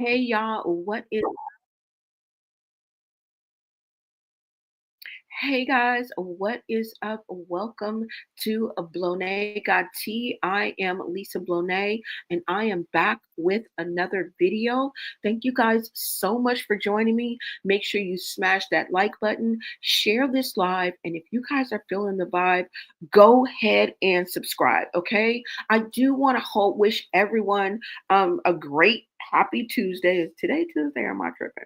Hey y'all, what is hey guys, what is up? Welcome to a Blonay Got Tea. I am Lisa Blonay and I am back with another video. Thank you guys so much for joining me. Make sure you smash that like button, share this live, and if you guys are feeling the vibe, go ahead and subscribe. Okay. I do want to wish everyone a great happy Tuesday. Is today Tuesday or am I tripping?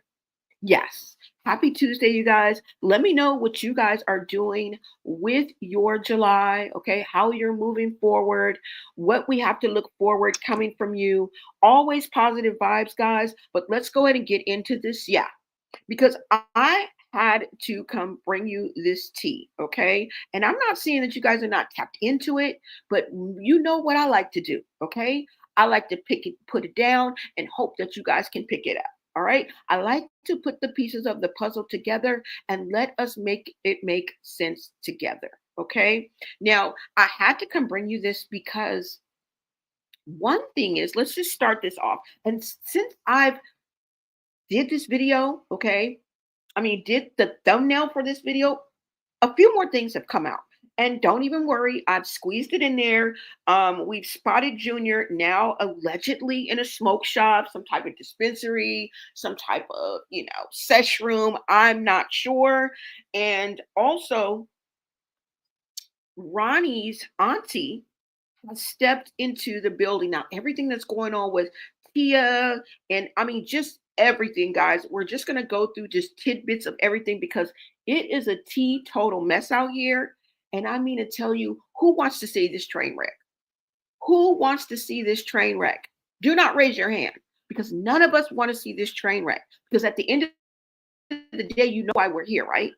Yes. Happy Tuesday, you guys. Let me know what you guys are doing with your July, okay? How you're moving forward, what we have to look forward coming from you. Always positive vibes, guys. But let's go ahead and get into this. Yeah, because I had to come bring you this tea, okay? And I'm not saying that you guys are not tapped into it, but you know what I like to do, okay? I like to pick it, put it down, and hope that you guys can pick it up. All right. I like to put the pieces of the puzzle together and let us make it make sense together. Okay. Now, I had to come bring you this because one thing is, let's just start this off. And since I've did this video, okay, did the thumbnail for this video, a few more things have come out. And don't even worry, I've squeezed it in there. We've spotted Junior now allegedly in a smoke shop, some type of dispensary, some type of, sesh room. I'm not sure. And also, Ronnie's auntie has stepped into the building. Now, everything that's going on with Tia, and just everything, guys. We're just going to go through just tidbits of everything because it is a total mess out here. And I mean to tell you, who wants to see this train wreck? Who wants to see this train wreck? Do not raise your hand because none of us want to see this train wreck. Because at the end of the day, you know why we're here, right?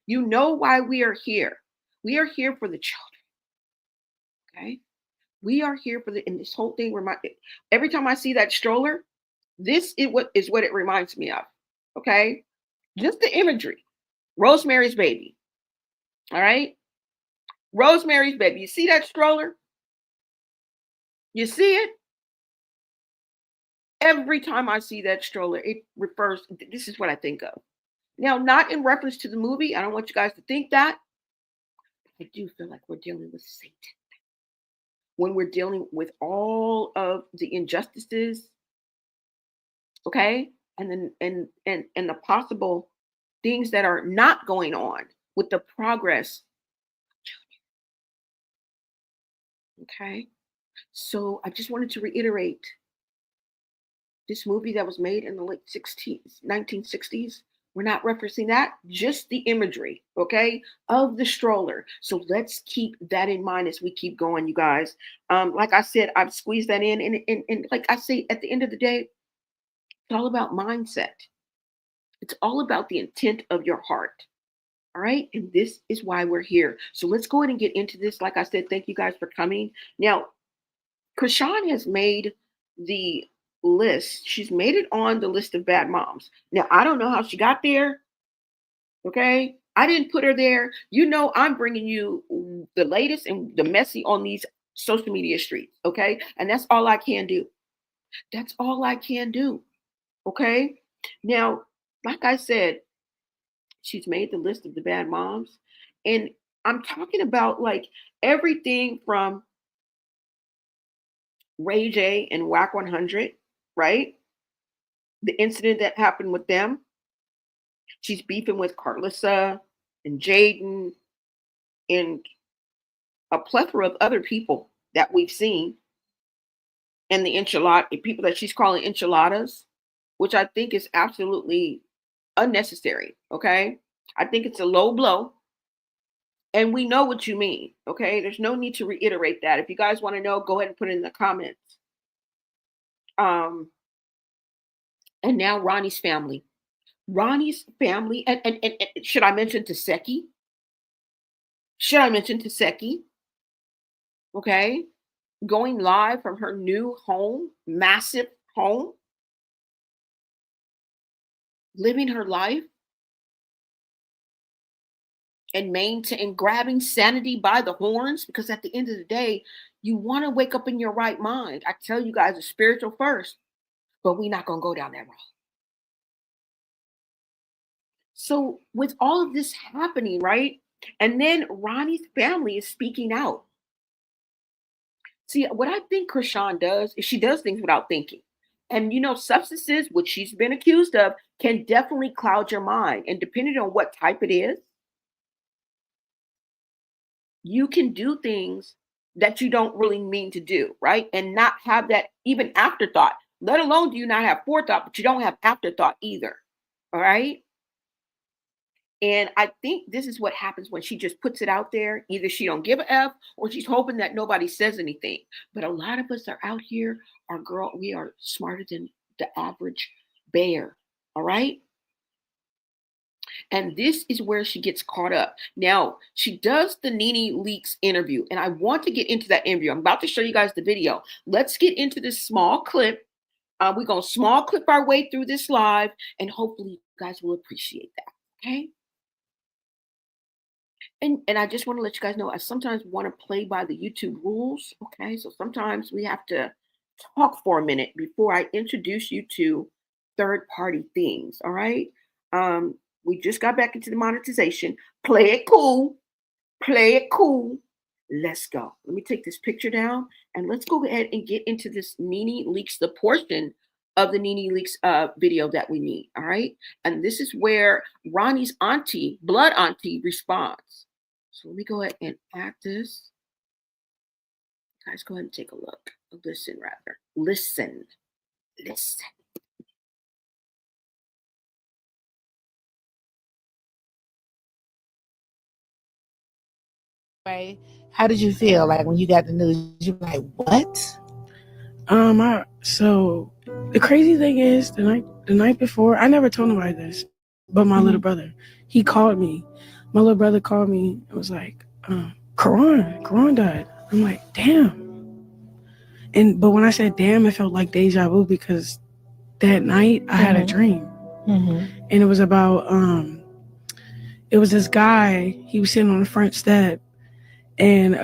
You know why we are here. We are here for the children, okay? We are here for and this whole thing every time I see that stroller, this is what it reminds me of. Okay. Just the imagery. Rosemary's Baby. All right. Rosemary's Baby. You see that stroller? You see it? Every time I see that stroller, it refers, this is what I think of. Now, not in reference to the movie. I don't want you guys to think that. I do feel like we're dealing with Satan. When we're dealing with all of the injustices, okay, and then and the possible things that are not going on with the progress, okay. So I just wanted to reiterate this movie that was made in the late 60s 1960s, we're not referencing that, just the imagery, okay, of the stroller. So let's keep that in mind as we keep going, you guys. Like I said, I've squeezed that in, and like I say, at the end of the day, it's all about mindset. It's all about the intent of your heart. All right. And this is why we're here. So let's go ahead and get into this. Like I said, thank you guys for coming. Now, Chrisean has made the list. She's made it on the list of bad moms. Now, I don't know how she got there. Okay. I didn't put her there. You know, I'm bringing you the latest and the messy on these social media streets. Okay. And that's all I can do. That's all I can do. Okay. Now, like I said, she's made the list of the bad moms. And I'm talking about like everything from Ray J and Whack 100, right? The incident that happened with them. She's beefing with Carlissa and Jaden and a plethora of other people that we've seen. And the people that she's calling enchiladas, which I think is absolutely unnecessary. Okay. I think it's a low blow. And we know what you mean. Okay. There's no need to reiterate that. If you guys want to know, go ahead and put it in the comments. And now Ronnie's family. Ronnie's family. And should I mention Taseki? Should I mention Taseki? Okay. Going live from her new home, massive home, living her life and maintain grabbing sanity by the horns, because at the end of the day, you want to wake up in your right mind. I tell you guys, it's spiritual first. but we're not going to go down that road. So with all of this happening, right? And then Ronnie's family is speaking out. See, what I think Chrisean does is she does things without thinking. And substances, which she's been accused of, can definitely cloud your mind. And depending on what type it is, you can do things that you don't really mean to do, right? And not have that even afterthought, let alone do you not have forethought, but you don't have afterthought either. All right. And I think this is what happens when she just puts it out there. Either she don't give a F or she's hoping that nobody says anything. But a lot of us are out here, we are smarter than the average bear. All right. And this is where she gets caught up. Now, she does the Nene Leakes interview, and I want to get into that interview. I'm about to show you guys the video. Let's get into this small clip. We're going to small clip our way through this live, and hopefully you guys will appreciate that. Okay. And I just want to let you guys know, I sometimes want to play by the YouTube rules. Okay. So sometimes we have to talk for a minute before I introduce you to third party things. All right. We just got back into the monetization. Play it cool. Play it cool. Let's go. Let me take this picture down and let's go ahead and get into this Nene Leakes, the portion of the Nene Leakes video that we need. All right. And this is where Ronnie's auntie, blood auntie, responds. So let me go ahead and add this. Guys, go ahead and take a look. Listen, rather. Listen. Listen. How did you feel like when you got the news? You were like, what? So the crazy thing is the night before, I never told nobody this, but my little brother, he called me. My little brother called me and was like, Karan died. I'm like, damn. But when I said damn, it felt like deja vu because that night I had a dream. And it was about it was this guy, he was sitting on the front step and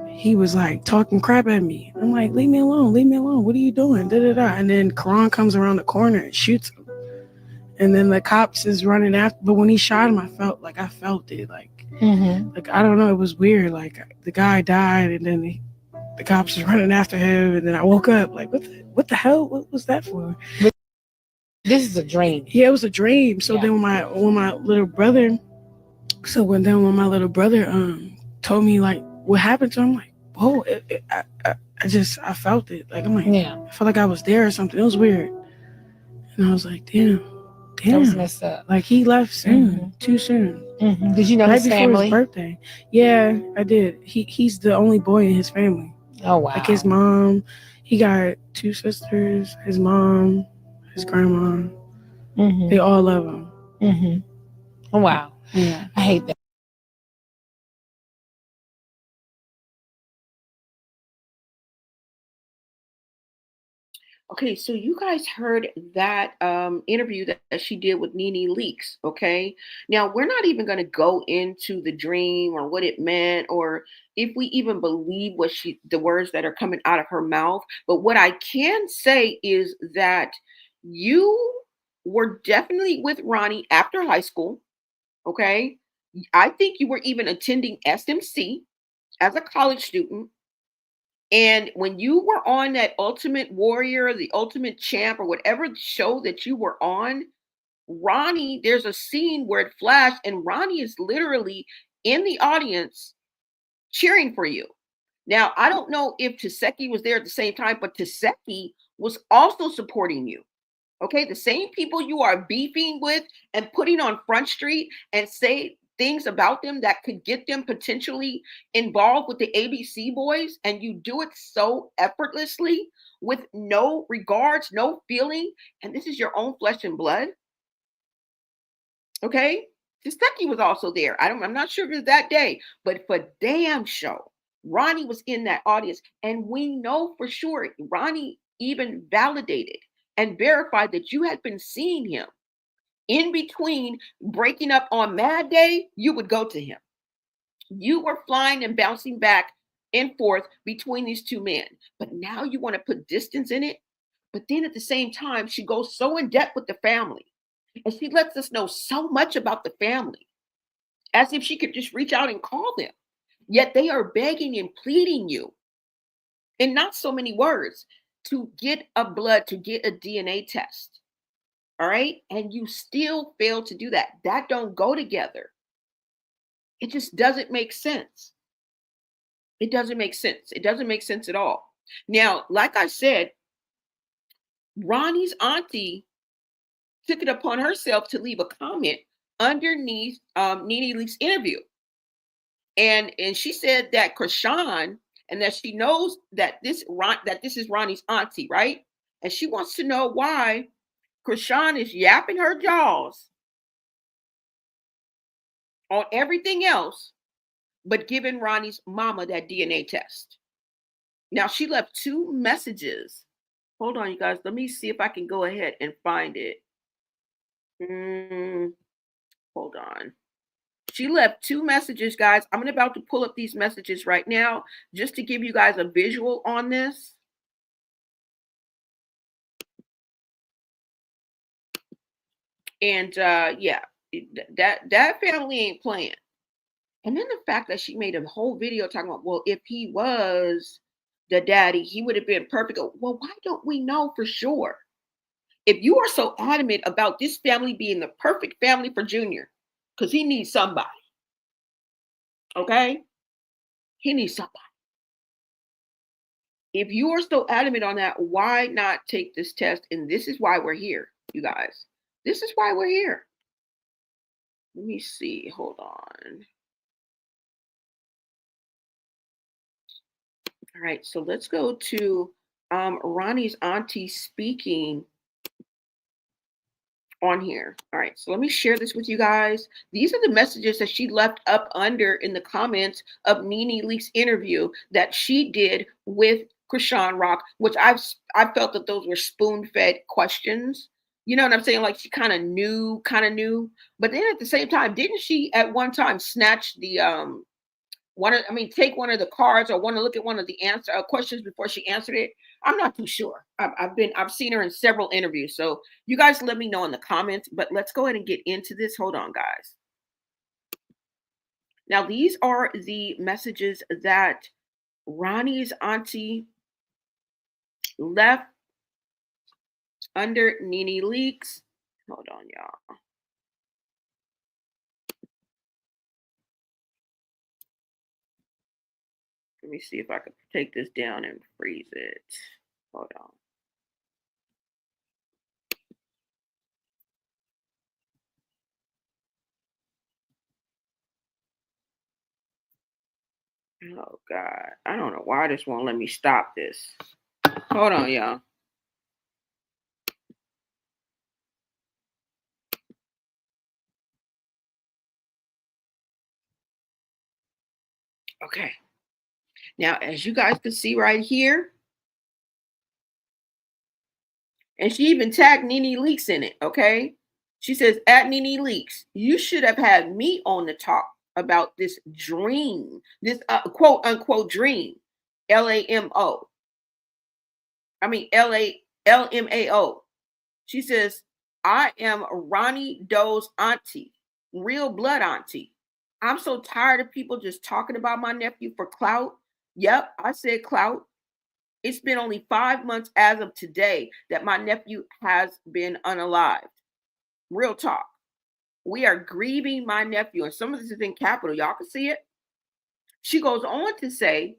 he was like talking crap at me. I'm like, leave me alone, what are you doing? And then Karan comes around the corner and shoots him. And then the cops is running after, but when he shot him, I felt it, like I don't know, it was weird. Like the guy died, and then the cops was running after him, and then I woke up like, what the hell? What was that for? This is a dream. Yeah, it was a dream. So then when my little brother told me like what happened to him, I'm like, whoa, I felt it. Like I'm like, I felt like I was there or something. It was weird, and I was like, damn. That was messed up. Like he left soon, too soon. Did you know his family? Before his birthday. Yeah, I did. He's the only boy in his family. Oh wow. Like his mom, he got 2 sisters. His mom, his grandma. They all love him. Oh wow. Yeah. I hate that. Okay, so you guys heard that interview that she did with Nene Leakes. Okay, now we're not even going to go into the dream or what it meant, or if we even believe the words that are coming out of her mouth. But what I can say is that you were definitely with Ronnie after high school. Okay, I think you were even attending SMC as a college student. And when you were on that Ultimate Warrior, the Ultimate Champ, or whatever show that you were on, Ronnie, there's a scene where it flashed, and Ronnie is literally in the audience cheering for you. Now, I don't know if Taseki was there at the same time, but Taseki was also supporting you. Okay, the same people you are beefing with and putting on Front Street and say things about them that could get them potentially involved with the ABC boys, and you do it so effortlessly with no regards, no feeling, and this is your own flesh and blood. Okay, Taseki was also there. I'm not sure if it was that day, but for damn show, Ronnie was in that audience, and we know for sure Ronnie even validated and verified that you had been seeing him in between breaking up on Mad Day. You would go to him. You were flying and bouncing back and forth between these two men, but now you want to put distance in it. But then at the same time, she goes so in depth with the family. And she lets us know so much about the family, as if she could just reach out and call them. Yet they are begging and pleading you, in not so many words, to get to get a DNA test. All right. And you still fail to do that. That don't go together. It just doesn't make sense. It doesn't make sense. It doesn't make sense at all. Now, like I said, Ronnie's auntie took it upon herself to leave a comment underneath Nene Leakes' interview. And she said that Chrisean, and that she knows that this is Ronnie's auntie, right? And she wants to know why Chrisean is yapping her jaws on everything else, but giving Ronnie's mama that DNA test. Now, she left 2 messages. Hold on, you guys. Let me see if I can go ahead and find it. Hold on. She left 2 messages, guys. I'm about to pull up these messages right now just to give you guys a visual on this. And yeah, that family ain't playing. And then the fact that she made a whole video talking about, well, if he was the daddy, he would have been perfect. Well, why don't we know for sure? If you are so adamant about this family being the perfect family for Junior, because he needs somebody. Okay? He needs somebody. If you are so adamant on that, why not take this test? And this is why we're here, you guys. This is why we're here. Let me see. Hold on. All right. So let's go to Ronnie's auntie speaking on here. All right, so let me share this with you guys. These are the messages that she left up under in the comments of Nene Leakes' interview that she did with Chrisean Rock, which I felt that those were spoon-fed questions. You know what I'm saying? Like she kind of knew. But then at the same time, didn't she at one time snatch the take one of the cards or want to look at one of the answer questions before she answered it? I'm not too sure. I've seen her in several interviews. So you guys let me know in the comments, but let's go ahead and get into this. Hold on, guys. Now, these are the messages that Ronnie's auntie left under Nene Leakes. Hold on, y'all. Let me see if I can take this down and freeze it. Hold on. Oh, God. I don't know why this won't let me stop this. Hold on, y'all. Okay. Now, as you guys can see right here, and she even tagged Nene Leakes in it, okay? She says, at Nene Leakes, you should have had me on the talk about this dream, this quote unquote dream, LAMO. I mean, LMAO. She says, I am Ronnie Doe's auntie, real blood auntie. I'm so tired of people just talking about my nephew for clout. Yep, I said clout. It's been only 5 months as of today that my nephew has been unalived. Real talk. We are grieving my nephew, and some of this is in capital. Y'all can see it. She goes on to say,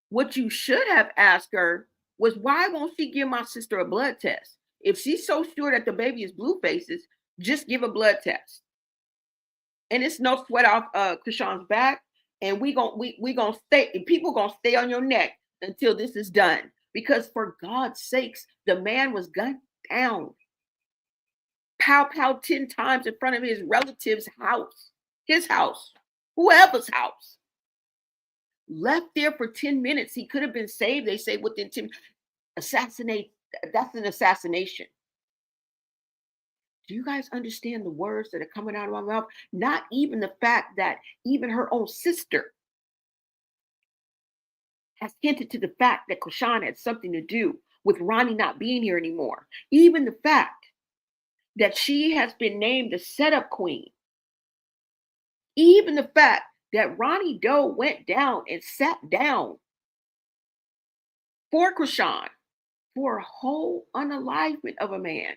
what you should have asked her was, why won't she give my sister a blood test? If she's so sure that the baby is blue faces, just give a blood test. And it's no sweat off Chrisean's back. And we gonna stay, people gonna stay on your neck until this is done. Because for God's sakes, the man was gunned down. Pow 10 times in front of his relative's house, his house, whoever's house. Left there for 10 minutes. He could have been saved. They say within 10 assassinate. That's an assassination. Do you guys understand the words that are coming out of my mouth? Not even the fact that even her own sister has hinted to the fact that Chrisean had something to do with Ronnie not being here anymore. Even the fact that she has been named the setup queen. Even the fact that Ronnie Doe went down and sat down for Chrisean for a whole unalivement of a man.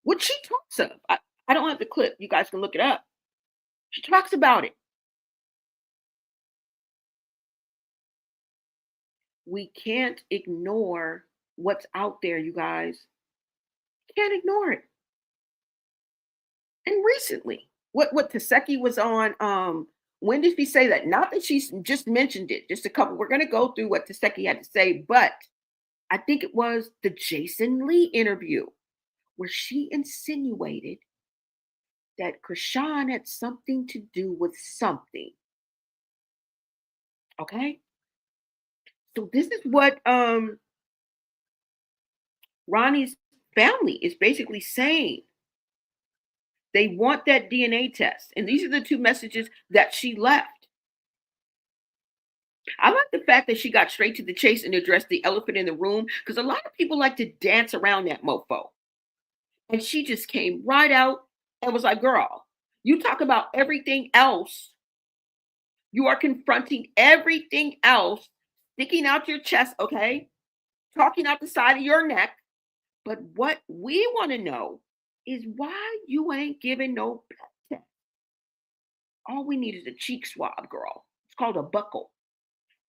What she talks of. I don't have the clip. You guys can look it up. She talks about it. We can't ignore what's out there, you guys. Can't ignore it. And recently, what Taseki was on, when did she say that? Not that she's just mentioned it, just a couple. We're gonna go through what Taseki had to say, but I think it was the Jason Lee interview where she insinuated that Chrisean had something to do with something. Okay? So this is what Ronnie's family is basically saying. They want that DNA test. And these are the two messages that she left. I like the fact that she got straight to the chase and addressed the elephant in the room, because a lot of people like to dance around that mofo. And she just came right out and was like, girl, you talk about everything else. You are confronting everything else, sticking out your chest, okay? Talking out the side of your neck. But what we want to know is why you ain't giving no blood test. All we need is a cheek swab, girl. It's called a buckle.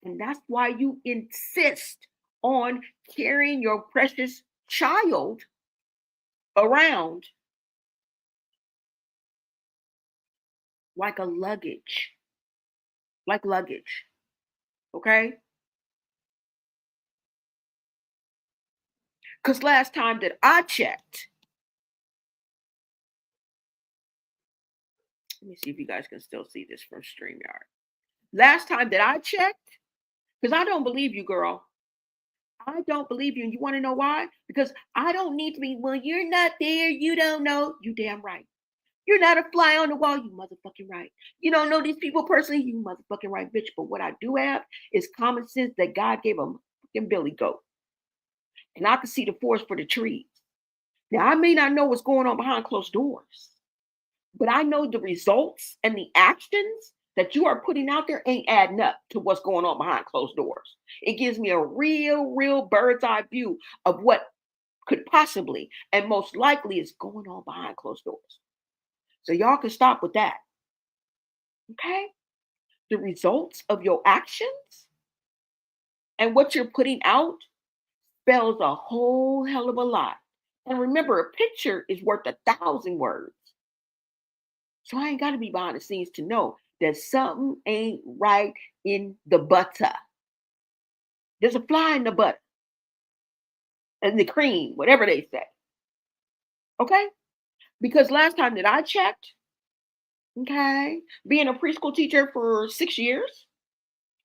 And that's why you insist on carrying your precious child around like a luggage. Like luggage. Okay? Because last time that I checked, let me see if you guys can still see this from StreamYard. Last time that I checked, because I don't believe you, girl. I don't believe you. And you want to know why? Because I don't need to be, well, you're not there. You don't know. You damn right. You're not a fly on the wall. You motherfucking right. You don't know these people personally. You motherfucking right, bitch. But what I do have is common sense that God gave a fucking billy goat. And I can see the forest for the trees. Now, I may not know what's going on behind closed doors, but I know the results and the actions that you are putting out there ain't adding up to what's going on behind closed doors. It gives me a real bird's eye view of what could possibly and most likely is going on behind closed doors. So y'all can stop with that. Okay? The results of your actions and what you're putting out spells a whole hell of a lot. And remember, a picture is worth 1,000 words. So I ain't got to be behind the scenes to know that something ain't right in the butter. There's a fly in the butter and the cream, whatever they say. Okay? Because last time that I checked, okay, being a preschool teacher for 6 years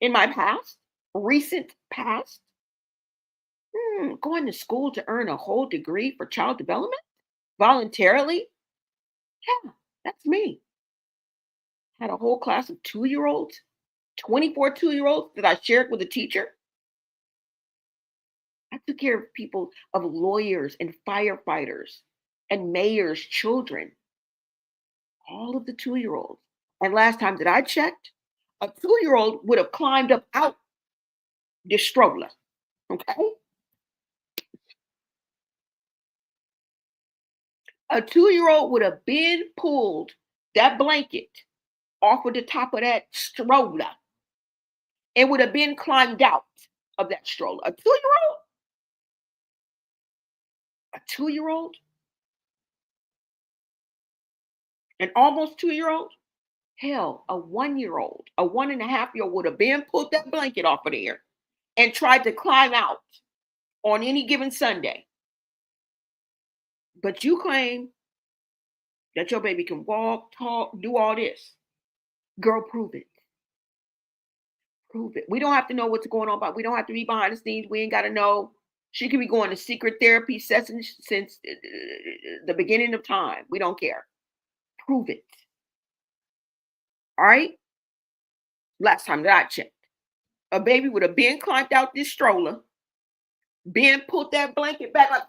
in my past, recent past, going to school to earn a whole degree for child development voluntarily, yeah, that's me. Had a whole class of 2-year-olds, 24 2-year-olds that I shared with a teacher. I took care of people, of lawyers and firefighters and mayors' children, all of the 2-year-olds. And last time that I checked, a 2-year-old would have climbed up out the stroller. Okay? A 2-year-old would have been pulled that blanket off of the top of that stroller and would have been climbed out of that stroller. A 2-year-old? A 2-year-old? An almost 2-year-old? Hell, a 1-year-old, a 1.5-year-old would have been pulled that blanket off of there and tried to climb out on any given Sunday. But you claim that your baby can walk, talk, do all this. Girl, prove it. Prove it. We don't have to know what's going on, but we don't have to be behind the scenes. We ain't got to know. She could be going to secret therapy sessions since the beginning of time. We don't care. Prove it. All right? Last time that I checked, a baby would have been climbed out this stroller Ben put that blanket back like,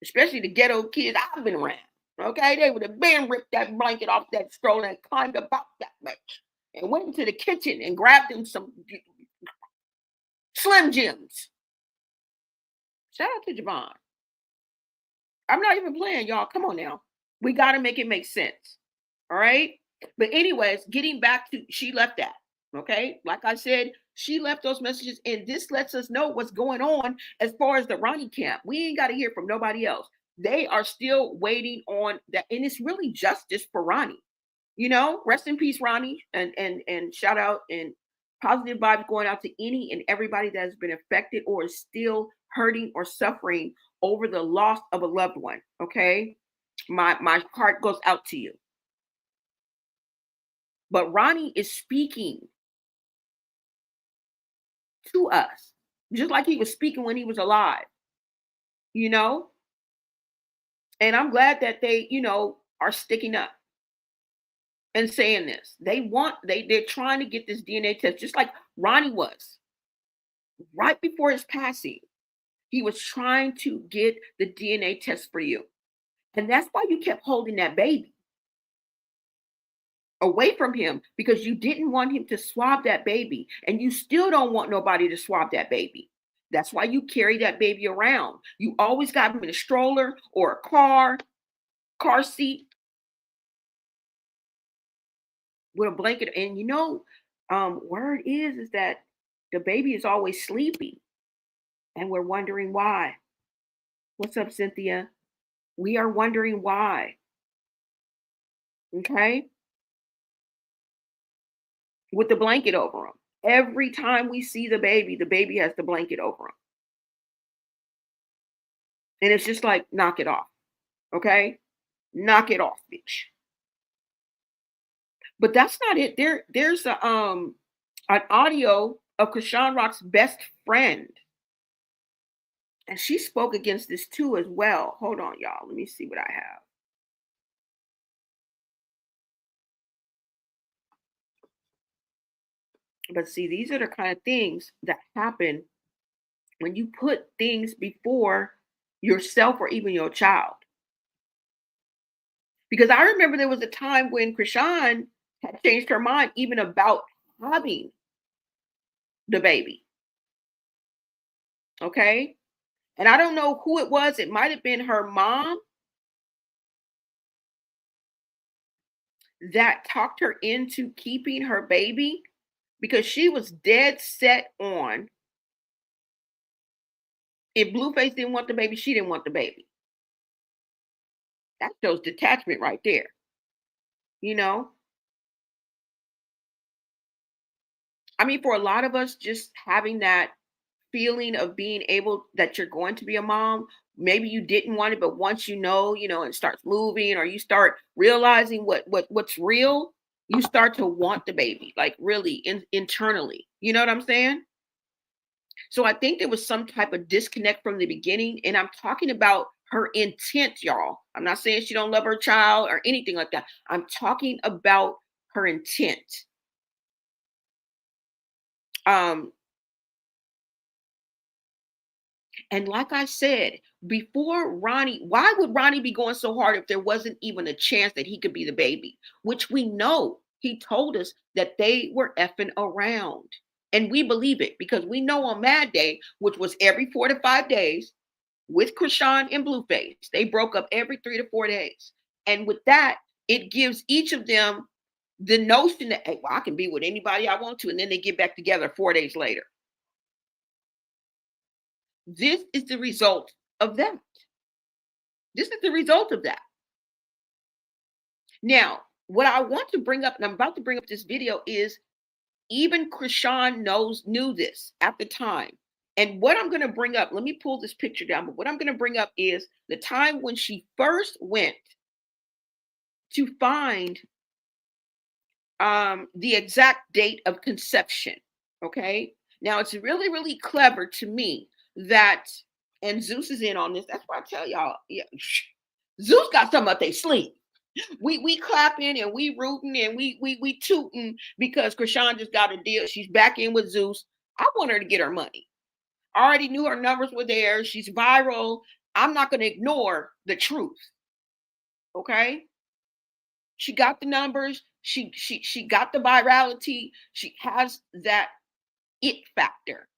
especially the ghetto kids I've been around. Okay, they would have been ripped that blanket off that stroller and climbed about that much and went into the kitchen and grabbed them some Slim Jims. Shout out to Javon. I'm not even playing, y'all. Come on now. We got to make it make sense. All right. But anyways, getting back to, she left that. Okay. Like I said, she left those messages, and this lets us know what's going on as far as the Ronnie camp. We ain't got to hear from nobody else. They are still waiting on that. And it's really justice for Ronnie. You know, rest in peace, Ronnie. And shout out and positive vibes going out to any and everybody that has been affected or is still hurting or suffering over the loss of a loved one. Okay. My heart goes out to you. But Ronnie is speaking to us, just like he was speaking when he was alive, you know? And I'm glad that they, are sticking up and saying this. They're trying to get this DNA test, just like Ronnie was. Right before his passing, he was trying to get the DNA test for you. And that's why you kept holding that baby away from him, because you didn't want him to swab that baby, and you still don't want nobody to swab that baby. That's why you carry that baby around. You always got him in a stroller or a car seat with a blanket. And word is that the baby is always sleepy, and we're wondering why. What's up, Cynthia? We are wondering why. Okay? With the blanket over him. Every time we see the baby has the blanket over him. And it's just like, knock it off. Okay? Knock it off, bitch. But that's not it. There's an audio of Chrisean Rock's best friend. And she spoke against this too as well. Hold on, y'all. Let me see what I have. But see, these are the kind of things that happen when you put things before yourself or even your child. Because I remember there was a time when Chrisean had changed her mind even about having the baby. Okay? And I don't know who it was. It might have been her mom that talked her into keeping her baby, because she was dead set on, if Blueface didn't want the baby, she didn't want the baby. That shows detachment right there. I mean, for a lot of us, just having that feeling of being able that you're going to be a mom, maybe you didn't want it, but once it starts moving, or you start realizing what's real, you start to want the baby, like really internally. You know what I'm saying? So I think there was some type of disconnect from the beginning, and I'm talking about her intent, y'all. I'm not saying she don't love her child or anything like that. I'm talking about her intent. And like I said, before Ronnie, why would Ronnie be going so hard if there wasn't even a chance that he could be the baby? Which we know he told us that they were effing around. And we believe it because we know on Mad Day, which was every 4 to 5 days with Chrisean and Blueface, they broke up every 3 to 4 days. And with that, it gives each of them the notion that, hey, well, I can be with anybody I want to. And then they get back together 4 days later. This is the result of that. This is the result of that. Now, what I want to bring up, and I'm about to bring up this video, is even Chrisean knew this at the time. And what I'm going to bring up, let me pull this picture down, but what I'm going to bring up is the time when she first went to find the exact date of conception. Okay. Now, it's really, really clever to me that, and Zeus is in on this. That's why I tell y'all, yeah, Zeus got something up their sleeve. We clapping and we rooting and we tooting because Chrisean just got a deal. She's back in with Zeus. I want her to get her money. I already knew her numbers were there. She's viral. I'm not going to ignore the truth. Okay? She got the numbers. She got the virality. She has that it factor.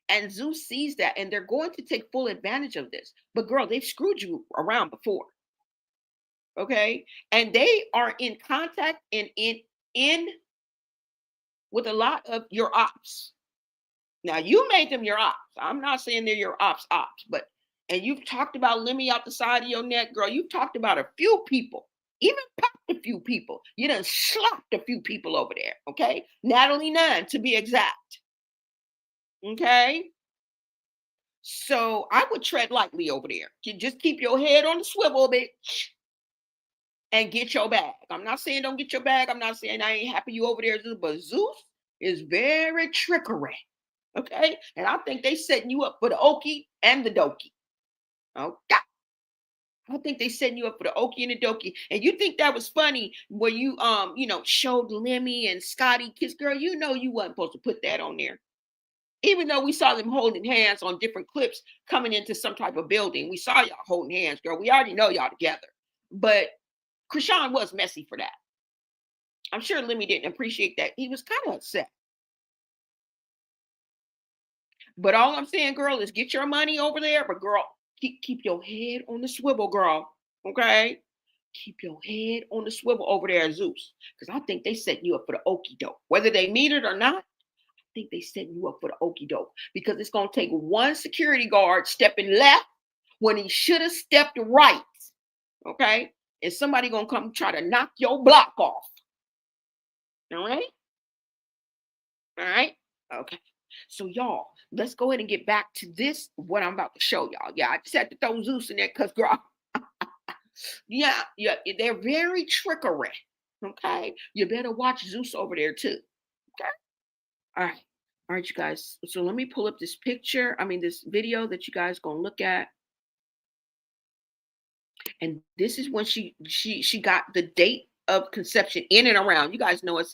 And Zeus sees that, and they're going to take full advantage of this. But girl, they've screwed you around before. Okay? And they are in contact and in with a lot of your Opps. Now you made them your Opps. I'm not saying they're your Opps, but and you've talked about Lemmy out the side of your neck, girl. You've talked about a few people, even popped a few people. You done slapped a few people over there. Okay, Natalie Nunn to be exact. Okay, so I would tread lightly over there. You just keep your head on the swivel, bitch, and get your bag. I'm not saying don't get your bag. I'm not saying I ain't happy you over there, but Zeus is very trickery. Okay. And I think they setting you up for the okie and the dokie. Okay. I think they setting you up for the okie and the dokie. And you think that was funny when you showed Lemmy and Scotty kiss, girl, you know you wasn't supposed to put that on there. Even though we saw them holding hands on different clips coming into some type of building. We saw y'all holding hands, girl. We already know y'all together. But Chrisean was messy for that. I'm sure Lemmy didn't appreciate that. He was kind of upset. But all I'm saying, girl, is get your money over there. But girl, keep your head on the swivel, girl. Okay? Keep your head on the swivel over there, Zeus. Because I think they setting you up for the okie doke. Whether they mean it or not, I think they setting you up for the okie doke. Because it's going to take one security guard stepping left when he should have stepped right. Okay? And somebody going to come try to knock your block off. All right? All right? Okay. So y'all, let's go ahead and get back to this, what I'm about to show y'all. Yeah, I just had to throw Zeus in there because, girl, yeah, they're very trickery. Okay, you better watch Zeus over there too. Okay, all right, you guys. So let me pull up this picture. I mean, this video that you guys gonna look at, and this is when she got the date of conception in and around. You guys know it's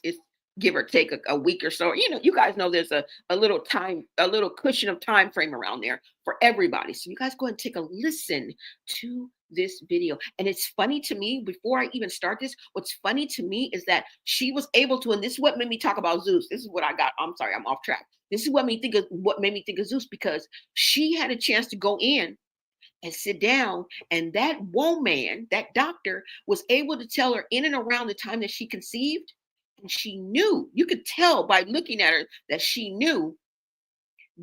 give or take a week or so. You guys know there's a little time, a little cushion of time frame around there for everybody. So you guys go ahead and take a listen to this video. And it's funny to me, before I even start this, what's funny to me is that she was able to, and this is what made me talk about Zeus. This is what I got. I'm sorry, I'm off track. This is what made me think of Zeus, because she had a chance to go in and sit down. And that woman, that doctor, was able to tell her in and around the time that she conceived. And she knew, you could tell by looking at her that she knew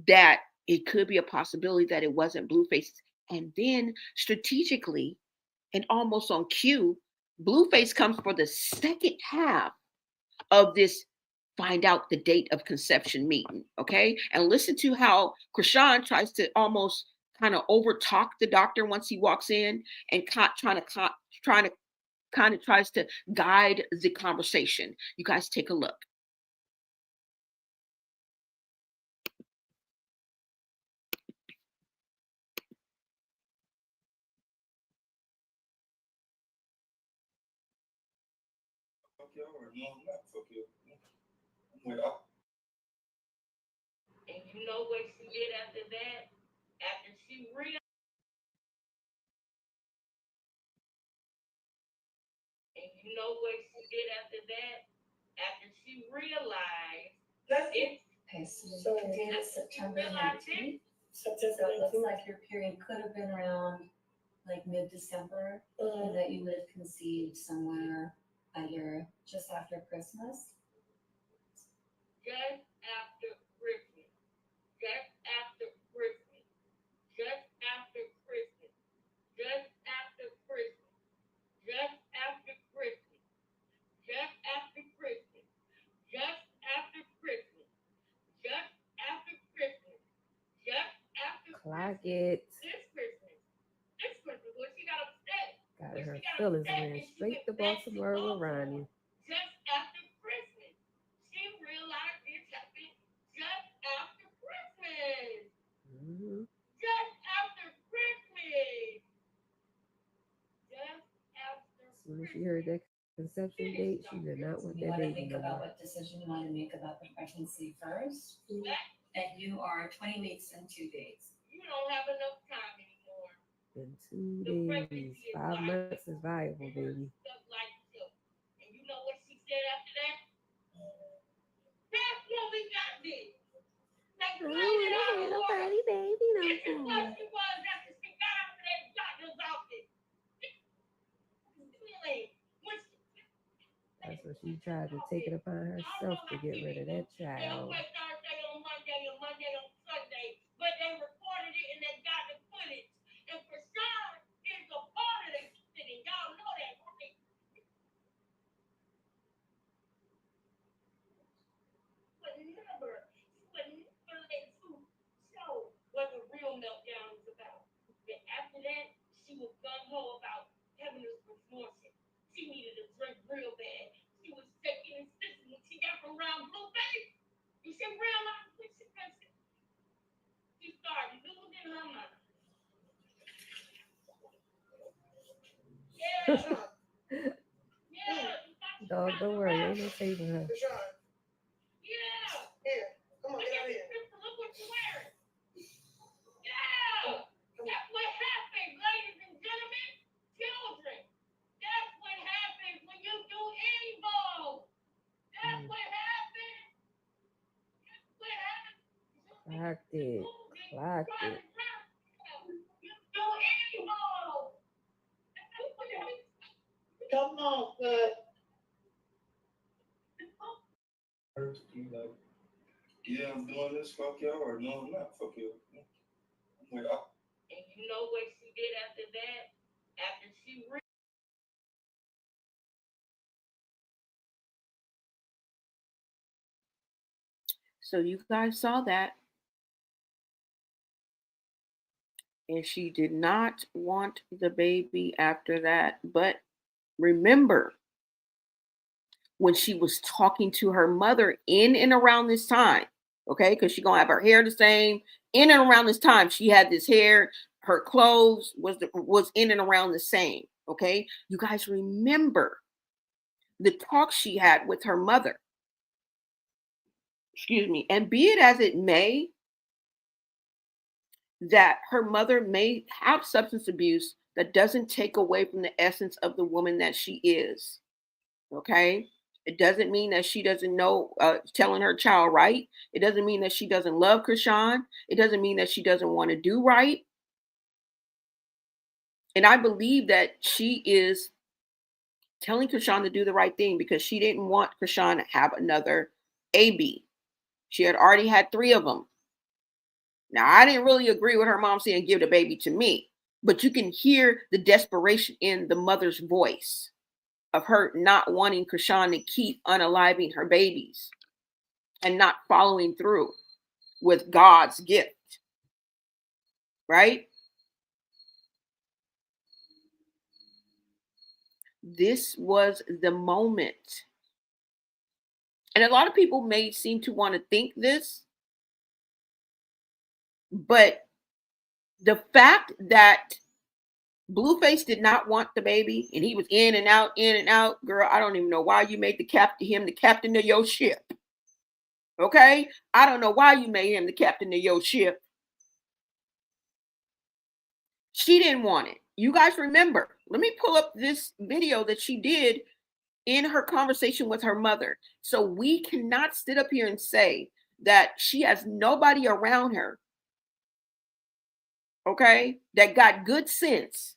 that it could be a possibility that it wasn't Blueface. And then strategically and almost on cue, Blueface comes for the second half of this find out the date of conception meeting. Okay. And listen to how Chrisean tries to almost kind of over talk the doctor once he walks in, and trying to kind of tries to guide the conversation. You guys take a look. And you know what she did after that? After she realized, and you know what she did after that? After she realized it. Okay, so the date is September 19th. So it looks like your period could have been around like mid-December, and that you would have conceived somewhere either just after Christmas. Just after Christmas. Just after Christmas. Just after Christmas. Just after Christmas. Just after Christmas. Just after Christmas. Just after Christmas. Just after Christmas. Just after Clock it. This Christmas. This Christmas. When she got upset. Got her feelings ran straight to Baltimore with Ronnie. Just after Christmas. She realized it happened just after Christmas. Mm-hmm. Just after Christmas. Just after As soon as she heard that conception date, she did not want You that want to baby think no about more. what decision you want to make about the pregnancy first, And you are 20 weeks and 2 days. You don't have enough time anymore. In 2 days, 5 months is viable, baby. Stuff like this. And you know what she said after that? That's what we got this. Like, I don't want to have nobody, baby. this is No. what she was after she got out of that doctor's office. That's when she tried to take it upon herself to get rid of that They don't child. play Thursday on Monday and Monday on Sunday, but they recorded it and they got the footage. And Chrisean is a part of that shit, and y'all know that, right? But never let Zeus show what the real meltdown is about. And after that, she was gung-ho about having this promotion. She needed a drink real bad. She was shaking and sissing when she got from around Blueface. And she realized when she started losing her mind. Yeah. Yeah. Dog, don't worry, ain't no saving her. Yeah. Here, come on, get out here. Look what you're wearing. Yeah. That's what happens, ladies and gentlemen. Children. That's what happens when you do evil. That's what happens. That's what happens. Clocked it. Clocked it. You do evil. Come on, good. Hurts be like, yeah, I'm doing this, fuck y'all, or no, I'm not, fuck you. I'm like, oh. And you know what she did after that? After she So you guys saw that. And she did not want the baby after that. But remember, when she was talking to her mother in and around this time, okay, because she's going to have her hair the same, in and around this time, she had this hair, her clothes was in and around the same, okay? You guys remember the talk she had with her mother. Excuse me. And be it as it may, that her mother may have substance abuse, that doesn't take away from the essence of the woman that she is. Okay? It doesn't mean that she doesn't know telling her child right. It doesn't mean that she doesn't love Chrisean. It doesn't mean that she doesn't want to do right. And I believe that she is telling Chrisean to do the right thing because she didn't want Chrisean to have another AB. She had already had 3 of them. Now, I didn't really agree with her mom saying, give the baby to me, but you can hear the desperation in the mother's voice of her not wanting Chrisean to keep unaliving her babies and not following through with God's gift, right? This was the moment. And a lot of people may seem to want to think this, but the fact that Blueface did not want the baby and he was in and out, girl, I don't even know why you made him the captain of your ship. Okay? I don't know why you made him the captain of your ship. She didn't want it. You guys remember, let me pull up this video that she did in her conversation with her mother. So we cannot sit up here and say that she has nobody around her, okay, that got good sense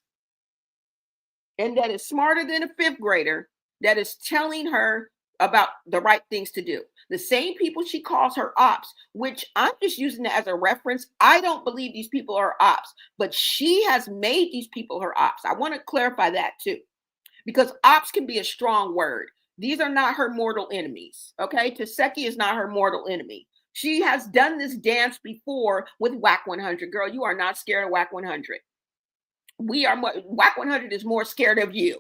and that is smarter than a 5th grader that is telling her about the right things to do. The same people she calls her Opps, which I'm just using it as a reference. I don't believe these people are Opps, but she has made these people her Opps. I want to clarify that too, because Opps can be a strong word. These are not her mortal enemies, okay? Teseki is not her mortal enemy. She has done this dance before with Whack 100. Girl, you are not scared of Whack 100. Whack 100 is more scared of you.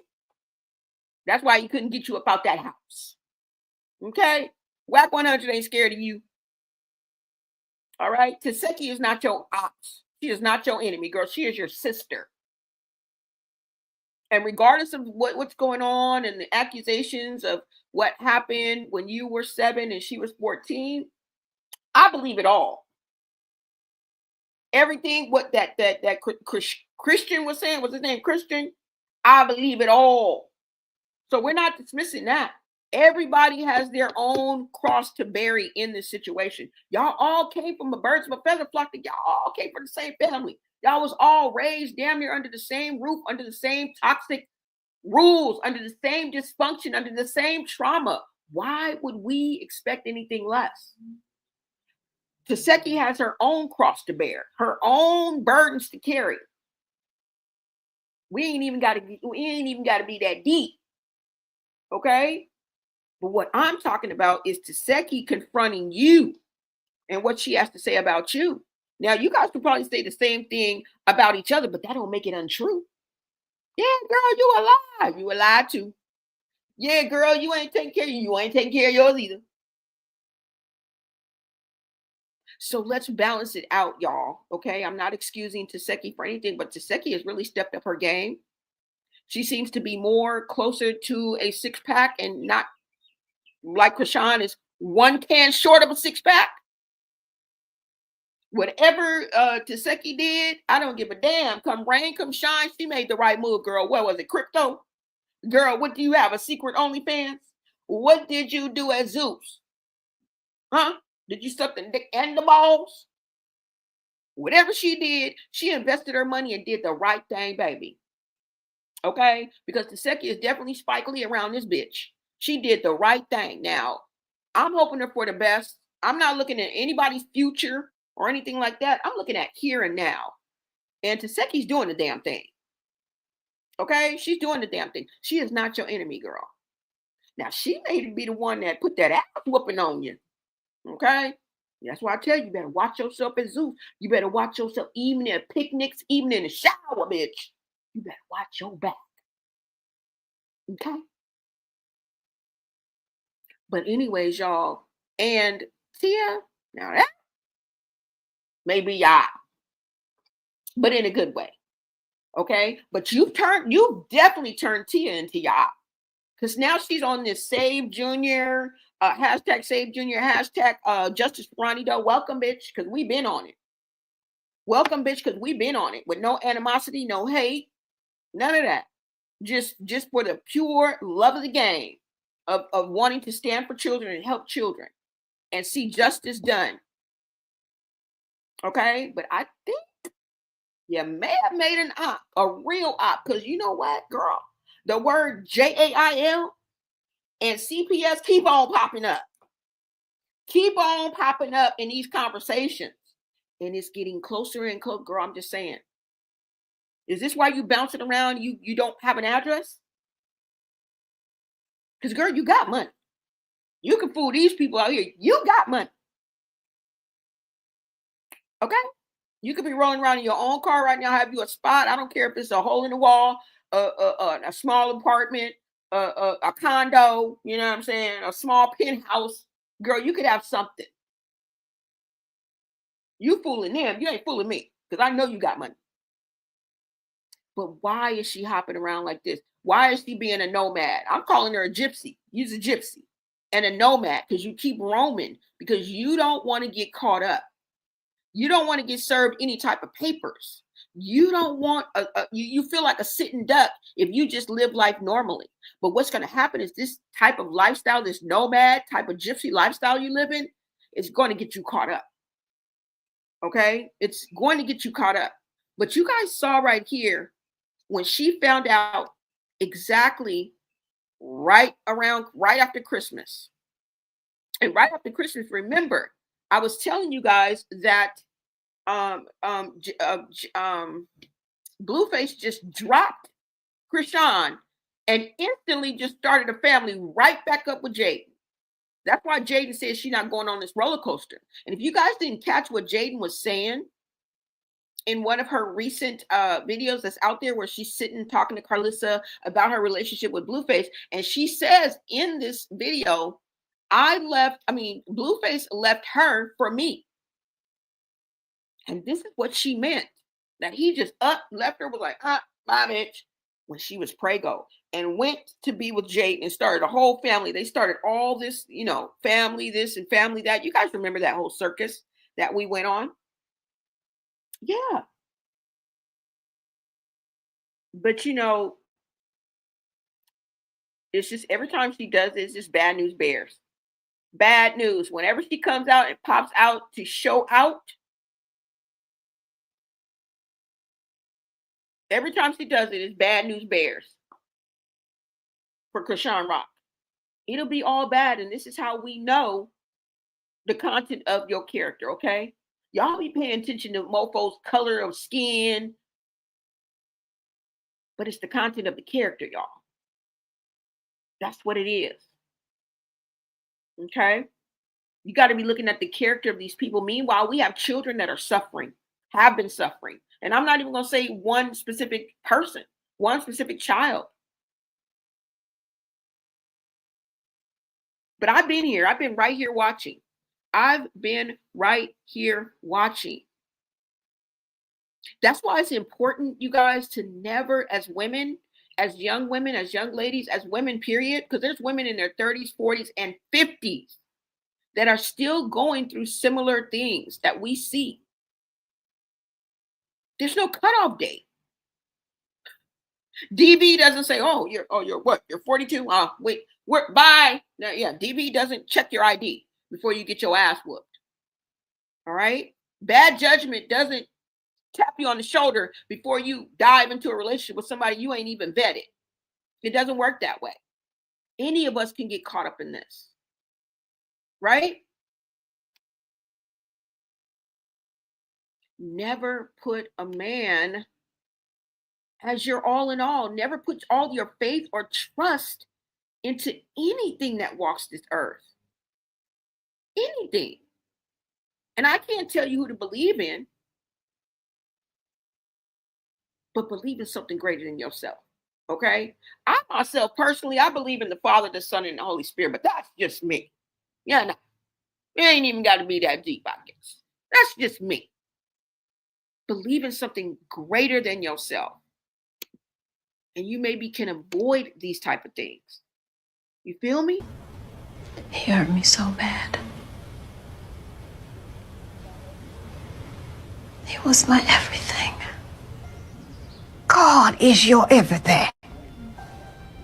That's why he couldn't get you up out that house. Okay? Whack 100 ain't scared of you. All right? Teseki is not your Opps. She is not your enemy, girl. She is your sister. And regardless of what's going on and the accusations of what happened when you were 7 and she was 14, I believe it all. Everything what that Chrisean was saying, what's his name? Chrisean, I believe it all. So we're not dismissing that. Everybody has their own cross to bear in this situation. Y'all all came from a birds of a feather flock. Y'all all came from the same family. Y'all was all raised damn near under the same roof, under the same toxic rules, under the same dysfunction, under the same trauma. Why would we expect anything less? Taseki has her own cross to bear, her own burdens to carry. We ain't even got to be that deep. Okay? But what I'm talking about is Taseki confronting you and what she has to say about you. Now, you guys could probably say the same thing about each other, but that don't make it untrue. Yeah, girl, you a lie. You a lie too. Yeah, girl, you ain't taking care of you. You ain't taking care of yours either. So let's balance it out, y'all. Okay, I'm not excusing Taseki for anything, but Taseki has really stepped up her game. She seems to be more closer to a six-pack and not like Chrisean is one can short of a six-pack. Whatever Taseki did, I don't give a damn. Come rain, come shine, she made the right move, girl. What was it, crypto? Girl, what do you have, a secret OnlyFans? What did you do at Zeus? Huh? Did you suck the dick and the balls? Whatever she did, she invested her money and did the right thing, baby. Okay? Because Taseki is definitely Spike Lee around this bitch. She did the right thing. Now, I'm hoping her for the best. I'm not looking at anybody's future or anything like that. I'm looking at here and now. And Taseki's doing the damn thing. Okay? She's doing the damn thing. She is not your enemy, girl. Now, she may be the one that put that ass whooping on you. Okay? That's why I tell you, you better watch yourself at Zeus. You better watch yourself even at picnics, even in the shower, bitch. You better watch your back. Okay? But anyways, y'all, and Tia, now that maybe y'all, but in a good way. Okay? But you've definitely turned Tia into y'all. Because now she's on this Savejr, hashtag Savejr, hashtag Justice for Ronnie though. Welcome, bitch, because we've been on it. Welcome, bitch, because we've been on it with no animosity, no hate, none of that. Just for the pure love of the game of wanting to stand for children and help children and see justice done. Okay? But I think you may have made an op, a real op, because you know what, girl? The word JAIL and CPS keep on popping up. Keep on popping up in these conversations. And it's getting closer and closer. Girl, I'm just saying. Is this why you bouncing around? You don't have an address? Because, girl, you got money. You can fool these people out here. You got money. Okay? You could be rolling around in your own car right now, have you a spot. I don't care if it's a hole in the wall, a small apartment, a condo, you know what I'm saying? A small penthouse. Girl, you could have something. You fooling them. You ain't fooling me because I know you got money. But why is she hopping around like this? Why is she being a nomad? I'm calling her a gypsy. You're a gypsy and a nomad because you keep roaming because you don't want to get caught up. You don't want to get served any type of papers. You don't want you feel like a sitting duck if you just live life normally. But what's going to happen is this type of lifestyle, this nomad type of gypsy lifestyle you live in, is going to get you caught up. Okay? It's going to get you caught up. But you guys saw right here when she found out exactly right after Christmas. And right after Christmas, remember, I was telling you guys that Blueface just dropped Chrisean and instantly just started a family right back up with Jaden. That's why Jaden says she's not going on this roller coaster. And if you guys didn't catch what Jaden was saying in one of her recent videos that's out there where she's sitting talking to Carlissa about her relationship with Blueface, and she says in this video, Blueface left her for me. And this is what she meant. That he just left her, was like, bye, bitch, when she was prego, and went to be with Jade and started a whole family. They started all this, family this and family that. You guys remember that whole circus that we went on? Yeah. But you know, it's just every time she does it, it's just bad news bears. Bad news. Whenever she comes out and pops out to show out, every time she does it, it's bad news bears for Chrisean Rock. It'll be all bad, and this is how we know the content of your character, okay? Y'all be paying attention to mofo's color of skin, but it's the content of the character, y'all. That's what it is. Okay? You got to be looking at the character of these people. Meanwhile, we have children that are suffering, have been suffering. And I'm not even going to say one specific person, one specific child. But I've been here. I've been right here watching. I've been right here watching. That's why it's important, you guys, to never, as women, as young ladies, as women, period, because there's women in their 30s, 40s, and 50s that are still going through similar things that we see. There's no cutoff date. DV doesn't say, you're what? You're 42? Wait, bye. No, yeah, DV doesn't check your ID before you get your ass whooped. All right? Bad judgment doesn't tap you on the shoulder before you dive into a relationship with somebody you ain't even vetted. It doesn't work that way. Any of us can get caught up in this. Right? Never put a man as your all in all. Never put all your faith or trust into anything that walks this earth. Anything. And I can't tell you who to believe in, but believe in something greater than yourself. Okay? I myself, personally, I believe in the Father, the Son, and the Holy Spirit, but that's just me. Yeah, no. It ain't even got to be that deep, I guess. That's just me. Believe in something greater than yourself. And you maybe can avoid these type of things. You feel me? He hurt me so bad. He was my everything. God is your everything.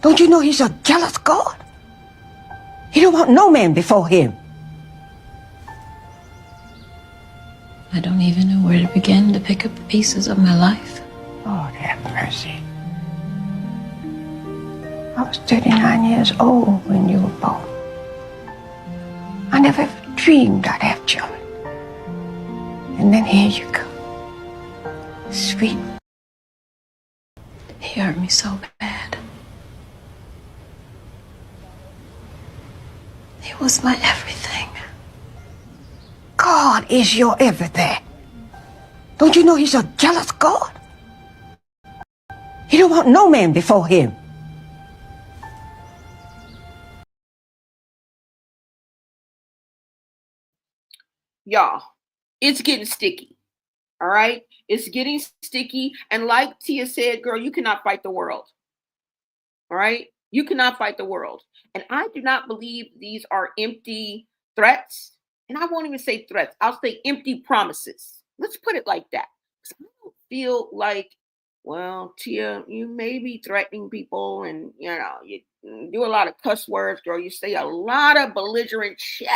Don't you know he's a jealous God? He don't want no man before him. I don't even know where to begin to pick up the pieces of my life. Lord have mercy. I was 39 years old when you were born. I never ever dreamed I'd have children. And then here you come. Sweet. He hurt me so bad. He was my everything. God is your everything. Don't you know he's a jealous God? He don't want no man before him. Y'all, it's getting sticky. All right? It's getting sticky. And like Tia said, girl, you cannot fight the world. All right? You cannot fight the world. And I do not believe these are empty threats. And I won't even say threats. I'll say empty promises. Let's put it like that. I don't feel like, well, Tia, you may be threatening people and, you do a lot of cuss words, girl. You say a lot of belligerent shit.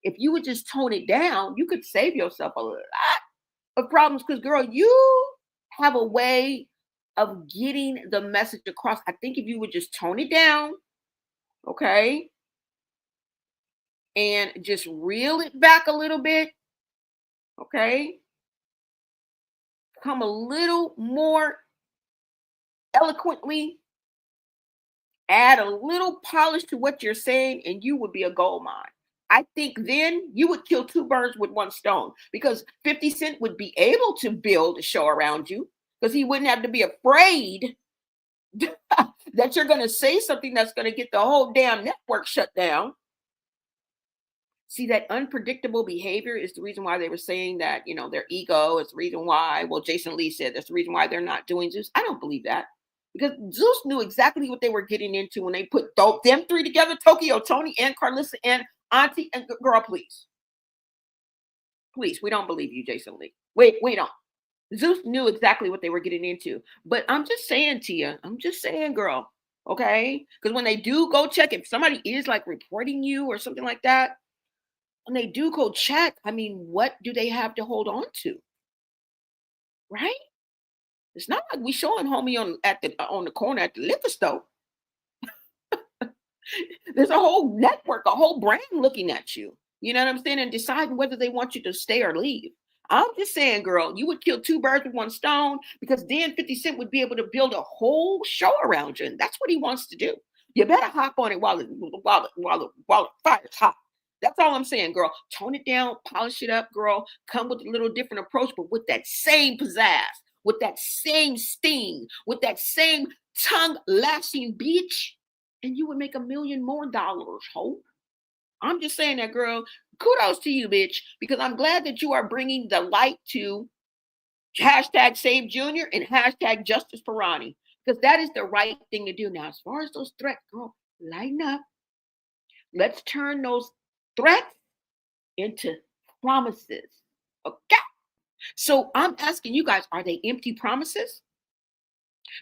If you would just tone it down, you could save yourself a lot of problems. Because, girl, you have a way of getting the message across. I think if you would just tone it down, okay, and just reel it back a little bit, okay, come a little more eloquently, add a little polish to what you're saying, and you would be a gold mine. I think then you would kill two birds with one stone, because 50 Cent would be able to build a show around you, because he wouldn't have to be afraid that you're going to say something that's going to get the whole damn network shut down. See, that unpredictable behavior is the reason why they were saying that, their ego is the reason why. Well, Jason Lee said that's the reason why they're not doing Zeus. I don't believe that, because Zeus knew exactly what they were getting into when they put them three together, Tokyo, Tony, and Carlissa, and Auntie, and girl, please. Please, we don't believe you, Jason Lee. Wait, we don't. Zeus knew exactly what they were getting into. But I'm just saying to you, I'm just saying, girl, okay? Because when they do go check, if somebody is like reporting you or something like that, when they do go check, I mean, what do they have to hold on to? Right? It's not like we showing homie on the corner at the liquor store. There's a whole network, a whole brand looking at you. You know what I'm saying? And deciding whether they want you to stay or leave. I'm just saying, girl, you would kill two birds with one stone because then 50 Cent would be able to build a whole show around you. And that's what he wants to do. You better hop on it while the fire's hot. That's all I'm saying, girl. Tone it down, polish it up, girl. Come with a little different approach, but with that same pizzazz, with that same sting, with that same tongue lashing beach, and you would make $1 million more, ho. I'm just saying that, girl. Kudos to you, bitch, because I'm glad that you are bringing the light to hashtag Save Junior and hashtag Justice for Ronnie, because that is the right thing to do. Now, as far as those threats, girl, lighten up. Let's turn those threats into promises. Okay. So I'm asking you guys, are they empty promises?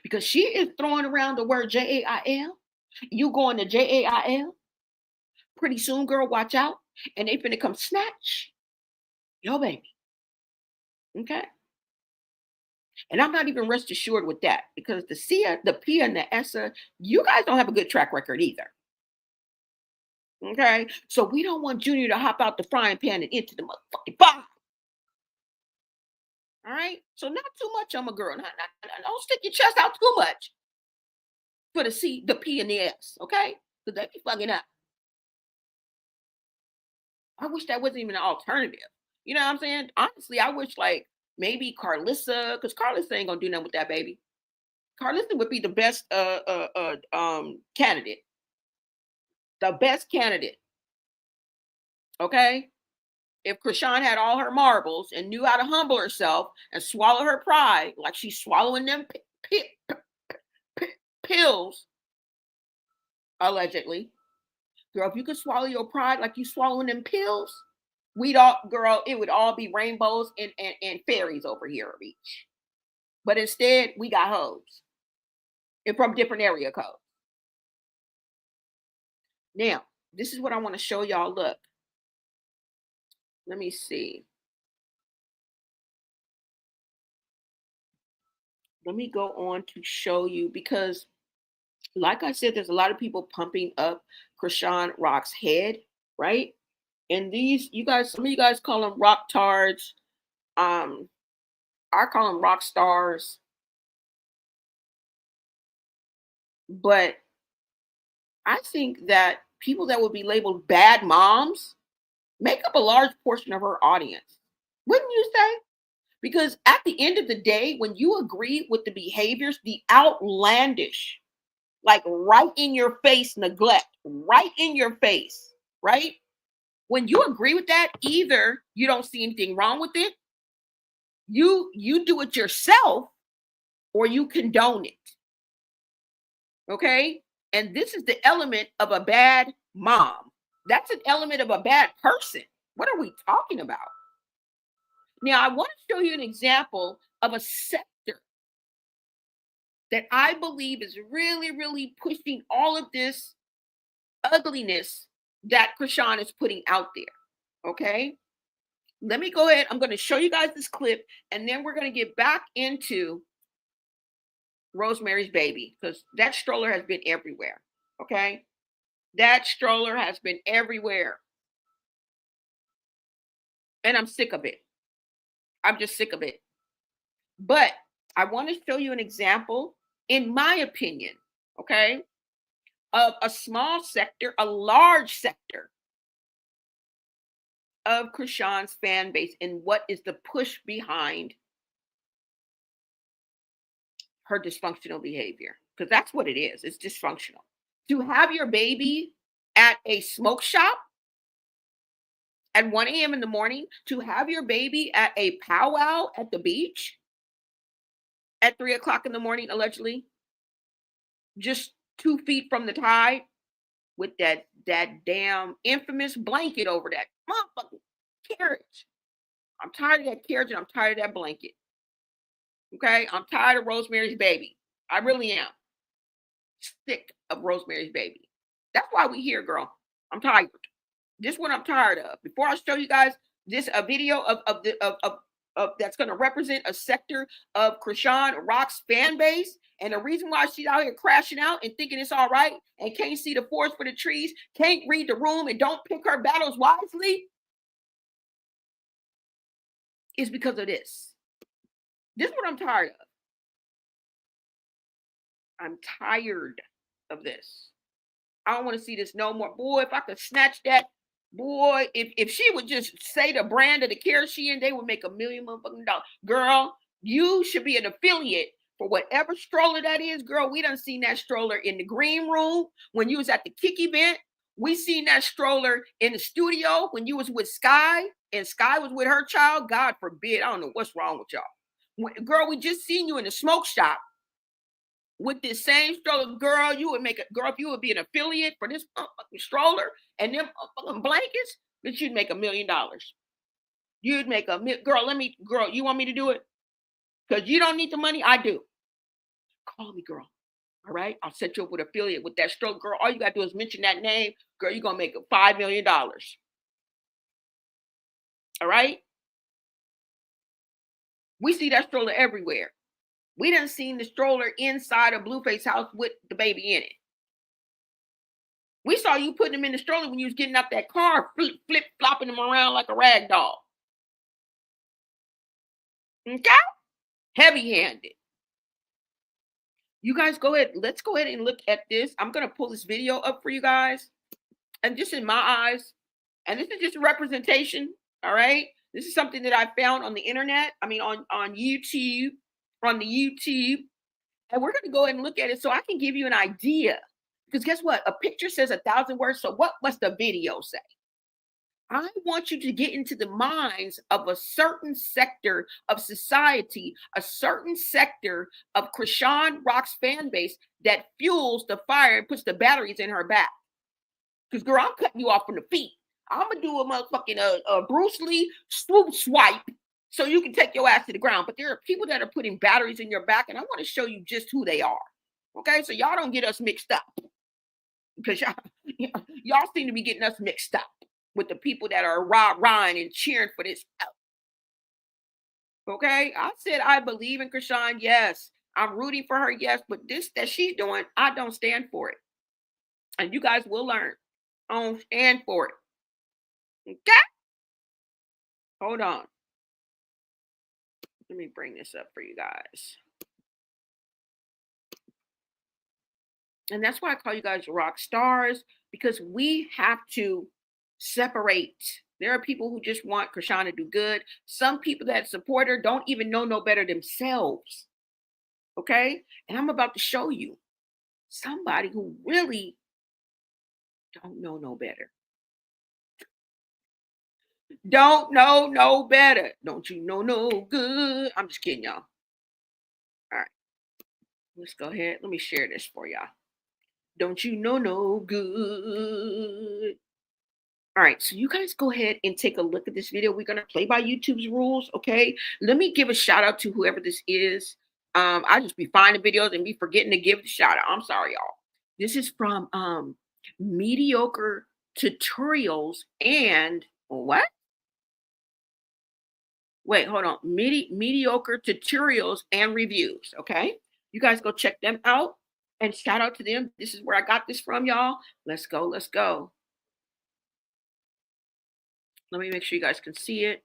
Because she is throwing around the word JAIL. You going to JAIL? Pretty soon, girl, watch out. And they finna come snatch your baby. Okay. And I'm not even rest assured with that because the Sia, the Pia, and the Essa, you guys don't have a good track record either. Okay. So we don't want Junior to hop out the frying pan and into the motherfucking fire. All right. So not too much on my girl. Don't stick your chest out too much for the C, the P, and the S. Okay. Because they be fucking up. I wish that wasn't even an alternative. You know what I'm saying? Honestly, I wish like maybe Carlissa, because Carlissa ain't gonna do nothing with that baby. Carlissa would be the best candidate. The best candidate. Okay? If Chrisean had all her marbles and knew how to humble herself and swallow her pride, like she's swallowing them pills, allegedly. Girl, if you could swallow your pride like you swallowing them pills, it would all be rainbows and fairies over here at beach. But instead, we got hoes. And from different area codes. Now, this is what I want to show y'all. Look. Let me see. Let me go on to show you because, like I said, there's a lot of people pumping up Chrisean Rock's head, right? And these, you guys, some of you guys call them rock tards. I call them rock stars. But I think that people that would be labeled bad moms make up a large portion of her audience. Wouldn't you say? Because at the end of the day, when you agree with the behaviors, the outlandish, like right in your face neglect, right in your face, right? When you agree with that, either you don't see anything wrong with it, you do it yourself, or you condone it. Okay? And this is the element of a bad mom. That's an element of a bad person. What are we talking about? Now, I want to show you an example of a sector that I believe is really, really pushing all of this ugliness that Chrisean is putting out there. Okay? Let me go ahead. I'm going to show you guys this clip, and then we're going to get back into Rosemary's Baby because that stroller has been everywhere. Okay? That stroller has been everywhere. And I'm sick of it. I'm just sick of it. But I want to show you an example, in my opinion, okay, of a small sector, a large sector of Chrisean's fan base and what is the push behind her dysfunctional behavior. Because that's what it is. It's dysfunctional. To have your baby at a smoke shop at 1 a.m. in the morning, to have your baby at a powwow at the beach at 3 o'clock in the morning, allegedly, just 2 feet from the tide, with that damn infamous blanket over that motherfucking carriage. I'm tired of that carriage and I'm tired of that blanket. Okay, I'm tired of Rosemary's Baby. I really am. Sick of Rosemary's Baby. That's why we here, girl. I'm tired. This is what I'm tired of. Before I show you guys this a video of that's going to represent a sector of Chrisean Rock's fan base, and the reason why she's out here crashing out and thinking it's all right and can't see the forest for the trees, can't read the room, and don't pick her battles wisely, is because of this. This is what I'm tired of. I'm tired of this. I don't want to see this no more. Boy, if I could snatch that, boy, if she would just say the brand of the Chrisean, they would make $1 million motherfucking dollars. Girl, you should be an affiliate for whatever stroller that is. Girl, we done seen that stroller in the green room when you was at the kick event. We seen that stroller in the studio when you was with Sky, and Sky was with her child. God forbid. I don't know what's wrong with y'all. Girl, we just seen you in the smoke shop with this same stroller. Girl, you would make a girl if you would be an affiliate for this stroller and them blankets, that you'd make $1 million. You'd make girl. Girl, you want me to do it? Because you don't need the money. I do. Call me, girl. All right, I'll set you up with affiliate with that stroller, girl. All you gotta do is mention that name, girl. You're gonna make $5 million. All right. We see that stroller everywhere. We done seen the stroller inside of Blueface house with the baby in it. We saw you putting him in the stroller when you was getting out that car, flip flopping him around like a rag doll. Okay? Heavy-handed. You guys go ahead. Let's go ahead and look at this. I'm going to pull this video up for you guys. And just in my eyes, and this is just a representation, all right? This is something that I found on the internet. I mean, on YouTube, on the YouTube. And we're going to go ahead and look at it so I can give you an idea. Because guess what? A picture says 1,000 words. So what must the video say? I want you to get into the minds of a certain sector of society, a certain sector of Chrisean Rock's fan base that fuels the fire and puts the batteries in her back. Because, girl, I'm cutting you off from the feet. I'm going to do a motherfucking Bruce Lee swoop swipe so you can take your ass to the ground. But there are people that are putting batteries in your back, and I want to show you just who they are. Okay? So y'all don't get us mixed up. Because y'all seem to be getting us mixed up with the people that are rah-rahing and cheering for this out. Okay? I said I believe in Chrisean, yes. I'm rooting for her, yes. But this that she's doing, I don't stand for it. And you guys will learn. I don't stand for it. Okay? Hold on. Let me bring this up for you guys. And that's why I call you guys rock stars, because we have to separate. There are people who just want Chrisean to do good. Some people that support her don't even know no better themselves. Okay? And I'm about to show you somebody who really don't know no better. Don't know no better. Don't you know no good? I'm just kidding, y'all. All right. Let's go ahead. Let me share this for y'all. Don't you know no good? All right, so you guys go ahead and take a look at this video. We're going to play by YouTube's rules, okay? Let me give a shout out to whoever this is. I just be finding videos and be forgetting to give the shout out. I'm sorry, y'all. This is from Mediocre Tutorials and what? Wait, hold on. Mediocre Tutorials and Reviews, okay? You guys go check them out and shout out to them. This is where I got this from, y'all. Let's go. Let's go. Let me make sure you guys can see it.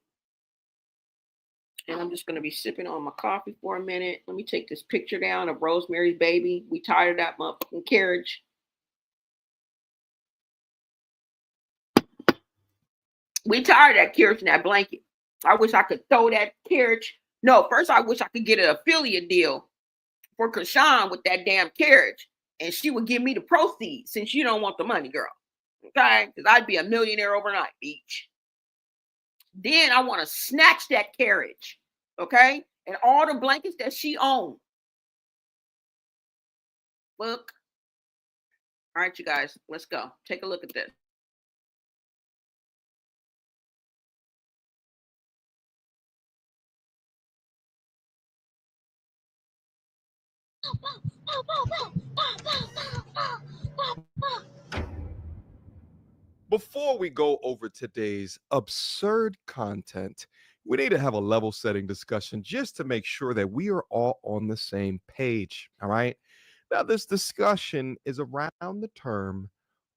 And I'm just going to be sipping on my coffee for a minute. Let me take this picture down of Rosemary's Baby. We tired of that motherfucking carriage. We tired of that carriage and that blanket. I wish I could throw that carriage. No, first I wish I could get an affiliate deal for Chrisean with that damn carriage. And she would give me the proceeds since you don't want the money, girl. Okay? Because I'd be a millionaire overnight, bitch. Then I want to snatch that carriage, okay? And all the blankets that she owned. Look. All right, you guys, let's go. Take a look at this. Before we go over today's absurd content, we need to have a level setting discussion just to make sure that we are all on the same page. All right. Now, this discussion is around the term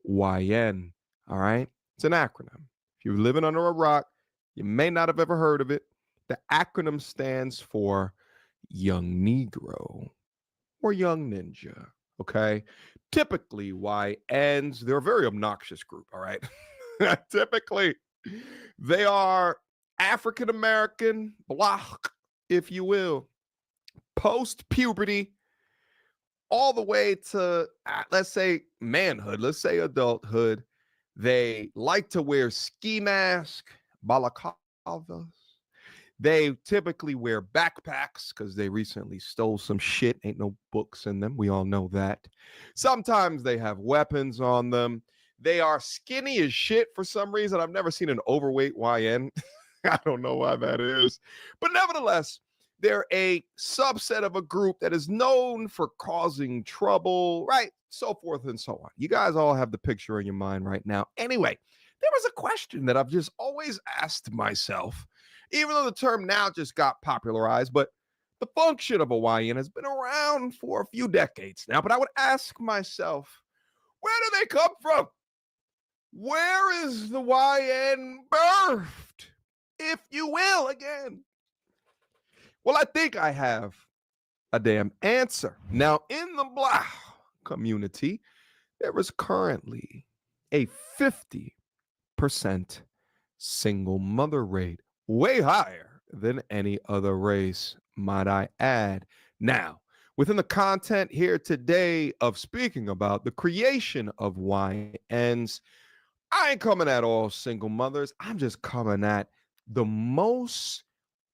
YN. All right. It's an acronym. If you're living under a rock, you may not have ever heard of it. The acronym stands for Young Negro or Young Ninja. Okay. Typically, YNs, they're a very obnoxious group. All right. Typically, they are African American, black, if you will, post puberty, all the way to, let's say, manhood, let's say adulthood. They like to wear ski mask, balaclavas. They typically wear backpacks because they recently stole some shit. Ain't no books in them. We all know that. Sometimes they have weapons on them. They are skinny as shit for some reason. I've never seen an overweight YN. I don't know why that is. But nevertheless, they're a subset of a group that is known for causing trouble, right? So forth and so on. You guys all have the picture in your mind right now. Anyway, there was a question that I've just always asked myself, even though the term now just got popularized, but the function of a YN has been around for a few decades now. But I would ask myself, where do they come from? Where is the YN birthed, if you will, again? Well, I think I have a damn answer. Now, in the Black community, there is currently a 50% single mother rate, way higher than any other race, might I add. Now, within the content here today of speaking about the creation of YNs, I ain't coming at all single mothers. I'm just coming at the most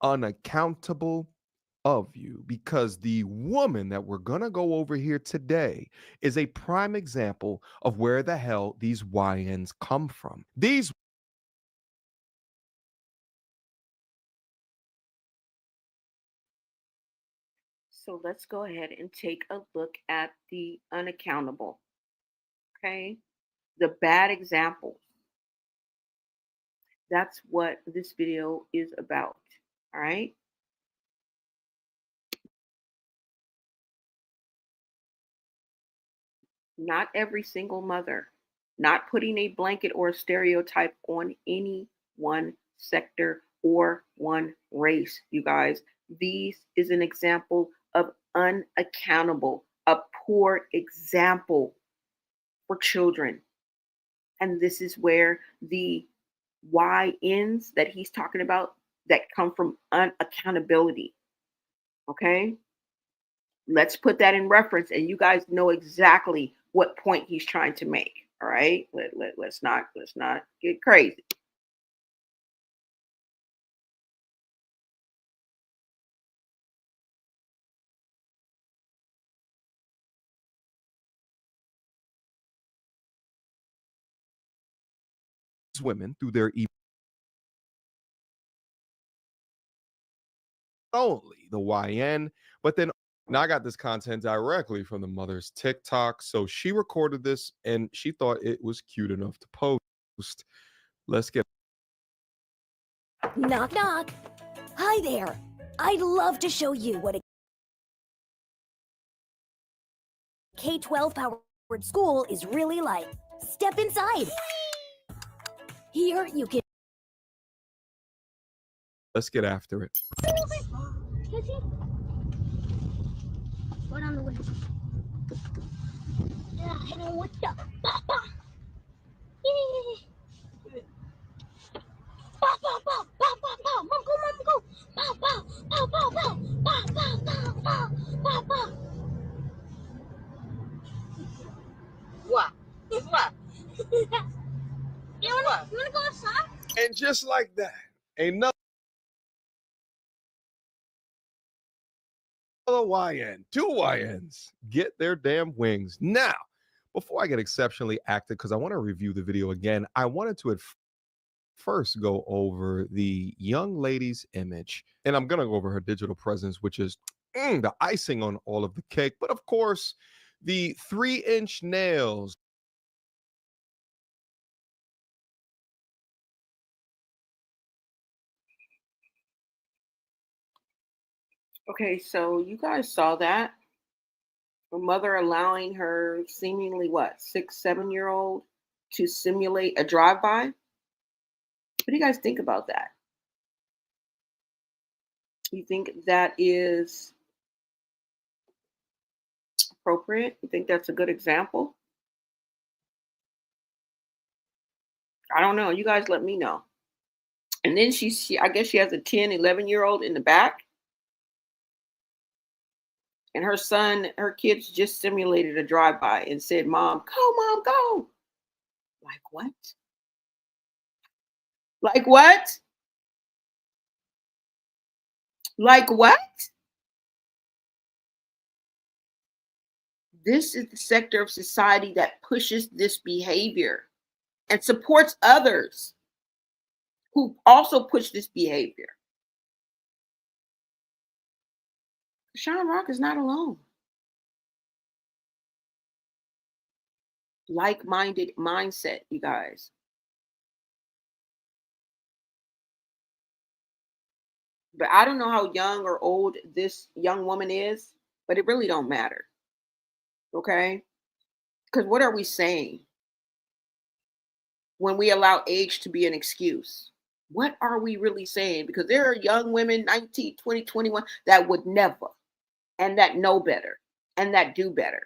unaccountable of you, because the woman that we're going to go over here today is a prime example of where the hell these YNs come from. These So let's go ahead and take a look at the unaccountable. Okay. The bad examples. That's what this video is about. All right. Not every single mother, not putting a blanket or a stereotype on any one sector or one race, you guys. These is an example of unaccountable, a poor example for children. And this is where the YNs that he's talking about that come from unaccountability. Okay. Let's put that in reference, and you guys know exactly what point he's trying to make. All right. Let's not get crazy. women through their only the YN, but then now I got this content directly from the mother's TikTok. So she recorded this and she thought it was cute enough to post. Let's get. Knock, knock. Hi there. I'd love to show you what a K-12 powered school is really like. Step inside. Here you can. Let's get after it. What on the way? Yeah, hit him with the papa. Pow, pow, pow, pow, pow, pow. Mom, go. Pow, pow, pow, pow, pow. Pow, pow, pow, pow, pow, pow. What? What? You wanna go outside? And just like that, another YN, two YNs get their damn wings. Now, before I get exceptionally active, because I want to review the video again, I wanted to first go over the young lady's image, and I'm going to go over her digital presence, which is the icing on all of the cake. But of course, the 3-inch nails. Okay, so you guys saw that. Her mother allowing her seemingly what, 6, 7-year-old to simulate a drive-by. What do you guys think about that? You think that is appropriate? You think that's a good example? I don't know. You guys let me know. And then she I guess she has a 10, 11-year-old in the back. And her kids just simulated a drive-by and said, Mom, go. Like what? Like what? Like what? This is the sector of society that pushes this behavior and supports others who also push this behavior. Sean Rock is not alone. Like-minded mindset, you guys. But I don't know how young or old this young woman is, but it really don't matter. Okay? Because what are we saying when we allow age to be an excuse? What are we really saying? Because there are young women, 19, 20, 21, that would never, and that know better, and that do better.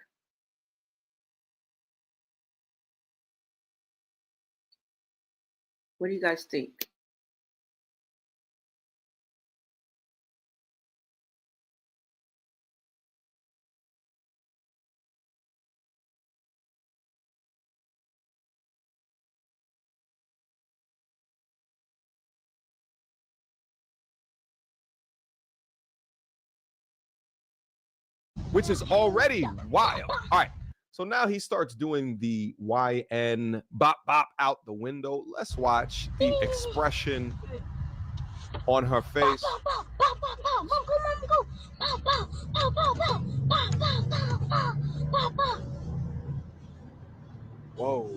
What do you guys think? Which is already wild. All right. So now he starts doing the YN bop bop out the window. Let's watch the expression on her face. Whoa.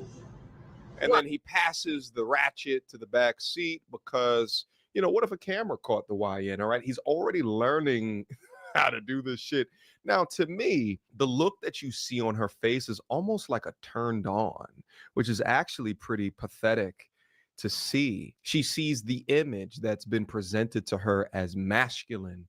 And then he passes the ratchet to the back seat because, what if a camera caught the YN? All right. He's already learning how to do this shit. Now, to me, the look that you see on her face is almost like a turned on, which is actually pretty pathetic to see. She sees the image that's been presented to her as masculine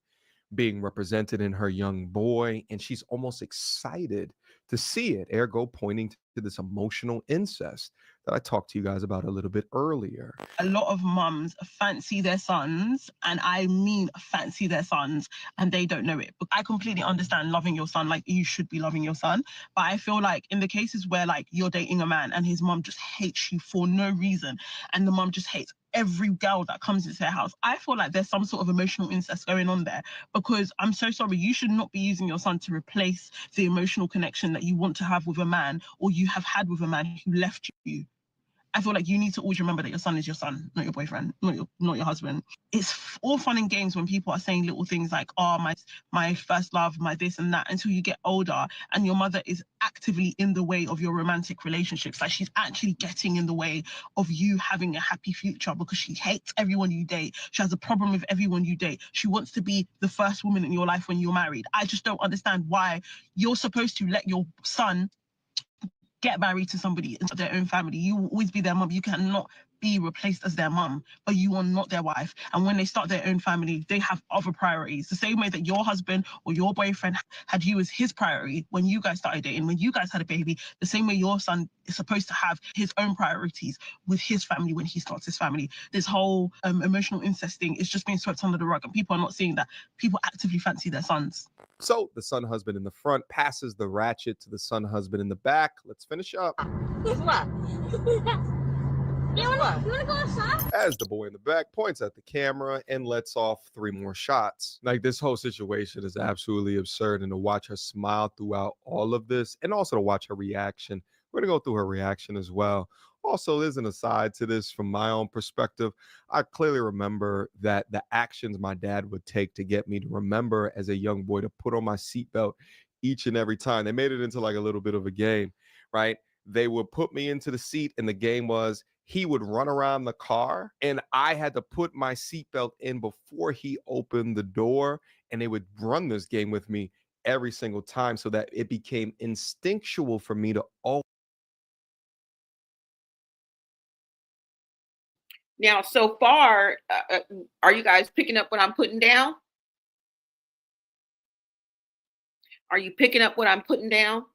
being represented in her young boy, and she's almost excited to see it, ergo pointing to this emotional incest that I talked to you guys about a little bit earlier. A lot of mums fancy their sons, and I mean fancy their sons, and they don't know it. But I completely understand loving your son, like you should be loving your son. But I feel like in the cases where like you're dating a man and his mum just hates you for no reason, and the mum just hates every girl that comes into their house, I feel like there's some sort of emotional incest going on there, because I'm so sorry, you should not be using your son to replace the emotional connection that you want to have with a man, or you have had with a man who left you. I feel like you need to always remember that your son is your son, not your boyfriend, not your husband. It's all fun and games when people are saying little things like, oh, my first love, my this and that, until you get older and your mother is actively in the way of your romantic relationships. Like she's actually getting in the way of you having a happy future because she hates everyone you date. She has a problem with everyone you date. She wants to be the first woman in your life when you're married. I just don't understand why you're supposed to let your son get married to somebody in their own family. You will always be their mum. You cannot be replaced as their mum, but you are not their wife. And when they start their own family, they have other priorities. The same way that your husband or your boyfriend had you as his priority when you guys started dating, when you guys had a baby, the same way your son is supposed to have his own priorities with his family when he starts his family. This whole emotional incest thing is just being swept under the rug, and people are not seeing that people actively fancy their sons. So the son husband in the front passes the ratchet to the son husband in the back. Let's finish up. As the boy in the back points at the camera and lets off 3 more shots. Like, this whole situation is absolutely absurd, and to watch her smile throughout all of this, and also to watch her reaction We're going to go through her reaction as well. Also, there's an aside to this from my own perspective. I clearly remember that the actions my dad would take to get me to remember as a young boy to put on my seatbelt each and every time. They made it into like a little bit of a game, right? They would put me into the seat, and the game was he would run around the car, and I had to put my seatbelt in before he opened the door, and they would run this game with me every single time so that it became instinctual for me to always. Now, so far, are you guys picking up what I'm putting down? Are you picking up what I'm putting down?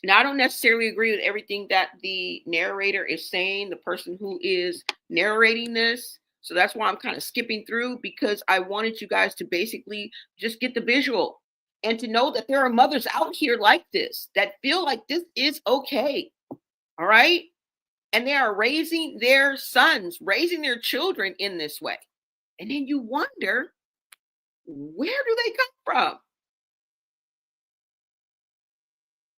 Now, I don't necessarily agree with everything that the narrator is saying, the person who is narrating this. So that's why I'm kind of skipping through, because I wanted you guys to basically just get the visual and to know that there are mothers out here like this that feel like this is okay. All right. And they are raising their sons, raising their children in this way. And then you wonder, where do they come from?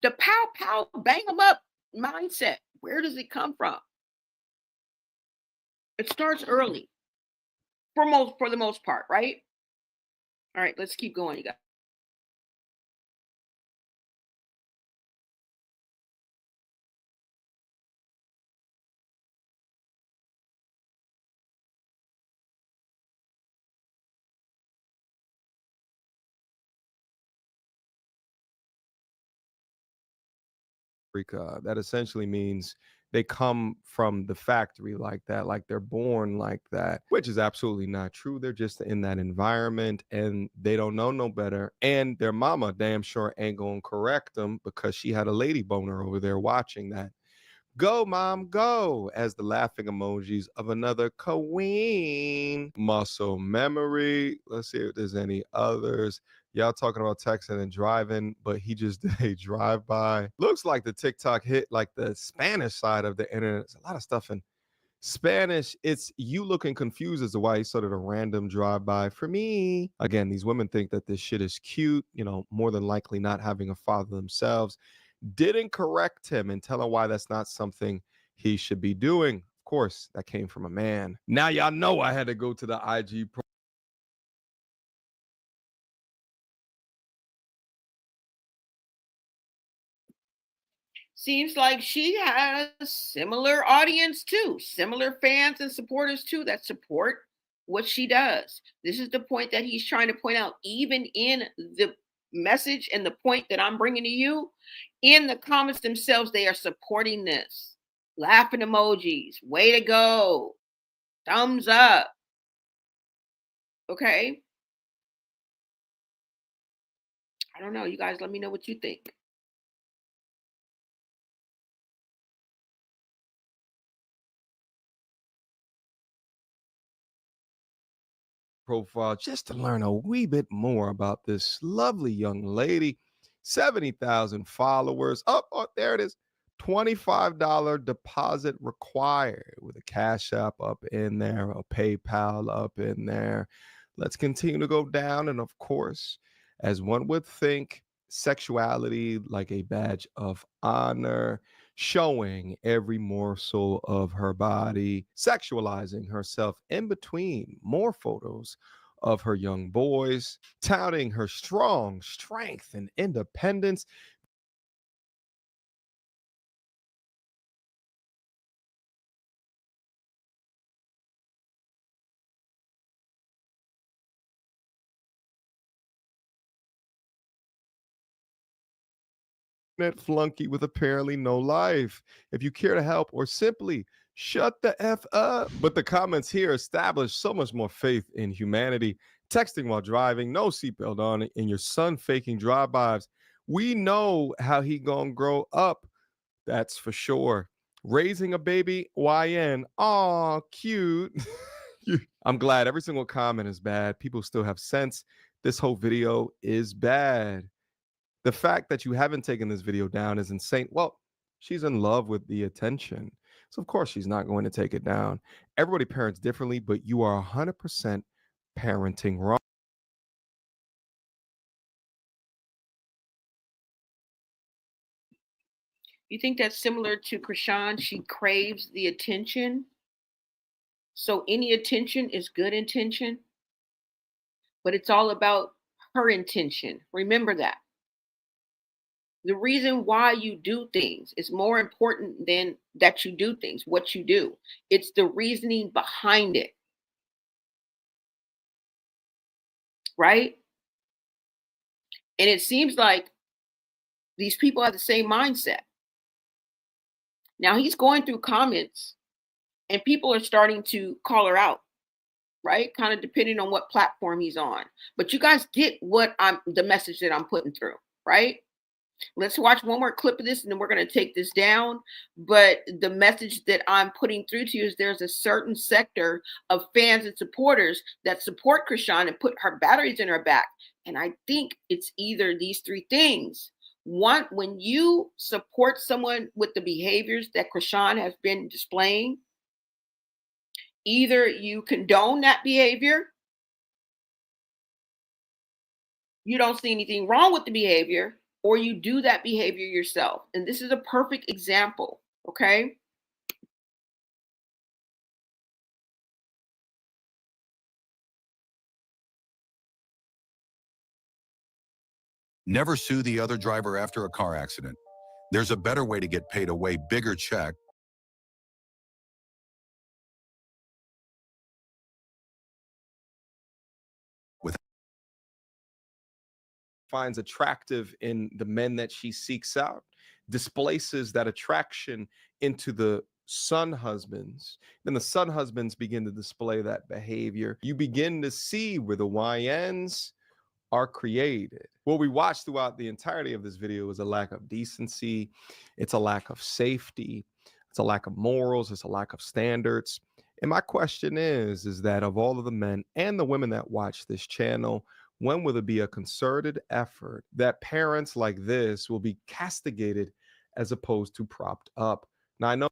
The pow, pow, bang them up mindset. Where does it come from? It starts early for the most part, right? All right, let's keep going, you guys. That essentially means they come from the factory like that, like they're born like that, which is absolutely not true. They're just in that environment and they don't know no better. And their mama damn sure ain't gonna correct them because she had a lady boner over there watching that. Go, mom, go, as the laughing emojis of another queen. Muscle memory. Let's see if there's any others. Y'all talking about texting and driving, but he just did a drive-by. Looks like the TikTok hit like the Spanish side of the internet. There's a lot of stuff in Spanish. It's you looking confused as to why he started a random drive-by for me. Again, these women think that this shit is cute, more than likely not having a father themselves. Didn't correct him and tell him why that's not something he should be doing. Of course, that came from a man. Now y'all know I had to go to the IG Seems like she has similar audience too, similar fans and supporters too that support what she does. This is the point that he's trying to point out, even in the message and the point that I'm bringing to you. In the comments themselves, they are supporting this. Laughing emojis, way to go, thumbs up. Okay. I don't know. You guys let me know what you think. profile just to learn a wee bit more about this lovely young lady. 70,000 followers. Oh, there it is. $25 deposit required with a Cash App up in there, a PayPal up in there. Let's continue to go down. And of course, as one would think, sexuality like a badge of honor, showing every morsel of her body, sexualizing herself in between more photos of her young boys, touting her strong strength and independence. Flunky with apparently no life. If you care to help or simply shut the F up. But the comments here establish so much more faith in humanity. Texting while driving, no seatbelt on, and your son faking drive-bys. We know how he gonna grow up. That's for sure. Raising a baby, YN. Aw, cute. I'm glad every single comment is bad. People still have sense. This whole video is bad. The fact that you haven't taken this video down is insane. Well, she's in love with the attention. So, of course, she's not going to take it down. Everybody parents differently, but you are 100% parenting wrong. You think that's similar to Chrisean? She craves the attention. So any attention is good intention, but it's all about her intention. Remember that. The reason why you do things is more important than that you do things, what you do. It's the reasoning behind it. Right? And it seems like these people have the same mindset. Now he's going through comments and people are starting to call her out, right? Kind of depending on what platform he's on. But you guys get the message that I'm putting through, right? Let's watch one more clip of this and then we're going to take this down. But the message that I'm putting through to you is there's a certain sector of fans and supporters that support Chrisean and put her batteries in her back. And I think it's either these three things. One, when you support someone with the behaviors that Chrisean has been displaying, either you condone that behavior, you don't see anything wrong with the behavior, or you do that behavior yourself. And this is a perfect example, okay? Never sue the other driver after a car accident. There's a better way to get paid a way bigger check. Finds attractive in the men that she seeks out, displaces that attraction into the son husbands. Then the son husbands begin to display that behavior. You begin to see where the YNs are created. What we watched throughout the entirety of this video is a lack of decency. It's a lack of safety. It's a lack of morals. It's a lack of standards. And my question is that of all of the men and the women that watch this channel, when will there be a concerted effort that parents like this will be castigated as opposed to propped up? Now, I know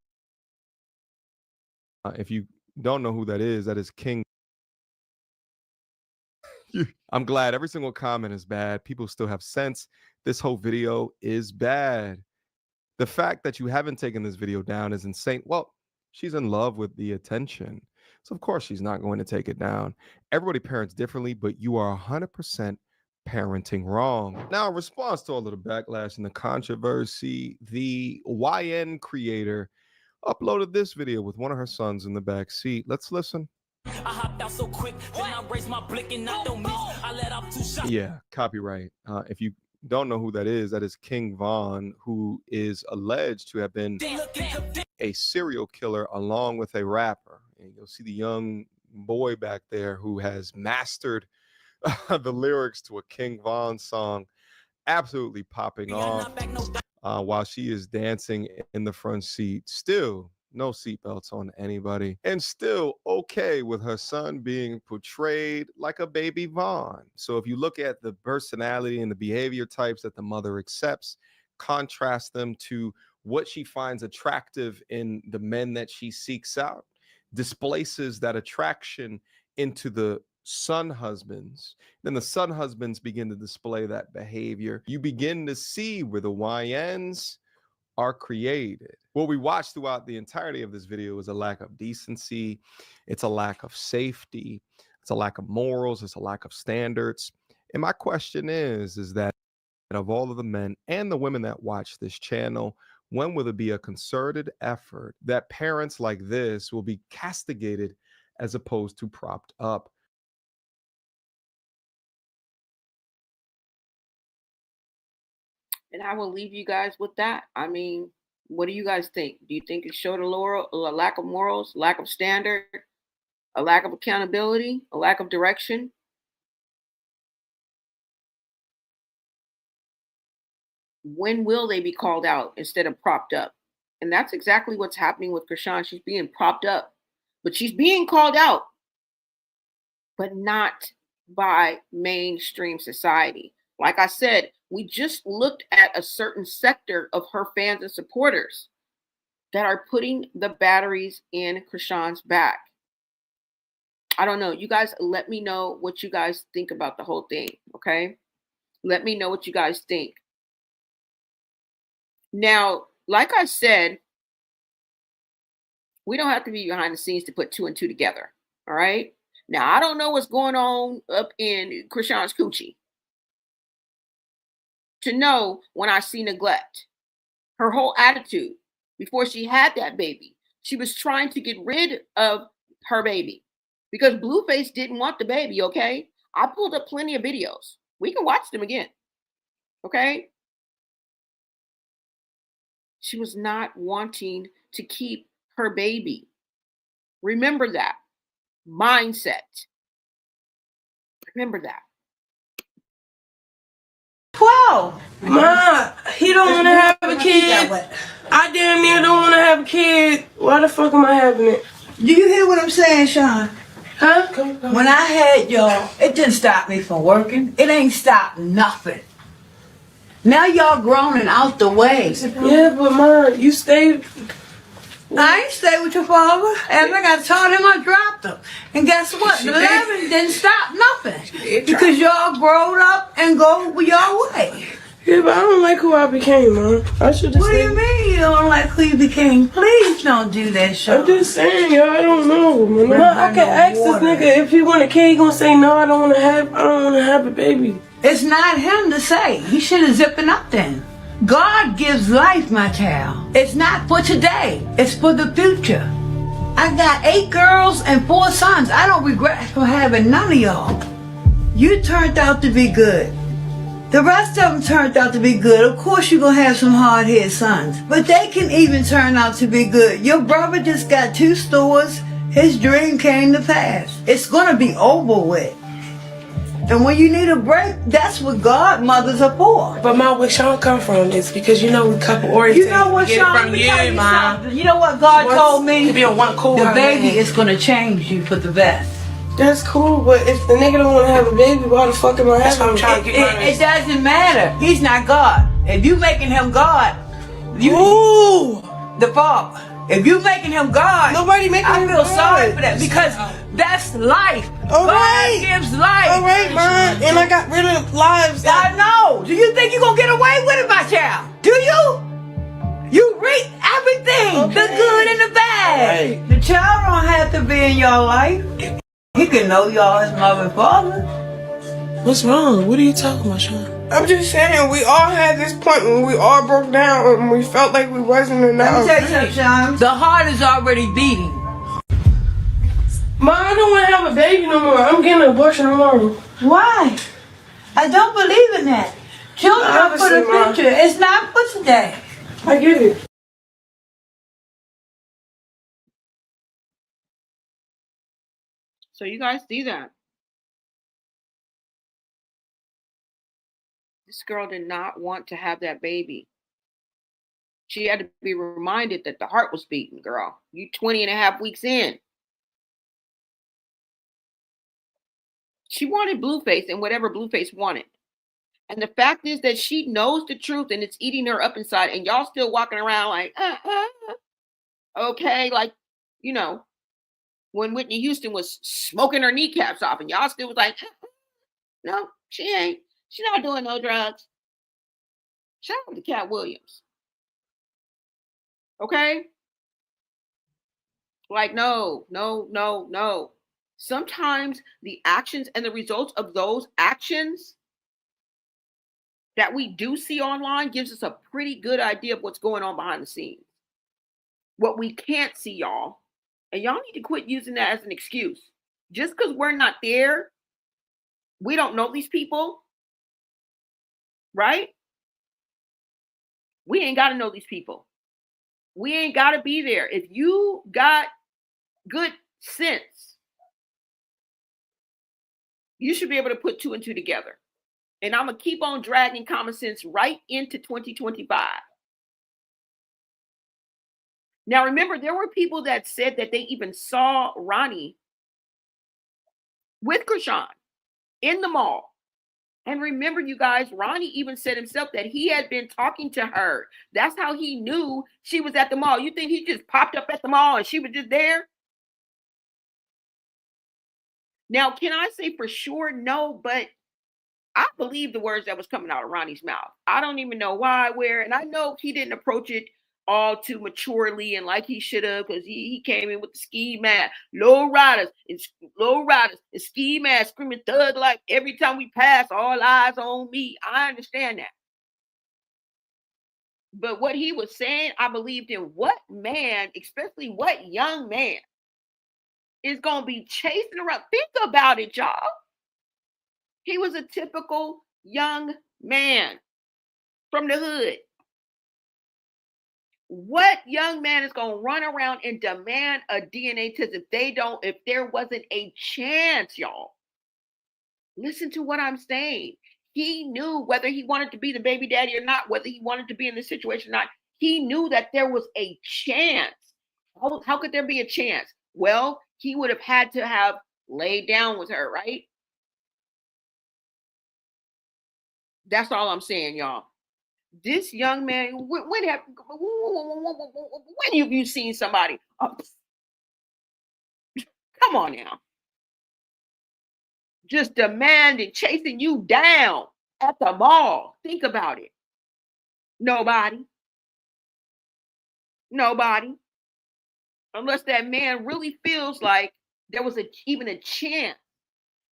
if you don't know who that is King. I'm glad every single comment is bad. People still have sense. This whole video is bad. The fact that you haven't taken this video down is insane. Well, she's in love with the attention. So of course she's not going to take it down. Everybody parents differently, but you are 100% parenting wrong. Now, in response to all of the backlash and the controversy, the YN creator uploaded this video with one of her sons in the back seat. Let's listen. I hopped out so quick, then I raised my blick and I don't miss. I let off 2 shots. Yeah, copyright. If you don't know who that is King Von, who is alleged to have been a serial killer along with a rapper. And you'll see the young boy back there who has mastered the lyrics to a King Von song, absolutely popping off while she is dancing in the front seat. Still no seatbelts on anybody, and still okay with her son being portrayed like a baby Vaughn. So if you look at the personality and the behavior types that the mother accepts, contrast them to what she finds attractive in the men that she seeks out, displaces that attraction into the son husbands, then the son husbands begin to display that behavior. You begin to see where the YNs are created. What we watched throughout the entirety of this video is a lack of decency. It's a lack of safety. It's a lack of morals. It's a lack of standards. And my question is that of all of the men and the women that watch this channel, when will there be a concerted effort that parents like this will be castigated as opposed to propped up? And I will leave you guys with that. I mean, what do you guys think? Do you think it showed a lack of morals, lack of standard, a lack of accountability, a lack of direction? When will they be called out instead of propped up? And that's exactly what's happening with Chrisean. She's being propped up, but she's being called out, but not by mainstream society. Like I said, we just looked at a certain sector of her fans and supporters that are putting the batteries in Chrisean's back. I don't know. You guys let me know what you guys think about the whole thing, okay? Let me know what you guys think. Now, like I said, we don't have to be behind the scenes to put 2 and 2 together. All right. Now, I don't know what's going on up in Chrisean's coochie to know when I see neglect. Her whole attitude before she had that baby, she was trying to get rid of her baby because Blueface didn't want the baby. Okay. I pulled up plenty of videos. We can watch them again. Okay. She was not wanting to keep her baby. Remember that mindset. Remember that. 12. Ma, he don't want to have a kid. I damn near don't want to have a kid. Why the fuck am I having it? Do you hear what I'm saying, Sean? Huh? When I had y'all, it didn't stop me from working. It ain't stopped nothing. Now y'all grown and out the way. Yeah, but Ma, you stayed. I ain't stay with your father. And like I told him, I dropped him. And guess what? The 11 didn't stop nothing. Because y'all growed up and go your way. Yeah, but I don't like who I became, Ma. I should just. What do you mean you don't like who you became? Please don't do that, Sean. I'm just saying, y'all. I don't know, man. Ma, I can ask this nigga if he want a kid. He gonna say no. I don't want to have a baby. It's not him to say. He should have zipping up then. God gives life, my child. It's not for today. It's for the future. I got 8 girls and 4 sons. I don't regret for having none of y'all. You turned out to be good. The rest of them turned out to be good. Of course you're going to have some hard-headed sons. But they can even turn out to be good. Your brother just got 2 stores. His dream came to pass. It's going to be over with. And when you need a break, that's what godmothers are for. But Ma, where Sean come from is because we couple oriented. You know what, Sean? From you, Ma. You know what God told me? To be a one cool the baby man. is going to change you for the best. That's cool, but if the nigga don't want to have a baby, why the fuck am I having him? It doesn't matter. He's not God. If you making him God, the father. If you making him God, nobody making him I feel God. sorry for that because that's life. All God right. gives life. All right, man. And I got rid of lives. I know. Do you think you're going to get away with it, my child? Do you? You reap everything, the good and the bad. Right. The child don't have to be in your life. He can know y'all as mother and father. What's wrong? What are you talking about, Sean? I'm just saying, we all had this point when we all broke down and we felt like we wasn't enough. Let me tell you something, Sean. The heart is already beating. Ma, I don't want to have a baby no more. I'm getting an abortion tomorrow. Why? I don't believe in that. Children are for the future. It's not for today. I get it. So you guys see that? This girl did not want to have that baby. She had to be reminded that the heart was beating, girl. You 20 and a half weeks in. She wanted Blueface and whatever Blueface wanted. And the fact is that she knows the truth and it's eating her up inside. And y'all still walking around like, okay, like, when Whitney Houston was smoking her kneecaps off and y'all still was like, no, she ain't. She's not doing no drugs. Shout out to Cat Williams. Okay? Like, no. Sometimes the actions and the results of those actions that we do see online gives us a pretty good idea of what's going on behind the scenes. What we can't see, y'all, and y'all need to quit using that as an excuse. Just because we're not there, we don't know these people, right? We ain't got to know these people. We ain't got to be there. If you got good sense, you should be able to put 2 and 2 together. And I'm going to keep on dragging common sense right into 2025. Now, remember, there were people that said that they even saw Ronnie with Chrisean in the mall. And remember, you guys, Ronnie even said himself that he had been talking to her. That's how he knew she was at the mall. You think he just popped up at the mall and she was just there? Now, can I say for sure? No, but I believe the words that was coming out of Ronnie's mouth. I don't even know why, where, and I know he didn't approach it all too maturely and like he should have, because he came in with the ski mask, low riders and ski mask, screaming thug life every time we pass, all eyes on me. I understand that. But what he was saying, I believed in. What man, especially what young man, is going to be chasing around? Think about it, y'all. He was a typical young man from the hood. What young man is going to run around and demand a DNA test if there wasn't a chance, y'all? Listen to what I'm saying. He knew whether he wanted to be the baby daddy or not, whether he wanted to be in this situation or not. He knew that there was a chance. How could there be a chance? Well, he would have had to have laid down with her, right? That's all I'm saying, y'all. This young man, when have you seen somebody? Come on now. Just demanding, chasing you down at the mall. Think about it. Nobody. Unless that man really feels like there was even a chance.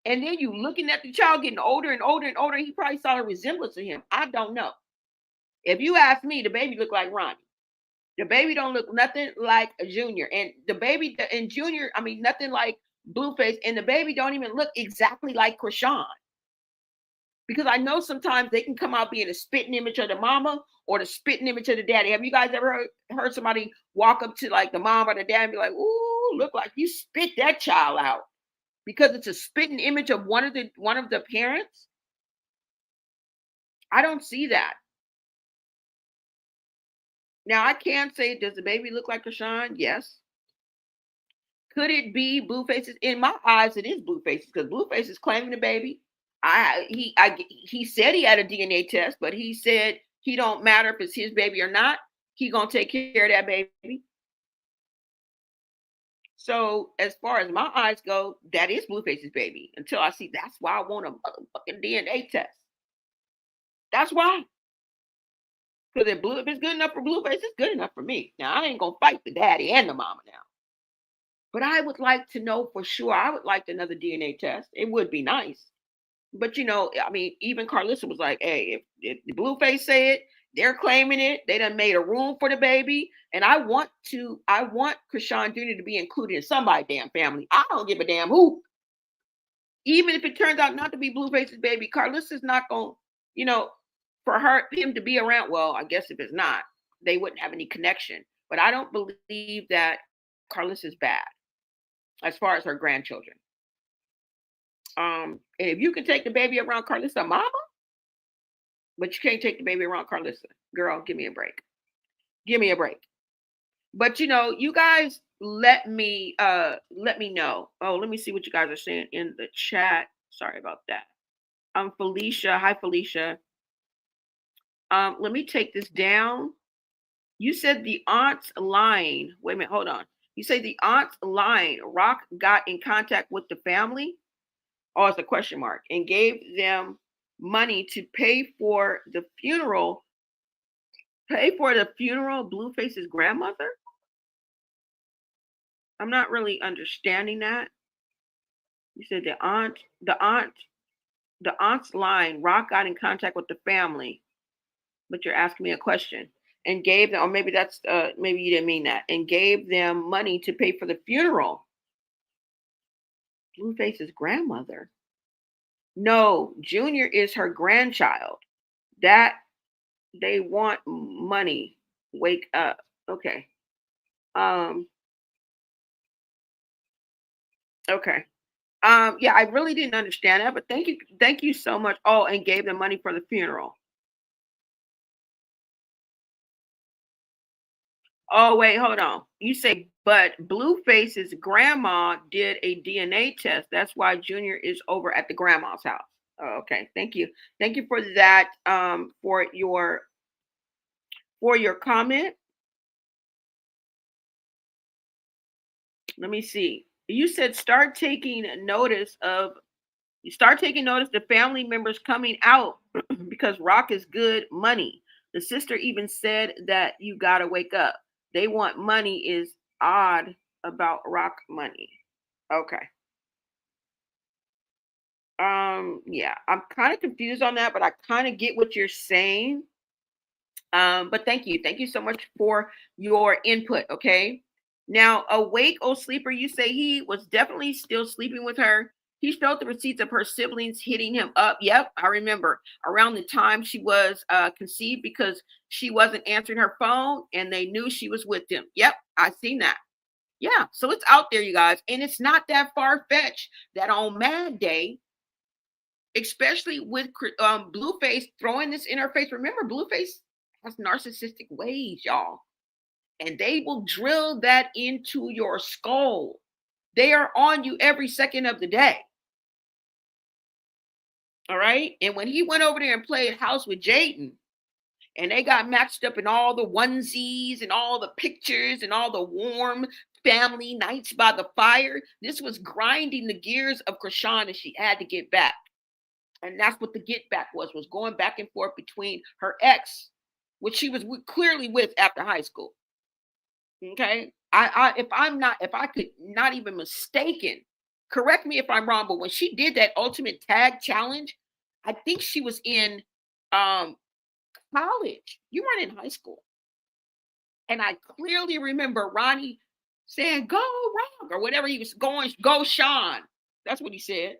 And then you looking at the child getting older and older and older, he probably saw a resemblance to him. I don't know. If you ask me, the baby looked like Ronnie. The baby don't look nothing like a Junior. And the baby and Junior, I mean, nothing like Blueface. And the baby don't even look exactly like Chrisean. Because I know sometimes they can come out being a spitting image of the mama or the spitting image of the daddy. Have you guys ever heard somebody walk up to like the mom or the dad and be like, ooh, look like you spit that child out? Because it's a spitting image of one of the parents? I don't see that. Now, I can say, does the baby look like Chrisean? Yes. Could it be Blueface's? In my eyes, it is Blueface's, because Blueface is claiming the baby. He said he had a DNA test, but he said he don't matter if it's his baby or not. He gonna take care of that baby. So as far as my eyes go, that is Blueface's baby. Until I see, that's why I want a motherfucking DNA test. That's why. Because if it's good enough for Blueface, it's good enough for me. Now, I ain't going to fight the daddy and the mama now. But I would like to know for sure. I would like another DNA test. It would be nice. But, I mean, even Carlissa was like, hey, if the Blueface say it, they're claiming it. They done made a room for the baby. And I want Chrisean Jr. to be included in somebody's damn family. I don't give a damn who. Even if it turns out not to be Blueface's baby, Carlissa's not going to, for him to be around. Well, I guess if it's not, they wouldn't have any connection. But I don't believe that Carlissa's bad as far as her grandchildren. And if you can take the baby around Carlissa mama, but you can't take the baby around Carlissa, girl, give me a break. Give me a break. But you guys let me know. Oh, let me see what you guys are saying in the chat. Sorry about that. Felicia. Hi, Felicia. Let me take this down. You said the aunt's line. Wait a minute, hold on. You say the aunt's line. Rock got in contact with the family. Oh, it's a question mark. And gave them money to pay for the funeral. Pay for the funeral of Blueface's grandmother? I'm not really understanding that. You said the aunt's line. Rock got in contact with the family. But you're asking me a question, and gave them, or maybe that's maybe you didn't mean that, and gave them money to pay for the funeral. Blueface's grandmother. No, Junior is her grandchild. That they want money. Wake up. Okay. Okay. Yeah, I really didn't understand that, but thank you so much. Oh, and gave them money for the funeral. Oh, wait, hold on. You say, but Blueface's grandma did a DNA test. That's why Junior is over at the grandma's house. Oh, okay. Thank you. Thank you for that, for your comment. Let me see. You said start taking notice the family members coming out because Rock is good money. The sister even said that you gotta wake up. They want money is odd about rock money. Okay. Yeah, I'm kind of confused on that, but I kind of get what you're saying. But thank you. Thank you so much for your input. Okay. Now, awake, oh sleeper, you say he was definitely still sleeping with her. He showed the receipts of her siblings hitting him up. Yep, I remember around the time she was conceived because she wasn't answering her phone and they knew she was with them. Yep, I seen that. Yeah, so it's out there, you guys, and it's not that far fetched that on Mad Day, especially with Blueface throwing this in her face. Remember, Blueface has narcissistic ways, y'all, and they will drill that into your skull. They are on you every second of the day. All right. And when he went over there and played house with Jaden, and they got matched up in all the onesies and all the pictures and all the warm family nights by the fire, this was grinding the gears of Chrisean, and she had to get back. And that's what the get back was going back and forth between her ex, which she was clearly with after high school. Okay. If I could not even mistaken, correct me if I'm wrong, but when she did that ultimate tag challenge, I think she was in college. You weren't in high school. And I clearly remember Ronnie saying, "Go Rock," or whatever he was going, "Go Sean." That's what he said.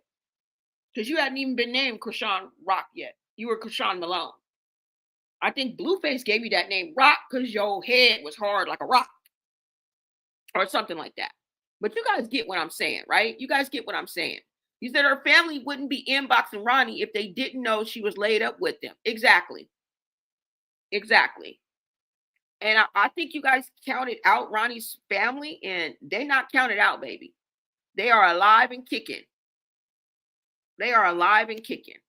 Because you hadn't even been named Chrisean Rock yet. You were Chrisean Malone. I think Blueface gave you that name Rock because your head was hard like a rock. Or something like that. But you guys get what I'm saying, right? You guys get what I'm saying. You said her family wouldn't be inboxing Ronnie if they didn't know she was laid up with them. Exactly. Exactly. And I think you guys counted out Ronnie's family, and they're not counted out, baby. They are alive and kicking. They are alive and kicking.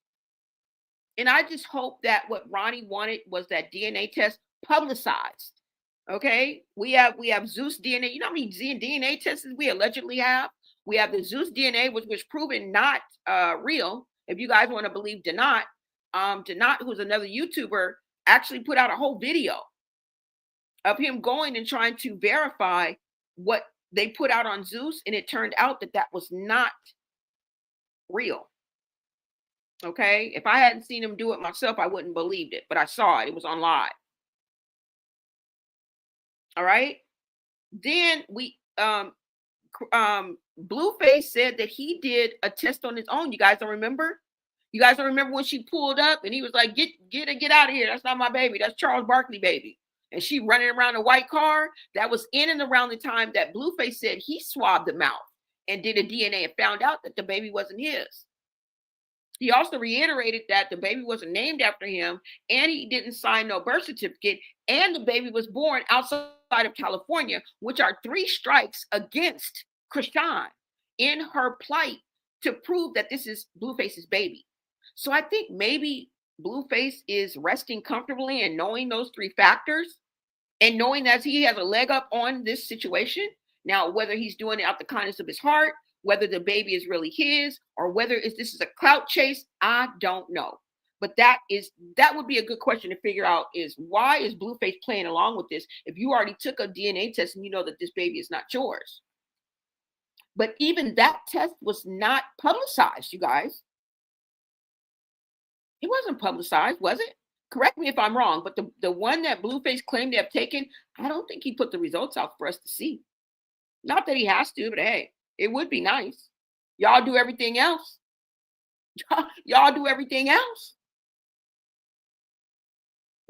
And I just hope that what Ronnie wanted was that DNA test publicized. Okay, we have Zeus DNA. You know how many DNA tests we allegedly have? We have the Zeus DNA, which was proven not real. If you guys want to believe Denot, who's another YouTuber, actually put out a whole video of him going and trying to verify what they put out on Zeus, and it turned out that that was not real. Okay, if I hadn't seen him do it myself, I wouldn't believed it, but I saw it. It was on live. All right. Then we Blueface said that he did a test on his own. You guys don't remember? You guys don't remember when she pulled up and he was like, get out of here. That's not my baby. That's Charles Barkley baby. And she running around a white car. That was in and around the time that Blueface said he swabbed the mouth and did a DNA and found out that the baby wasn't his. He also reiterated that the baby wasn't named after him, and he didn't sign no birth certificate, and the baby was born outside of California, which are 3 strikes against Chrisean in her plight to prove that this is Blueface's baby. So I think maybe Blueface is resting comfortably and knowing those 3 factors and knowing that he has a leg up on this situation. Now, whether he's doing it out the kindness of his heart, whether the baby is really his, or whether this is a clout chase, I don't know. But that would be a good question to figure out, is why is Blueface playing along with this if you already took a DNA test and you know that this baby is not yours? But even that test was not publicized, you guys. It wasn't publicized, was it? Correct me if I'm wrong, but the one that Blueface claimed to have taken, I don't think he put the results out for us to see. Not that he has to, but hey, it would be nice. Y'all do everything else. Y'all do everything else.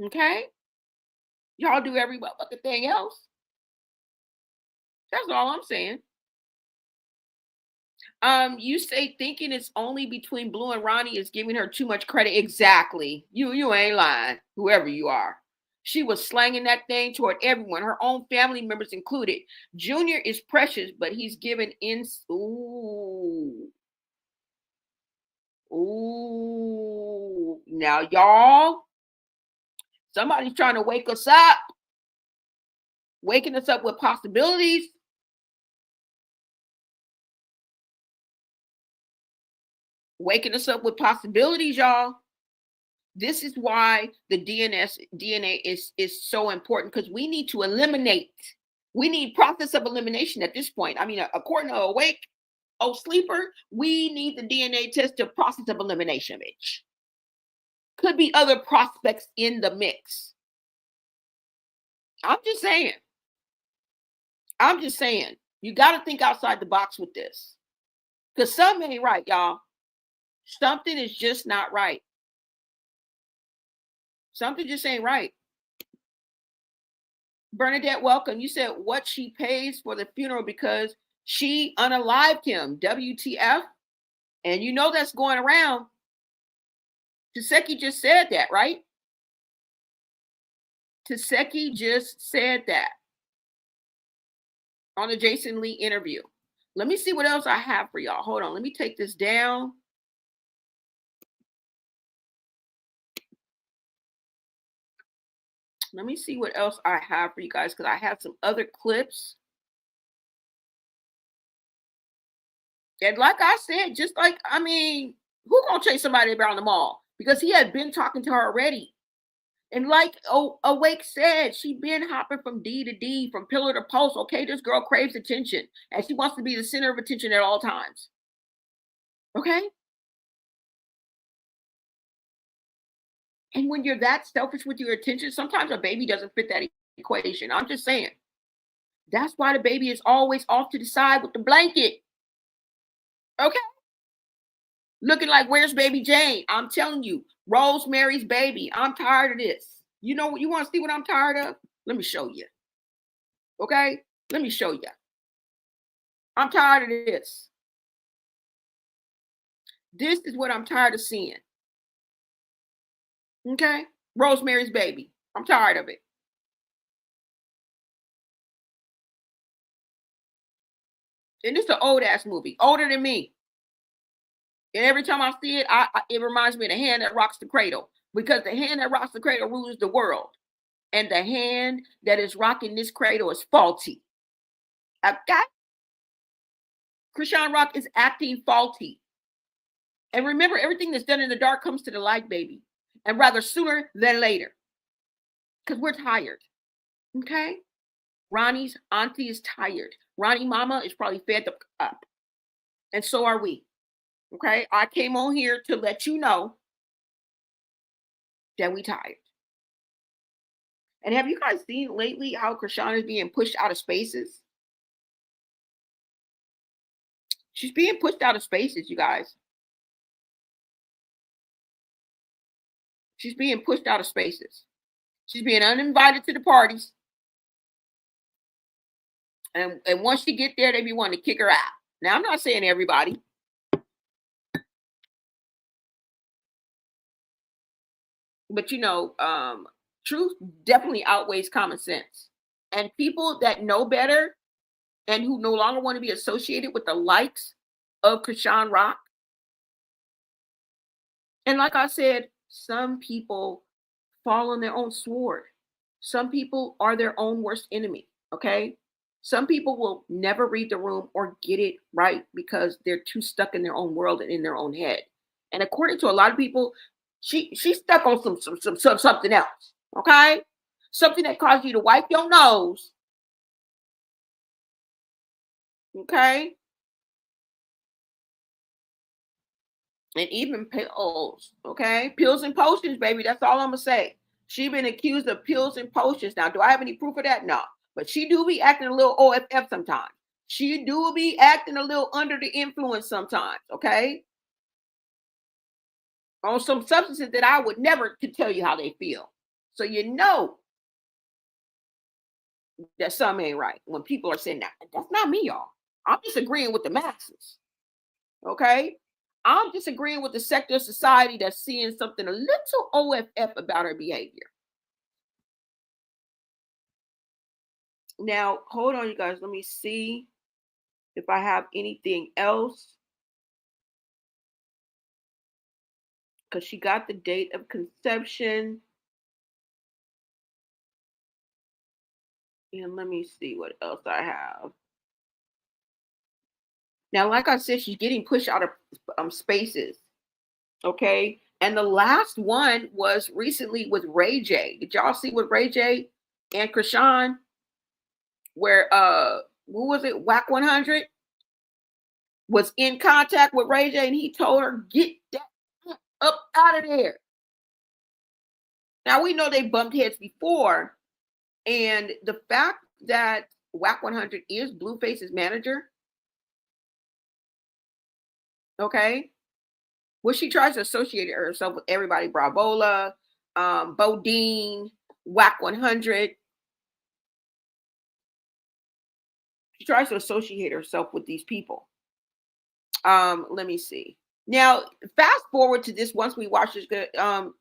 Okay? Y'all do every other thing else. That's all I'm saying. You say thinking it's only between Blue and Ronnie is giving her too much credit. Exactly. You ain't lying, whoever you are. She was slanging that thing toward everyone, her own family members included. Junior is precious, but he's given in. Ooh. Now, y'all, somebody's trying to wake us up. Waking us up with possibilities. Waking us up with possibilities, y'all. This is why the DNA is so important, because we need to eliminate. We need process of elimination at this point. I mean, according to Awake, sleeper, we need the DNA test to process of elimination, bitch. Could be other prospects in the mix. I'm just saying. You got to think outside the box with this. Because something ain't right, y'all. Something is just not right. Something just ain't right. Bernadette, welcome. You said what she pays for the funeral because she unalived him. WTF? And you know that's going around. Taseki just said that, right? Taseki just said that on the Jason Lee interview. Let me see what else I have for y'all. Hold on. Let me take this down. Let me see what else I have for you guys, because I have some other clips. And like I said, just like, I mean, who gonna chase somebody around the mall? Because he had been talking to her already. And like Awake said, she been hopping from D to D, from pillar to post. Okay, this girl craves attention, and she wants to be the center of attention at all times. Okay? And when you're that selfish with your attention, sometimes a baby doesn't fit that equation. I'm just saying. That's why the baby is always off to the side with the blanket. Okay? Looking like, where's baby Jane? I'm telling you, Rosemary's Baby. I'm tired of this. You know, you want to see what I'm tired of? Let me show you. Okay? Let me show you. I'm tired of this. This is what I'm tired of seeing. Okay? Rosemary's Baby. I'm tired of it. And this is an old ass movie, older than me. And every time I see it, it reminds me of the hand that rocks the cradle, because the hand that rocks the cradle rules the world. And the hand that is rocking this cradle is faulty. Okay? Chrisean Rock is acting faulty. And remember, everything that's done in the dark comes to the light, baby. And rather sooner than later. Because we're tired. Okay? Ronnie's auntie is tired. Ronnie mama is probably fed up. And so are we. Okay? I came on here to let you know that we tired. And have you guys seen lately how Chrisean is being pushed out of spaces? She's being pushed out of spaces, you guys. She's being pushed out of spaces. She's being uninvited to the parties. And once she get there, they be wanting to kick her out. Now, I'm not saying everybody. But, you know, truth definitely outweighs common sense. And people that know better and who no longer want to be associated with the likes of Chrisean Rock. And like I said, some people fall on their own sword. Some people are their own worst enemy, okay? Some people will never read the room or get it right because they're too stuck in their own world and in their own head. And according to a lot of people, she's stuck on something else, okay? Something that caused you to wipe your nose, okay? And even pills, okay? Pills and potions, baby. That's all I'm going to say. She been accused of pills and potions. Now, do I have any proof of that? No. But she do be acting a little OFF sometimes. She do be acting a little under the influence sometimes, okay? On some substances that I would never could tell you how they feel. So you know that something ain't right when people are saying that. That's not me, y'all. I'm just agreeing with the masses, okay? I'm disagreeing with the sector of society that's seeing something a little OFF about her behavior. Now, hold on, you guys. Let me see if I have anything else. Because she got the date of conception. And let me see what else I have. Now, like I said, she's getting pushed out of spaces. Okay? And the last one was recently with Ray J. Did y'all see with Ray J and Chrisean? Where who was it? Whack 100 was in contact with Ray J and he told her, get that up out of there. Now we know they bumped heads before, and the fact that Whack 100 is Blueface's manager, okay, well, she tries to associate herself with everybody, Bravola, Bodine, Whack 100. She tries to associate herself with these people. Let me see. Now, fast forward to this. Once we watch this,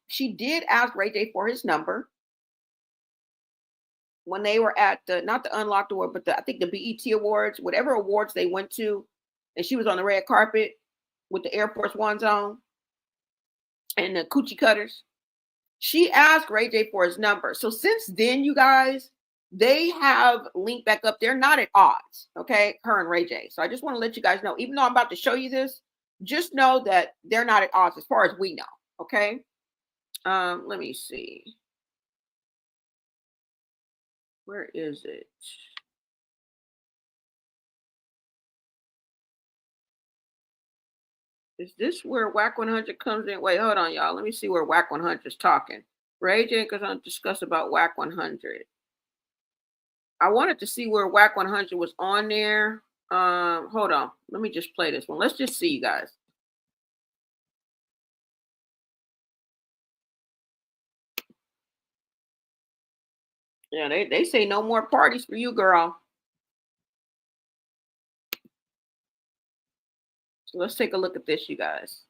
she did ask Ray J for his number when they were at the, not the Unlocked Award, but I think the BET Awards, whatever awards they went to, and she was on the red carpet with the Air Force Ones on and the coochie cutters. She asked Ray J for his number. So since then, you guys, they have linked back up. They're not at odds, okay? Her and Ray J. So I just want to let you guys know, even though I'm about to show you this, just know that they're not at odds as far as we know, okay? Let me see. Where is it? Is this where Whack 100 comes in? Wait, hold on, y'all. Let me see where Whack 100 is talking. Ray J and discuss about Whack 100. I wanted to see where Whack 100 was on there. Hold on. Let me just play this one. Let's just see, you guys. Yeah, they say no more parties for you, girl. So let's take a look at this, you guys.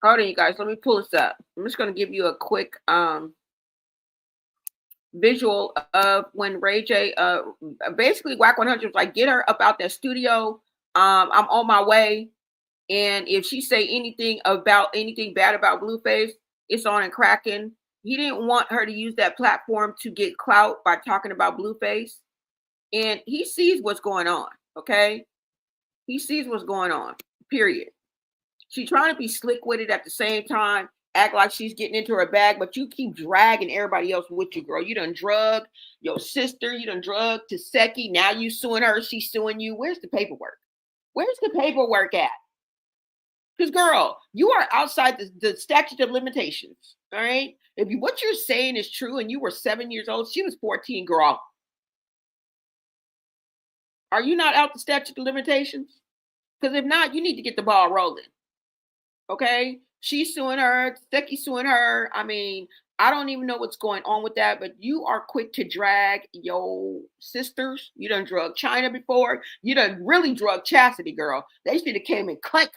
Hold on, you guys. Let me pull this up. I'm just going to give you a quick visual of when Ray J, basically Whack 100 was like, get her up out that studio. I'm on my way. And if she say anything bad about Blueface, it's on and cracking. He didn't want her to use that platform to get clout by talking about Blueface. And he sees what's going on, okay? He sees what's going on, period. She's trying to be slick with it at the same time, act like she's getting into her bag, but you keep dragging everybody else with you, girl. You done drug your sister. You done drug Taseki. Now you suing her. She's suing you. Where's the paperwork? Where's the paperwork at? Because, girl, you are outside the statute of limitations, all right? If what you're saying is true and you were 7 years old, she was 14, girl. Are you not out the statute of limitations? Because if not, you need to get the ball rolling. Okay? She's suing her. Steki's suing her. I mean, I don't even know what's going on with that, but you are quick to drag your sisters. You done drug China before. You done really drug Chastity, girl. They should have came and clank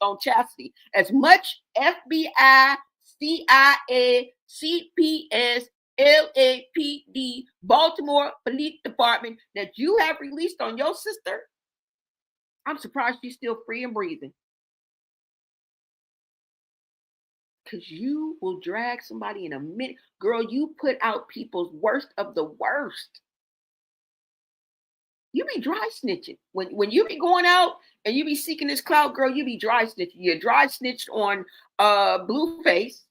on Chastity. As much FBI, CIA, CPS, LAPD, Baltimore Police Department that you have released on your sister, I'm surprised she's still free and breathing. Because you will drag somebody in a minute. Girl, you put out people's worst of the worst. You be dry snitching. When you be going out and you be seeking this clout, girl, you be dry snitching. You dry snitched on Blueface.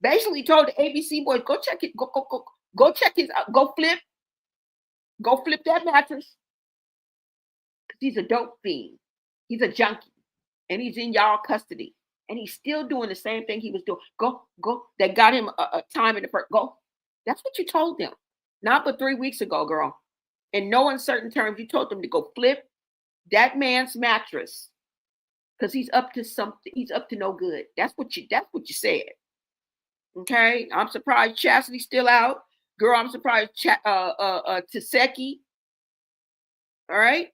Basically told the ABC boys, go check it, go check his, go flip that mattress. He's a dope fiend. He's a junkie. And he's in y'all custody. And he's still doing the same thing he was doing. Go. They got him a time in the first. Go. That's what you told them. Not but 3 weeks ago, girl. In no uncertain terms, you told them to go flip that man's mattress. Because he's up to something. He's up to no good. That's what you said. Okay. I'm surprised Chastity's still out. Girl, I'm surprised Taseki. All right.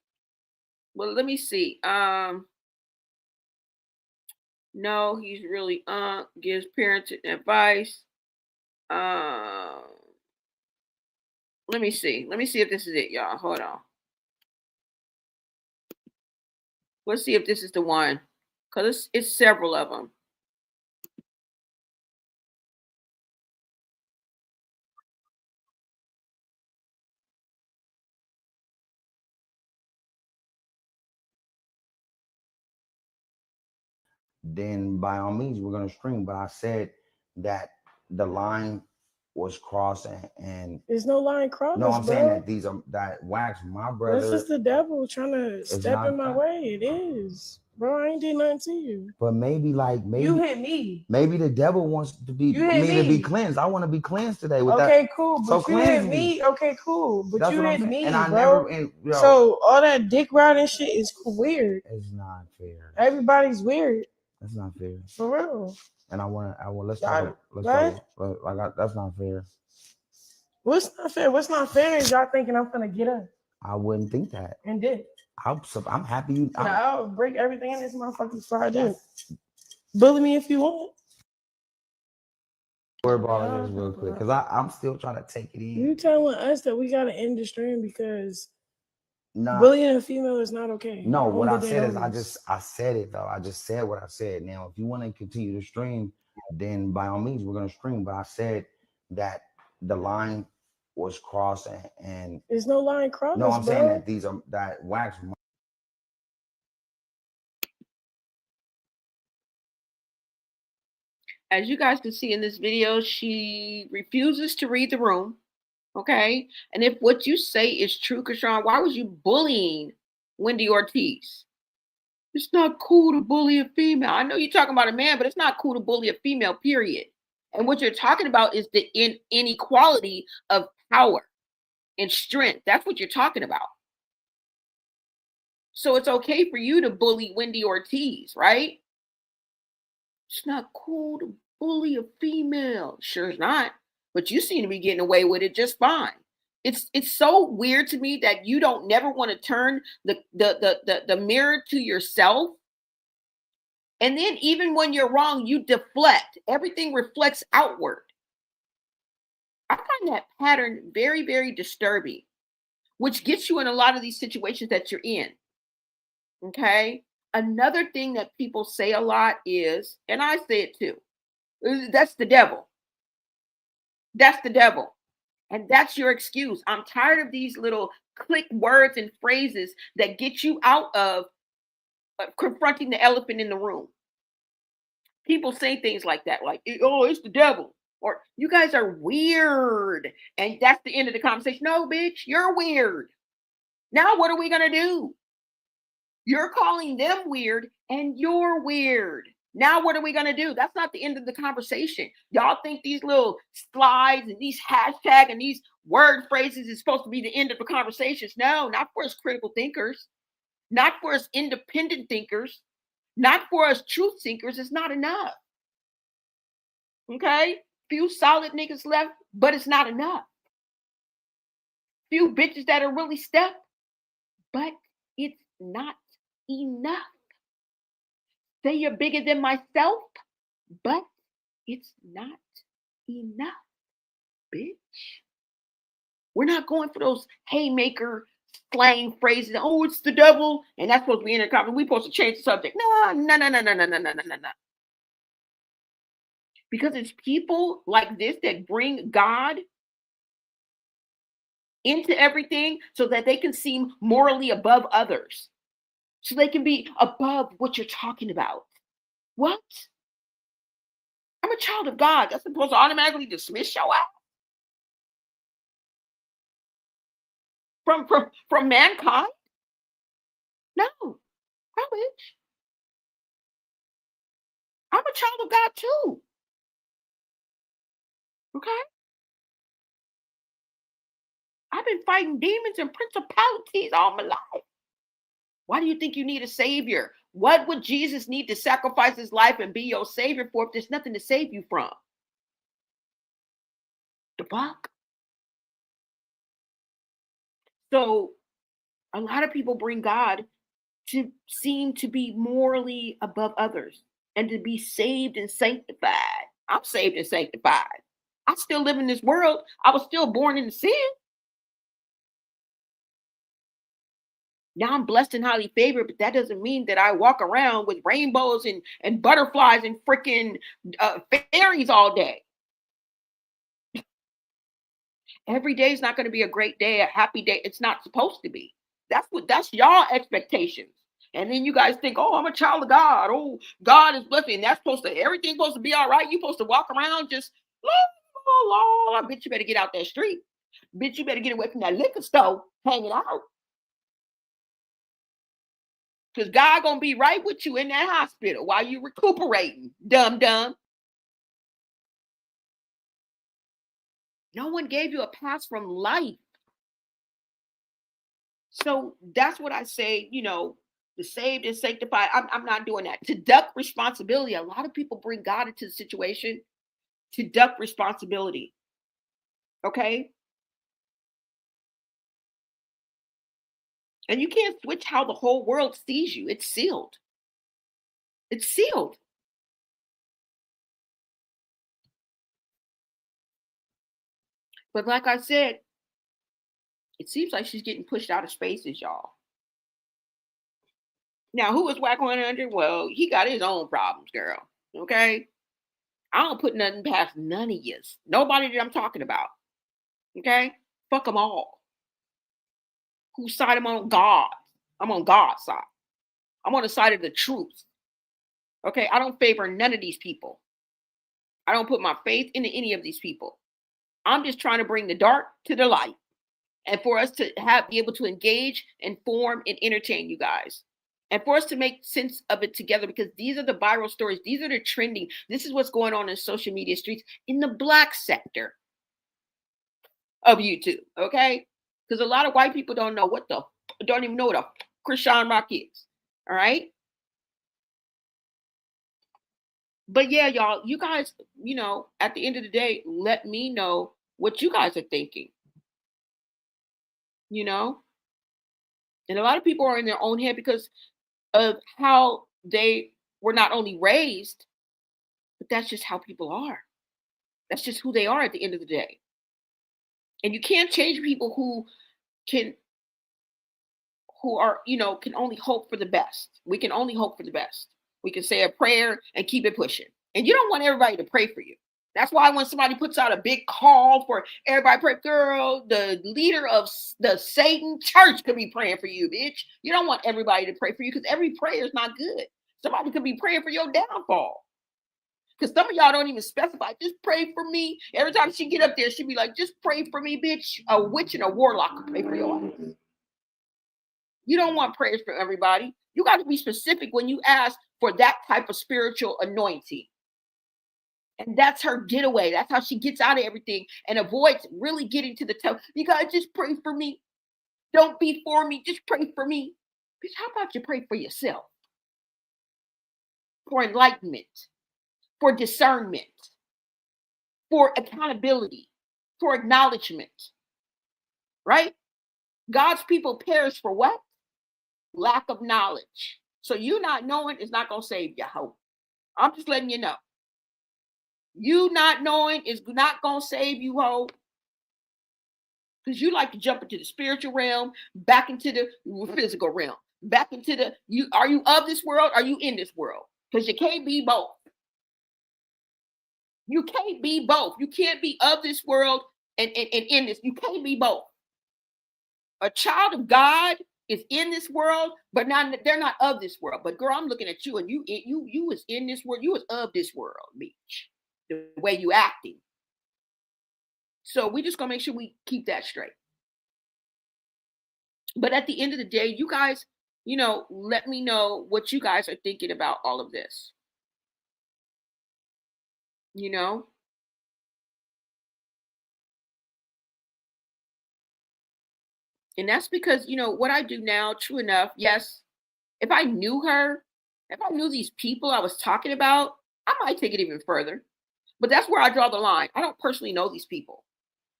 Well, let me see. No, he's really gives parenting advice. Um, let me see. Let me see if this is it, y'all. Hold on. Let's see if this is the one, cause it's several of them. Then by all means we're gonna stream. But I said that the line was crossed and There's no line crossed, no, I'm bro. saying that these are that Wax, my brother. This is the devil trying to step not in my that. way. It is. Bro, I ain't did nothing to you. But maybe You hit me. maybe the devil wants to be You hit me to be me. cleansed. I want to be cleansed today with that. Okay, cool. So But you hit cleanse me. Okay, cool. But That's you what I'm hit saying. me, And I bro. never and yo, So all that dick riding shit is weird. it's not fair. Everybody's weird. That's not fair. For real. And I want let's Y'all- talk. Let's what? talk. That's not fair. What's not fair? What's not fair is y'all thinking I'm gonna get up I wouldn't think that. and did. I'm happy you. I'll break everything in this motherfucker before I do. Bully me if you want. Worry about this real quick, because I'm still trying to take it in. You telling us that we gotta end the stream because Nah. bullying a female is not okay. No, what I the said is notice. I said it though. I just said what I said. Now, if you want to continue to stream, then by all means we're gonna stream. But I said that the line was crossed and There's no line crossed. no, I'm bro. saying that these are that Wax. As you guys can see in this video, she refuses to read the room. Okay. And if what you say is true, Chrisean, why was you bullying Wendy Ortiz? It's not cool to bully a female. I know you're talking about a man, but it's not cool to bully a female, period. And what you're talking about is the inequality of power and strength. That's what you're talking about. So it's okay for you to bully Wendy Ortiz, right? It's not cool to bully a female. Sure it's not. But you seem to be getting away with it just fine. It's so weird to me that you don't never want to turn the mirror to yourself. And then even when you're wrong, you deflect. Everything reflects outward. I find that pattern very, very disturbing, which gets you in a lot of these situations that you're in. Okay. Another thing that people say a lot is, and I say it too, that's the devil. That's the devil. And that's your excuse. I'm tired of these little click words and phrases that get you out of confronting the elephant in the room. People say things like that, like, oh, it's the devil. Or you guys are weird. And that's the end of the conversation. No, bitch, you're weird. Now what are we going to do? You're calling them weird and you're weird. Now what are we going to do? That's not the end of the conversation. Y'all think these little slides and these hashtags and these word phrases is supposed to be the end of the conversations. No, not for us critical thinkers. Not for us independent thinkers. Not for us truth seekers. It's not enough. Okay? Few solid niggas left, but it's not enough. Few bitches that are really stepped, but it's not enough. Say you're bigger than myself, but it's not enough, bitch. We're not going for those haymaker slang phrases. Oh, it's the devil, and that's supposed to be in the conversation. We're supposed to change the subject. No. Because it's people like this that bring God into everything so that they can seem morally above others. So they can be above what you're talking about. What? I'm a child of God. That's supposed to automatically dismiss your ass from mankind? No, bitch. I'm a child of God too. Okay? I've been fighting demons and principalities all my life. Why do you think you need a savior? What would Jesus need to sacrifice his life and be your savior for if there's nothing to save you from? The fuck? So a lot of people bring God to seem to be morally above others and to be saved and sanctified. I'm saved and sanctified. I still live in this world. I was still born into sin. Now I'm blessed and highly favored, but that doesn't mean that I walk around with rainbows and butterflies and freaking fairies all day. Every day is not going to be a great day, a happy day. It's not supposed to be. That's y'all expectations. And then you guys think, oh, I'm a child of God. Oh, God is blessing. That's everything's supposed to be all right. You're supposed to walk around just, I bitch, you better get out that street. Bitch, you better get away from that liquor store hanging out. Because God gonna be right with you in that hospital while you recuperating, dumb. No one gave you a pass from life. So that's what I say, the saved and sanctified. I'm not doing that. To duck responsibility. A lot of people bring God into the situation to duck responsibility. Okay? And you can't switch how the whole world sees you. It's sealed. It's sealed. But like I said, it seems like she's getting pushed out of spaces, y'all. Now, who is Whack 100? Well, he got his own problems, girl. Okay? I don't put nothing past none of yous. Nobody that I'm talking about. Okay? Fuck them all. Whose side I'm on? God. I'm on God's side. I'm on the side of the truth. Okay? I don't favor none of these people. I don't put my faith into any of these people. I'm just trying to bring the dark to the light. And for us to be able to engage, inform, and entertain you guys. And for us to make sense of it together, because these are the viral stories. These are the trending. This is what's going on in social media streets in the Black sector of YouTube, okay? Because a lot of white people don't even know what a Chrisean rock is, all right? But yeah, y'all, you guys, at the end of the day, let me know what you guys are thinking, And a lot of people are in their own head because of how they were not only raised, but that's just how people are. That's just who they are at the end of the day. And you can't change people who are, can only hope for the best. We can only hope for the best. We can say a prayer and keep it pushing. And you don't want everybody to pray for you. That's why when somebody puts out a big call for everybody pray, girl, the leader of the Satan church could be praying for you, bitch. You don't want everybody to pray for you because every prayer is not good. Somebody could be praying for your downfall. Because some of y'all don't even specify, just pray for me. Every time she get up there, she'd be like, just pray for me, bitch. A witch and a warlock could pray for your ass. You don't want prayers for everybody. You got to be specific when you ask for that type of spiritual anointing. And that's her getaway. That's how she gets out of everything and avoids really getting to the top. You got to just pray for me. Don't be for me. Just pray for me. Bitch, how about you pray for yourself? For enlightenment, for discernment, for accountability, for acknowledgement. Right? God's people perish for what? Lack of knowledge. So you not knowing is not going to save your hope. I'm just letting you know. You not knowing is not going to save you, hope. Because you like to jump into the spiritual realm, back into the physical realm, back into are you of this world? Are you in this world? Because you can't be both. You can't be both. You can't be of this world and in this. You can't be both. A child of God is in this world, but they're not of this world. But girl, I'm looking at you, and you was in this world. You was of this world, bitch. The way you acting. So we just gonna make sure we keep that straight. But at the end of the day, you guys, let me know what you guys are thinking about all of this. And that's because, what I do now, true enough, yes, if I knew her, if I knew these people I was talking about, I might take it even further. But that's where I draw the line. I don't personally know these people,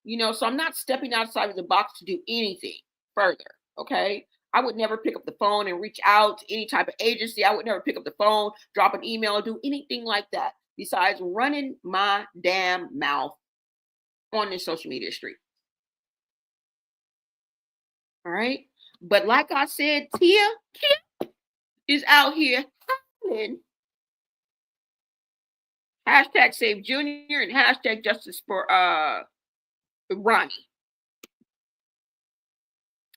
so I'm not stepping outside of the box to do anything further. Okay. I would never pick up the phone and reach out to any type of agency. I would never pick up the phone, drop an email, or do anything like that besides running my damn mouth on this social media street. All right. But like I said, Tia is out here howling. Hashtag Save Junior and hashtag Justice for Ronnie.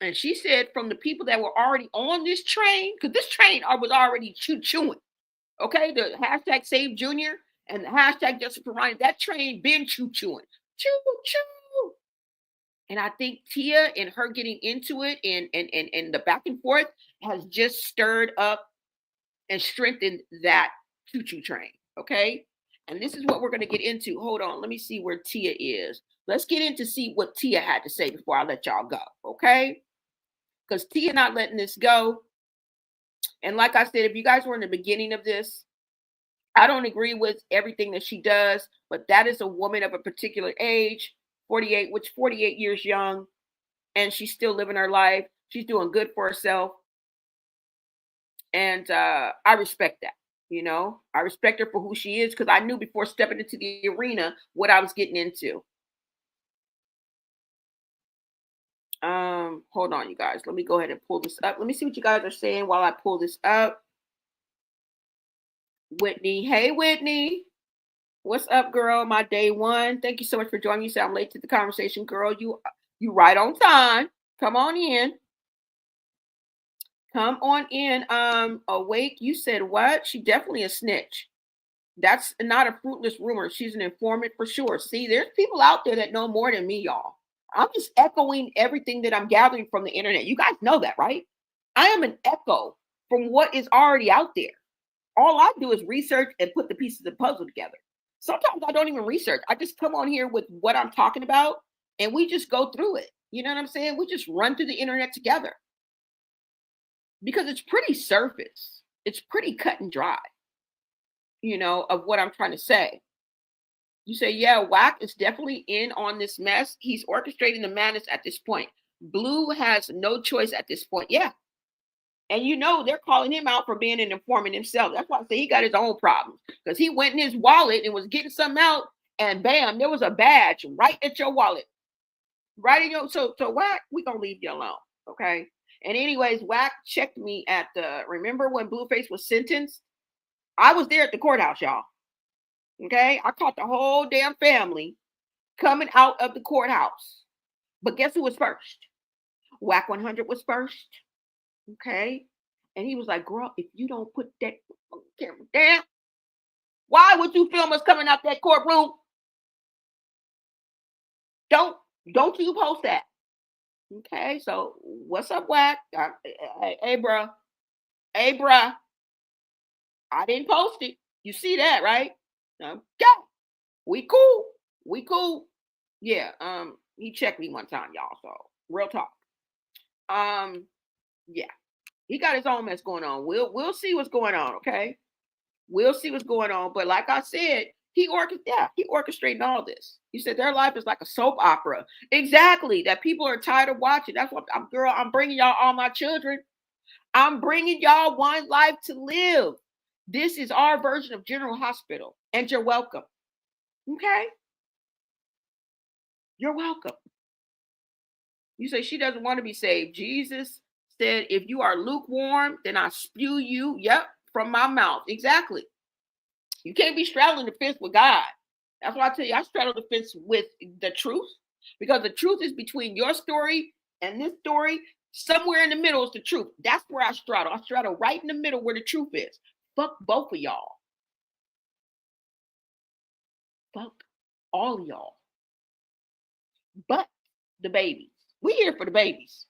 And she said from the people that were already on this train, because this train was already chewing. Okay, the hashtag Save Junior and the hashtag Justice for Ronnie, that train been chewing. Choo. And I think Tia and her getting into it and the back and forth has just stirred up and strengthened that choo-choo train. Okay. And this is what we're going to get into. Hold on. Let me see where Tia is. Let's get in to see what Tia had to say before I let y'all go. Okay. Because Tia not letting this go. And like I said, if you guys were in the beginning of this, I don't agree with everything that she does, but that is a woman of a particular age, 48, which 48 years young, and she's still living her life. She's doing good for herself. And I respect that. You know, I respect her for who she is because I knew before stepping into the arena what I was getting into. Hold on, you guys. Let me go ahead and pull this up. Let me see what you guys are saying while I pull this up. Whitney. Hey, Whitney. What's up, girl? My day one. Thank you so much for joining me. You said I'm late to the conversation, girl. You right on time. Come on in. Come on in. Awake. You said what? She definitely a snitch. That's not a fruitless rumor. She's an informant for sure. See, there's people out there that know more than me, y'all. I'm just echoing everything that I'm gathering from the internet. You guys know that, right? I am an echo from what is already out there. All I do is research and put the pieces of the puzzle together. Sometimes I don't even research. I just come on here with what I'm talking about and we just go through it. You know what I'm saying? We just run through the internet together. Because it's pretty surface. It's pretty cut and dry, you know, of what I'm trying to say. You say, yeah, Whack is definitely in on this mess. He's orchestrating the madness at this point. Blue has no choice at this point. Yeah. And you know, they're calling him out for being an informant himself. That's why I say he got his own problems. Because he went in his wallet and was getting something out, and bam, there was a badge right at your wallet. Right in your so Whack, we're gonna leave you alone. Okay. And anyways, Whack checked me at remember when Blueface was sentenced? I was there at the courthouse, y'all. Okay. I caught the whole damn family coming out of the courthouse. But guess who was first? Whack 100 was first. Okay. And he was like, girl, if you don't put that camera down, why would you film us coming out that courtroom? Don't you post that. Okay, so what's up, Whack? Hey, bruh. Hey, bruh. I didn't post it. You see that, right? Yeah. We cool. We cool. Yeah. He checked me one time, y'all. So real talk. Yeah. He got his own mess going on. We'll see what's going on, okay? We'll see what's going on. But like I said, he orchestrating all this. He said their life is like a soap opera. Exactly. That people are tired of watching. That's what I'm bringing y'all all my children. I'm bringing y'all one life to live. This is our version of General Hospital. And you're welcome. Okay? You're welcome. You say she doesn't want to be saved. Jesus said, if you are lukewarm, then I spew you, from my mouth. Exactly. You can't be straddling the fence with God. That's why I tell you, I straddle the fence with the truth. Because the truth is between your story and this story. Somewhere in the middle is the truth. That's where I straddle. I straddle right in the middle where the truth is. Fuck both of y'all. Fuck all of y'all. But the babies. We here for the babies.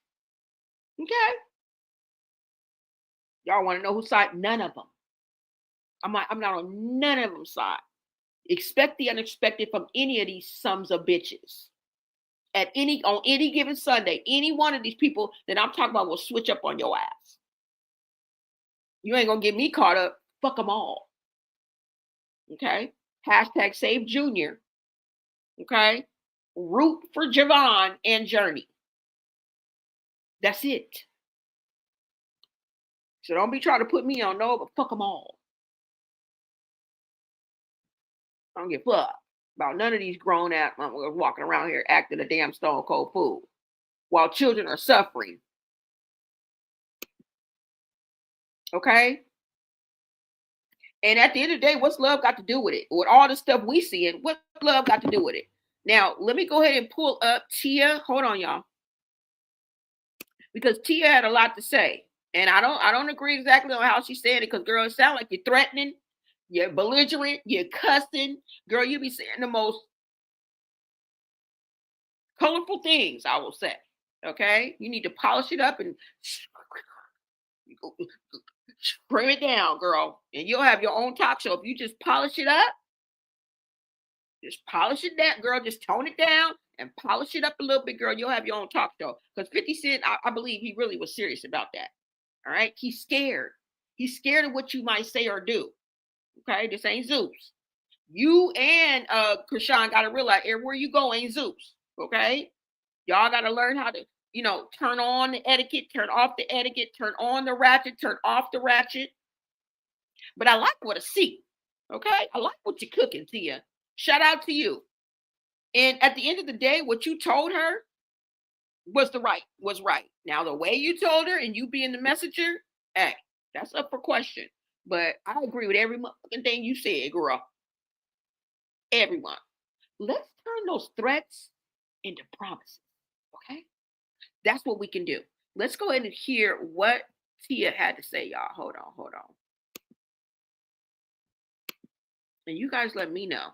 Okay? Y'all want to know whose side? None of them. I'm not on none of them side. Expect the unexpected from any of these sons of bitches. On any given Sunday, any one of these people that I'm talking about will switch up on your ass. You ain't gonna get me caught up. Fuck them all. Okay? Hashtag Save Junior. Okay? Root for Javon and Journey. That's it. So don't be trying to put me on no, but fuck them all. I don't give a fuck about none of these grown ass motherfuckers walking around here acting a damn stone cold fool while children are suffering. Okay? And at the end of the day, what's love got to do with it? With all the stuff we see, and what love got to do with it? Now, let me go ahead and pull up Tia. Hold on, y'all. Because Tia had a lot to say. And I don't agree exactly on how she said it, because girl, it sounds like you're threatening, you're belligerent, you're cussing. Girl, you be saying the most colorful things, I will say. Okay? You need to polish it up and scream it down, girl. And you'll have your own talk show. If you just polish it up, just polish it down, girl. Just tone it down and polish it up a little bit, girl. You'll have your own talk show. Because 50 Cent, I believe he really was serious about that. All right? He's scared. He's scared of what you might say or do. Okay? This ain't Zeus. You and Chrisean got to realize everywhere you go ain't Zeus. Okay? Y'all got to learn how to, turn on the etiquette, turn off the etiquette, turn on the ratchet, turn off the ratchet. But I like what I see. Okay? I like what you're cooking, Tia. Shout out to you. And at the end of the day, what you told her was right. Now, the way you told her and you being the messenger, hey, that's up for question. But I agree with every motherfucking thing you said, girl. Everyone. Let's turn those threats into promises. Okay? That's what we can do. Let's go ahead and hear what Tia had to say, y'all. Hold on. And you guys let me know.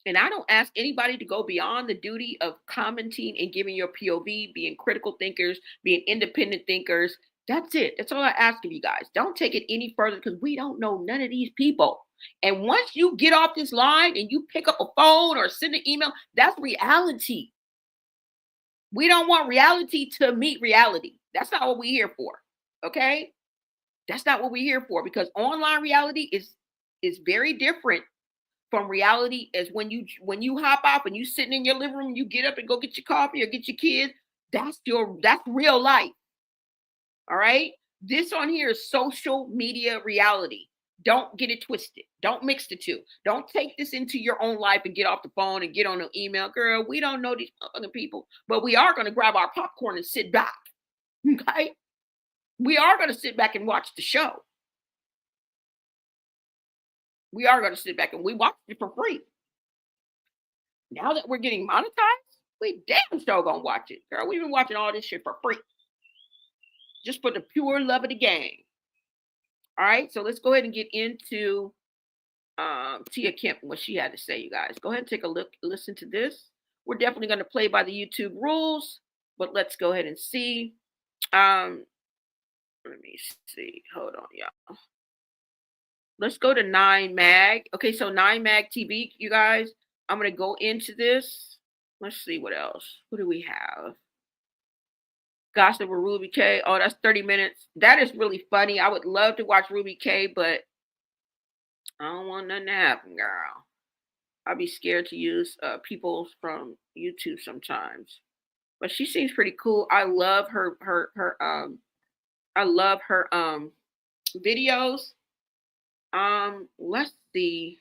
And I don't ask anybody to go beyond the duty of commenting and giving your POV, being critical thinkers, being independent thinkers. That's it. That's all I ask of you guys. Don't take it any further, because we don't know none of these people. And once you get off this line and you pick up a phone or send an email, that's reality. We don't want reality to meet reality. That's not what we're here for. Okay? That's not what we're here for, because online reality is very different from reality. As when you hop off and you sitting in your living room, you get up and go get your coffee or get your kids. That's real life. All right. This on here is social media reality. Don't get it twisted. Don't mix the two. Don't take this into your own life and get off the phone and get on an email. Girl, we don't know these other people, but we are going to grab our popcorn and sit back. Okay. We are going to sit back and watch the show. We are going to sit back and we watch it for free. Now that we're getting monetized, we damn sure gonna watch it. Girl, we've been watching all this shit for free. Just for the pure love of the game. All right, so let's go ahead and get into Tia Kemp, what she had to say, you guys. Go ahead and take a look, listen to this. We're definitely going to play by the YouTube rules, but let's go ahead and see. Let me see. Hold on, y'all. Let's go to 9 Mag. Okay, so 9 Mag TV, you guys. I'm going to go into this. Let's see what else. What do we have? Gossip with Ruby K. Oh, that's 30 minutes. That is really funny. I would love to watch Ruby K, but I don't want nothing to happen, girl. I'll be scared to use people from YouTube sometimes. But she seems pretty cool. I love her videos. Let's see.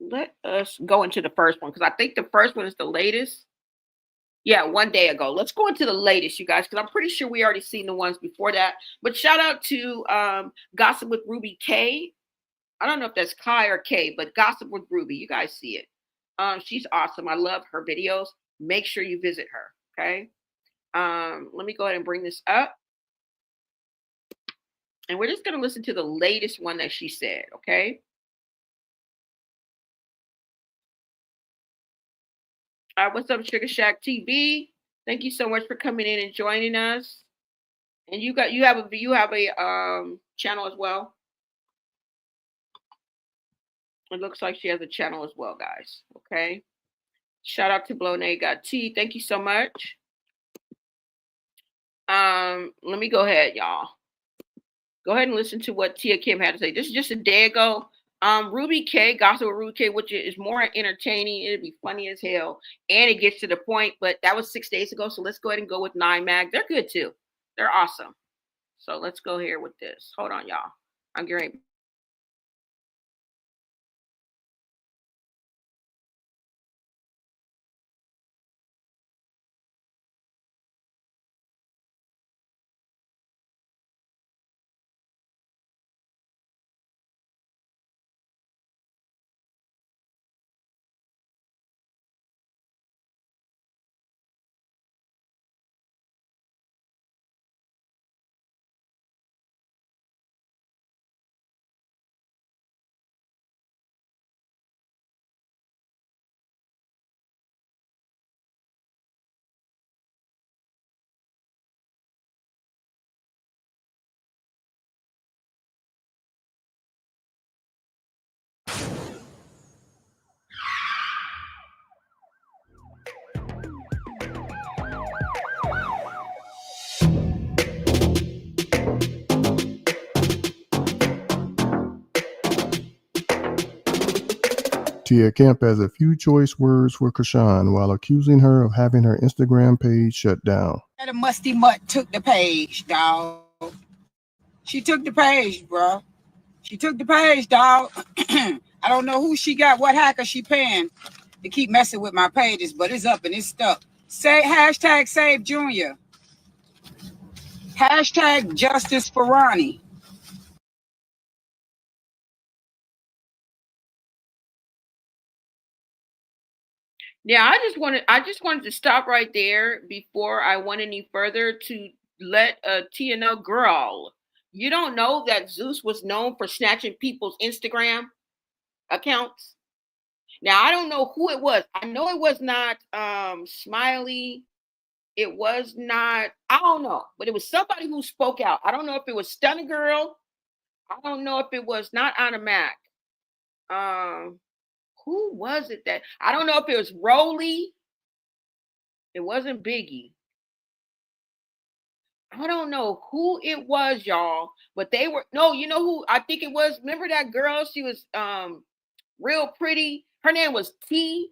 Let us go into the first one, because I think the first one is the latest. Yeah, 1 day ago. Let's go into the latest, you guys, because I'm pretty sure we already seen the ones before that. But shout out to Gossip with Ruby K. I don't know if that's Kai or K, but Gossip with Ruby. You guys see it. She's awesome. I love her videos. Make sure you visit her. Okay. Let me go ahead and bring this up. And we're just going to listen to the latest one that she said. Okay. What's up, Sugar Shack TV? Thank you so much for coming in and joining us. And you have a channel as well. It looks like she has a channel as well, guys. Okay. Shout out to Blone Got Tea. Thank you so much. Let me go ahead, y'all. Go ahead and listen to what Tia Kim had to say. This is just a day ago. Ruby K, Gossip with Ruby K, which is more entertaining. It'd be funny as hell, and it gets to the point. But that was 6 days ago, so let's go ahead and go with 9 Mag. They're good too. They're awesome. So let's go here with this. Hold on, y'all. I'm getting. Tia Kemp has a few choice words for Chrisean while accusing her of having her Instagram page shut down. The musty mutt took the page, dog. She took the page, bro. She took the page, dog. I don't know who she got, what hacker she paying to keep messing with my pages, but it's up and it's stuck. Say hashtag Save Junior. Hashtag Justice for Ronnie. Yeah, I just wanted to stop right there before I went any further to let Tia know, girl, you don't know that Zeus was known for snatching people's Instagram accounts. Now I don't know who it was. I know it was not Smiley. It was not, I don't know, but it was somebody who spoke out. I don't know if it was Stunner Girl. I don't know if it was not Anna Mac. Who was it that I don't know if it was Rolly. It wasn't Biggie. I don't know who it was, y'all, but they were no, you know who I think it was. Remember that girl? She was real pretty. Her name was T.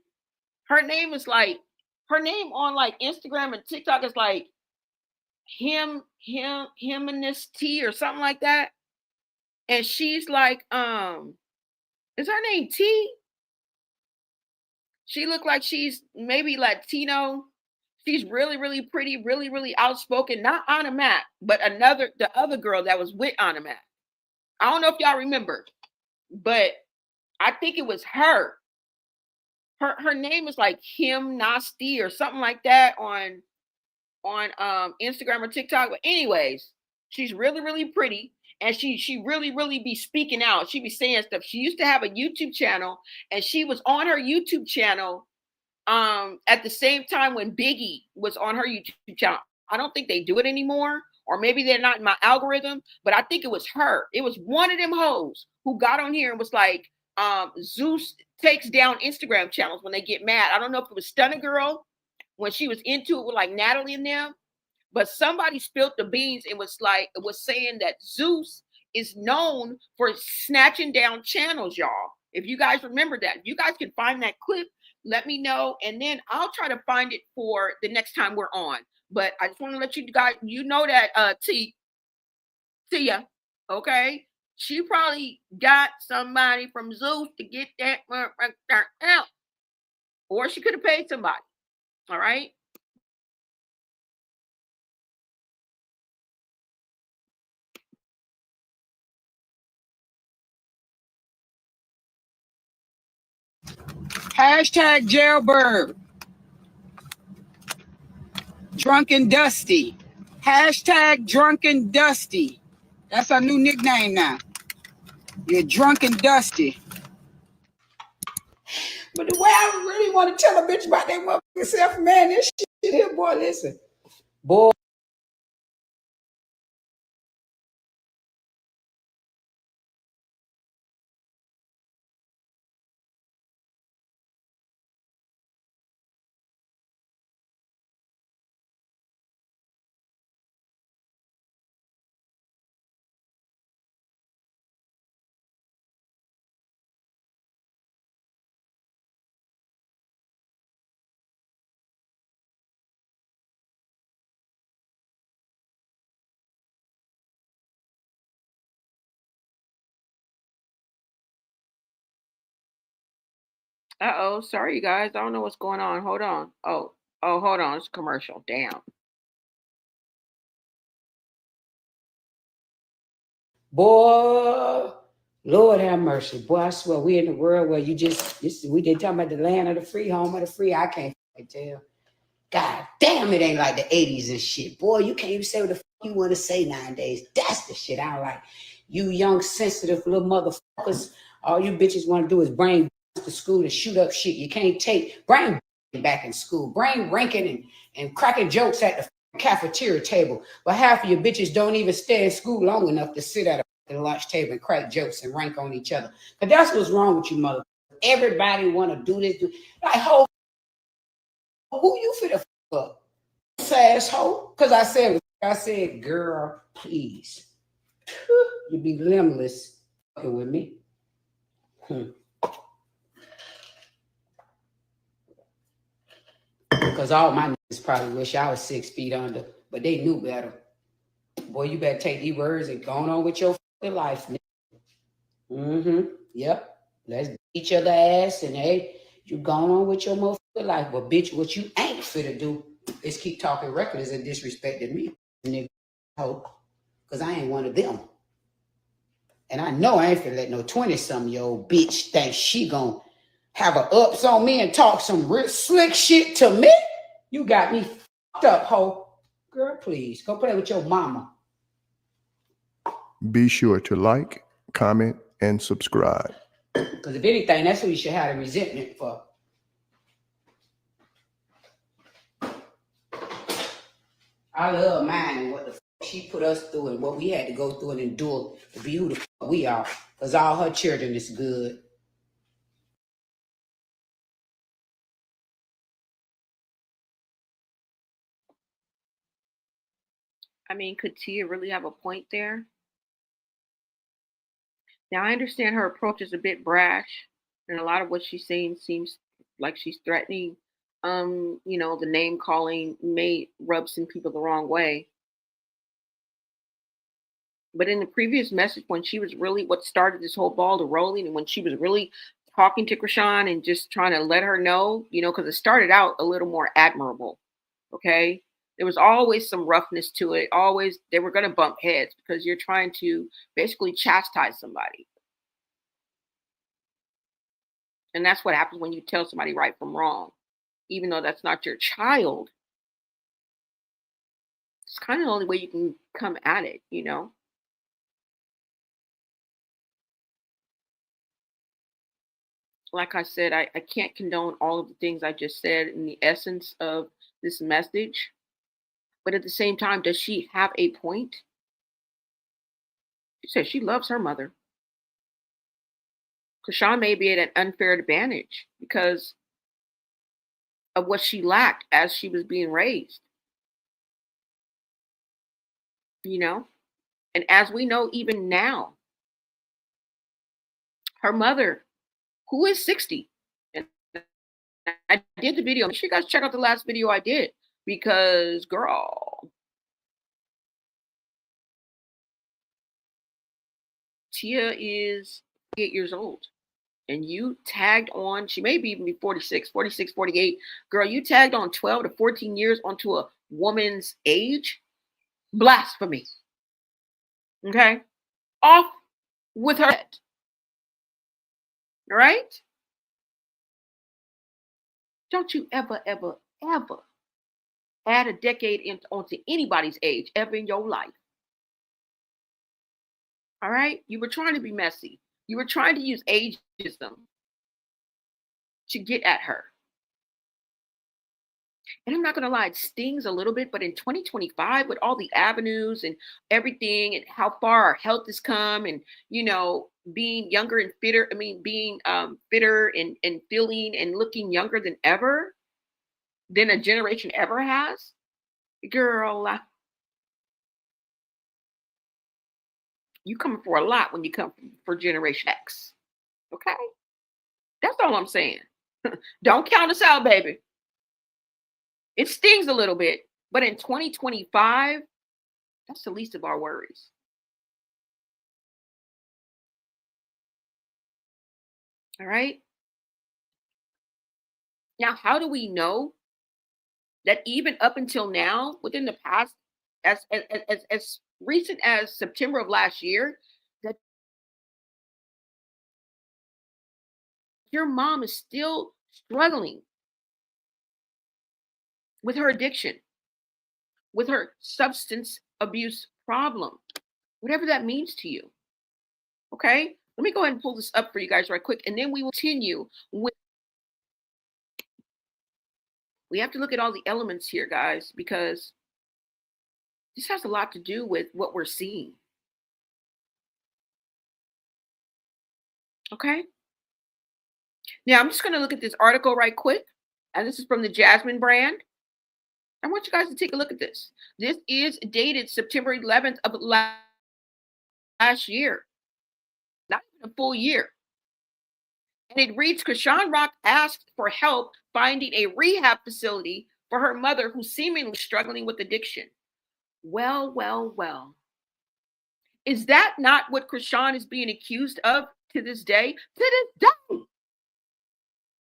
Her name is like her name on like Instagram and TikTok is like him and this T or something like that. And she's like, is her name T? She looked like she's maybe Latino. She's really, really pretty, really, really outspoken. Not Anna Mac, but the other girl that was with Anna Mac. I don't know if y'all remember, but I think it was her. Her name is like Him Nasty or something like that on Instagram or TikTok. But anyways, she's really, really pretty. And she really, really be speaking out. She be saying stuff. She used to have a YouTube channel, and she was on her YouTube channel at the same time when Biggie was on her YouTube channel. I don't think they do it anymore, or maybe they're not in my algorithm, but I think it was her. It was one of them hoes who got on here and was like, Zeus takes down Instagram channels when they get mad. I don't know if it was Stunner Girl when she was into it with like Natalie and them, but somebody spilled the beans and was saying that Zeus is known for snatching down channels, y'all. If you guys remember that, if you guys can find that clip, let me know, and then I'll try to find it for the next time we're on. But I just want to let you guys, you know that Tia, okay? She probably got somebody from Zeus to get that out, or she could have paid somebody. All right. Hashtag Jailbird. Drunken Dusty. Hashtag Drunken Dusty. That's our new nickname now. You're Drunken Dusty. But the way I really want to tell a bitch about that motherfucking self, man, this shit here, boy, listen. Boy. Uh-oh, sorry you guys. I don't know what's going on. Hold on. Oh, hold on. It's a commercial. Damn. Boy, Lord have mercy. Boy, I swear we in the world where you just we did talking about the land of the free, home of the free. I can't tell. God damn, it ain't like the 80s and shit. Boy, you can't even say what the fuck you want to say nowadays. That's the shit I don't like. You young, sensitive little motherfuckers, all you bitches want to do is bring to school to shoot up shit. You can't bring back in school. Bring ranking and cracking jokes at the cafeteria table. But half of your bitches don't even stay in school long enough to sit at the lunch table and crack jokes and rank on each other. But that's what's wrong with you, motherfuckers. Everybody want to do this. Like, who you fit the fuck up? Asshole. Because I said, girl, please. You be limbless fucking with me. Because all my niggas probably wish I was 6 feet under, but they knew better. Boy, you better take these words and go on with your fucking life, nigga. Yep. Let's beat each other ass and hey, you going on with your motherfucking life. But bitch, what you ain't fit to do is keep talking reckless and disrespecting me, nigga. Because I ain't one of them. And I know I ain't finna let no 20-something-year-old bitch think she gonna have a ups on me and talk some real slick shit to me. You got me fucked up, ho. Girl, please, go play with your mama. Be sure to like, comment, and subscribe. Because if anything, that's who you should have the resentment for. I love mine and what the fuck she put us through and what we had to go through and endure to be who the fuck we are. Because all her children is good. I mean, could Tia really have a point there? Now, I understand her approach is a bit brash, and a lot of what she's saying seems like she's threatening. The name calling may rub some people the wrong way. But in the previous message, when she was really what started this whole ball to rolling, and when she was really talking to Chrisean and just trying to let her know, because it started out a little more admirable. Okay. There was always some roughness to it. Always, they were going to bump heads because you're trying to basically chastise somebody. And that's what happens when you tell somebody right from wrong, even though that's not your child. It's kind of the only way you can come at it. Like I said, I can't condone all of the things I just said in the essence of this message. But at the same time, does she have a point? She says she loves her mother. Chrisean may be at an unfair advantage because of what she lacked as she was being raised. And as we know, even now, her mother, who is 60, and I did the video. Make sure you guys check out the last video I did because, girl, Tia is 8 years old. And you tagged on, she may be even be 46, 48. Girl, you tagged on 12 to 14 years onto a woman's age. Blasphemy. Okay? Off with her head. All right? Don't you ever, ever, ever add a decade onto anybody's age ever in your life. All right? You were trying to be messy. You were trying to use ageism to get at her. And I'm not going to lie, it stings a little bit, but in 2025, with all the avenues and everything and how far our health has come and, being younger and fitter, being fitter and feeling and looking younger than a generation ever has, girl, you coming for a lot when you come for Generation X. Okay? That's all I'm saying. Don't count us out, baby. It stings a little bit, but in 2025, that's the least of our worries. All right? Now, how do we know that even up until now, within the past, as recent as September of last year, that your mom is still struggling with her addiction, with her substance abuse problem, whatever that means to you? Okay, let me go ahead and pull this up for you guys right quick, and then we will continue with. We have to look at all the elements here, guys, because this has a lot to do with what we're seeing. Okay. Now, I'm just going to look at this article right quick. And this is from the Jasmine brand. I want you guys to take a look at this. This is dated September 11th of last year. Not even a full year. And it reads, Chrisean Rock asked for help finding a rehab facility for her mother who's seemingly struggling with addiction. Well, well, well. Is that not what Chrisean is being accused of to this day? To this day.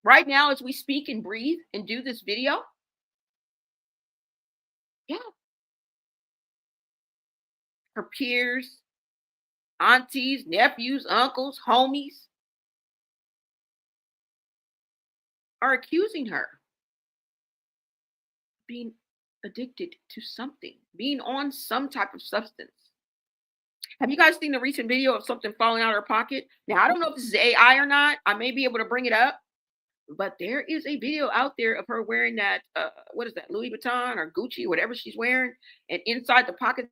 Right now, as we speak and breathe and do this video. Yeah. Her peers, aunties, nephews, uncles, homies are accusing her of being addicted to something, being on some type of substance. Have you guys seen the recent video of something falling out of her pocket? Now, I don't know if this is AI or not. I may be able to bring it up. But there is a video out there of her wearing that, what is that, Louis Vuitton or Gucci, whatever she's wearing. And inside the pocket,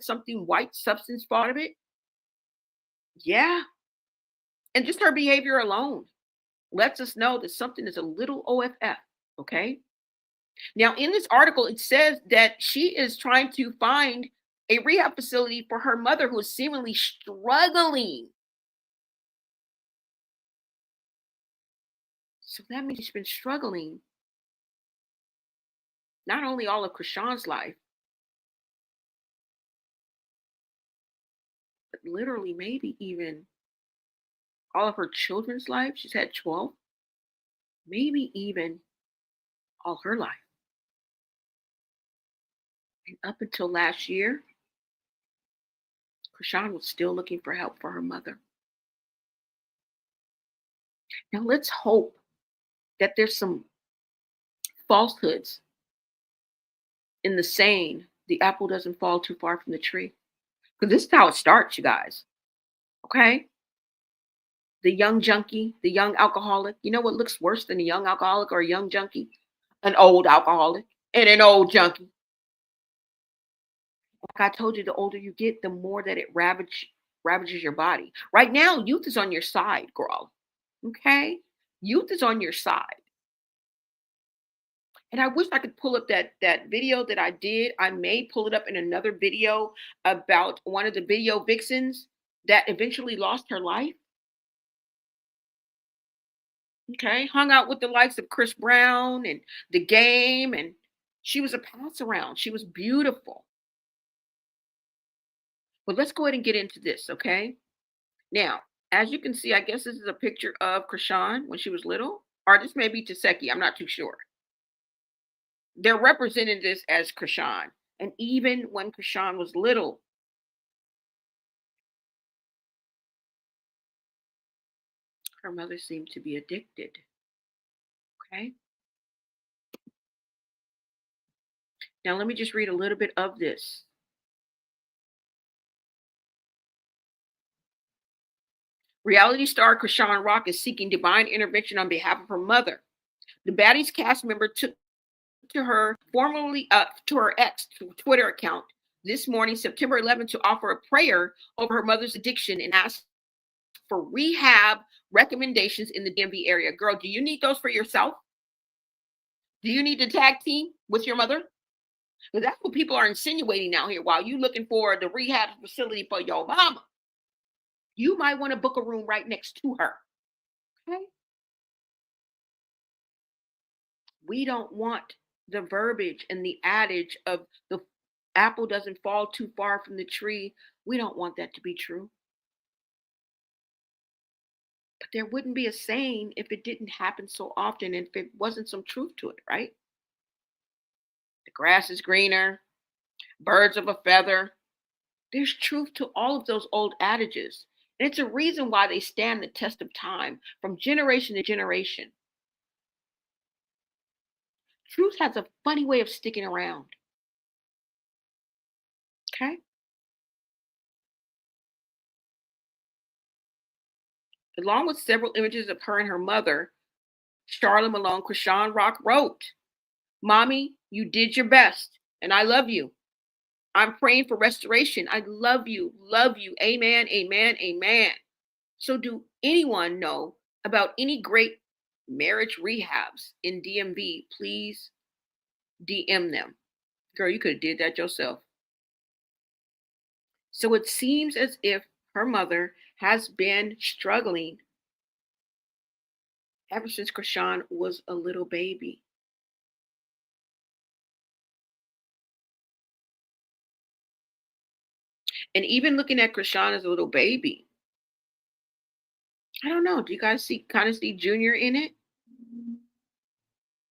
something white substance fall out of it. Yeah. And just her behavior alone lets us know that something is a little OFF. Okay. Now, in this article, it says that she is trying to find a rehab facility for her mother who is seemingly struggling. So that means she's been struggling not only all of Chrisean's life, but literally maybe even all of her children's life. She's had 12, maybe even all her life. And up until last year, Chrisean was still looking for help for her mother. Now let's hope that there's some falsehoods in the saying, the apple doesn't fall too far from the tree. Because this is how it starts, you guys. Okay? The young junkie, the young alcoholic. You know what looks worse than a young alcoholic or a young junkie? An old alcoholic and an old junkie. Like I told you, the older you get, the more that it ravages your body. Right now, youth is on your side, girl. Okay? Youth is on your side. And I wish I could pull up that video that I did. I may pull it up in another video about one of the video vixens that eventually lost her life. Okay, hung out with the likes of Chris Brown and The Game, and she was a pass around. She was beautiful. But let's go ahead and get into this, okay? Now, as you can see, I guess this is a picture of Chrisean when she was little, or this may be Taseki. I'm not too sure. They're representing this as Chrisean. And even when Chrisean was little, her mother seemed to be addicted. Okay. Now, let me just read a little bit of this. Reality star Chrisean Rock is seeking divine intervention on behalf of her mother. The Baddies cast member took to her to her ex Twitter account this morning, September 11th, to offer a prayer over her mother's addiction and ask for rehab recommendations in the DMV area. Girl, do you need those for yourself? Do you need to tag team with your mother? Because that's what people are insinuating out here while you looking for the rehab facility for your mama. You might want to book a room right next to her. Okay? We don't want the verbiage and the adage of the apple doesn't fall too far from the tree. We don't want that to be true. But there wouldn't be a saying if it didn't happen so often and if it wasn't some truth to it, right? The grass is greener, birds of a feather. There's truth to all of those old adages. And it's a reason why they stand the test of time from generation to generation. Truth has a funny way of sticking around. Okay? Along with several images of her and her mother, Charlotte Malone Chrisean Rock wrote, "Mommy, you did your best, and I love you. I'm praying for restoration. I love you, love you. Amen, amen, amen." So, do anyone know about any great marriage rehabs in DMV? Please DM them. Girl, you could have did that yourself. So it seems as if her mother has been struggling ever since Chrisean was a little baby. And even looking at Chrisean as a little baby, I don't know. Do you guys see Junior in it?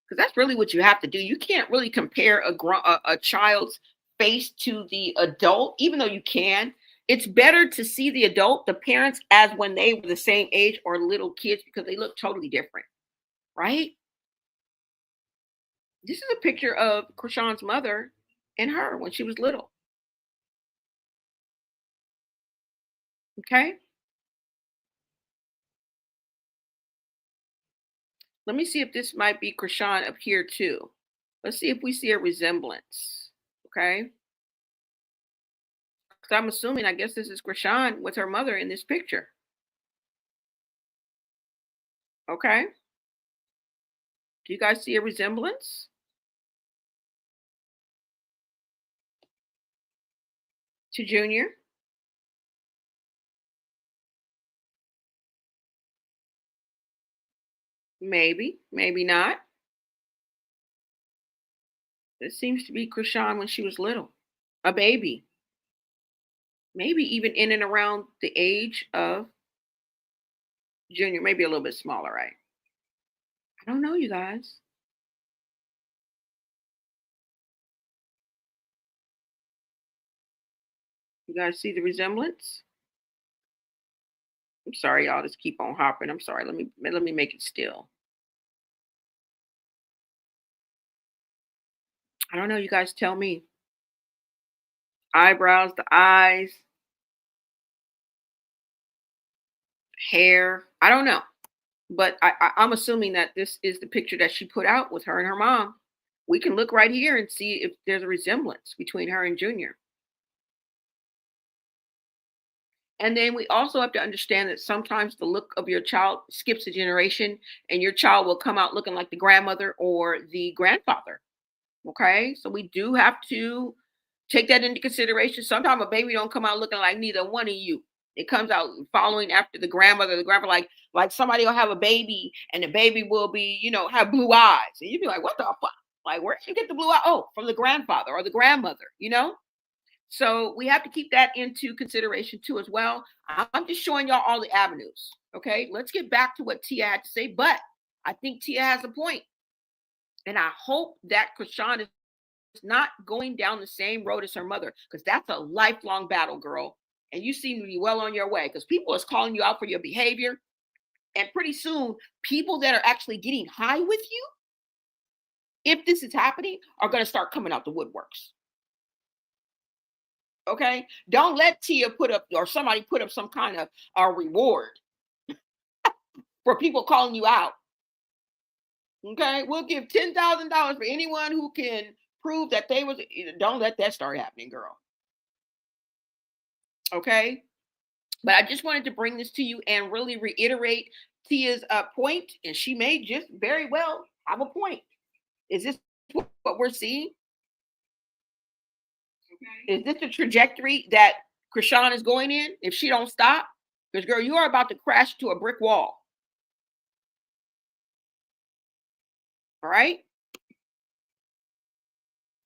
Because that's really what you have to do. You can't really compare a child's face to the adult, even though you can. It's better to see the adult, the parents, as when they were the same age or little kids because they look totally different, right? This is a picture of Chrisean's mother and her when she was little. Okay. Let me see if this might be Chrisean up here too. Let's see if we see a resemblance. Okay. Because I'm assuming, I guess this is Chrisean with her mother in this picture. Okay. Do you guys see a resemblance to Junior? Maybe, maybe not. This seems to be Chrisean when she was little, a baby. Maybe even in and around the age of Junior, maybe a little bit smaller, right? I don't know, you guys. You guys see the resemblance? I'm sorry, y'all. Just keep on hopping. I'm sorry. Let me make it still. I don't know. You guys tell me. Eyebrows, the eyes, hair. I don't know. But I'm assuming that this is the picture that she put out with her and her mom. We can look right here and see if there's a resemblance between her and Junior. And then we also have to understand that sometimes the look of your child skips a generation and your child will come out looking like the grandmother or the grandfather. Okay. So we do have to take that into consideration. Sometimes a baby don't come out looking like neither one of you. It comes out following after the grandmother, the grandpa, like somebody will have a baby and the baby will be, have blue eyes. And you'd be like, what the fuck? Like, where did you get the blue eye? Oh, from the grandfather or the grandmother. So we have to keep that into consideration too as well. I'm just showing y'all all the avenues. Okay, let's get back to what Tia had to say. But I think Tia has a point. And I hope that Chrisean is not going down the same road as her mother, because that's a lifelong battle, girl. And you seem to be well on your way because people is calling you out for your behavior. And pretty soon, people that are actually getting high with you, if this is happening, are going to start coming out the woodworks. Okay, don't let Tia put up or somebody put up some kind of reward for people calling you out. Okay, we'll give $10,000 for anyone who can prove that they was. Don't let that start happening, girl. Okay, but I just wanted to bring this to you and really reiterate Tia's point, and she may just very well have a point. Is this what we're seeing? Is this the trajectory that Chrisean is going in if she don't stop? Because, girl, you are about to crash to a brick wall. All right?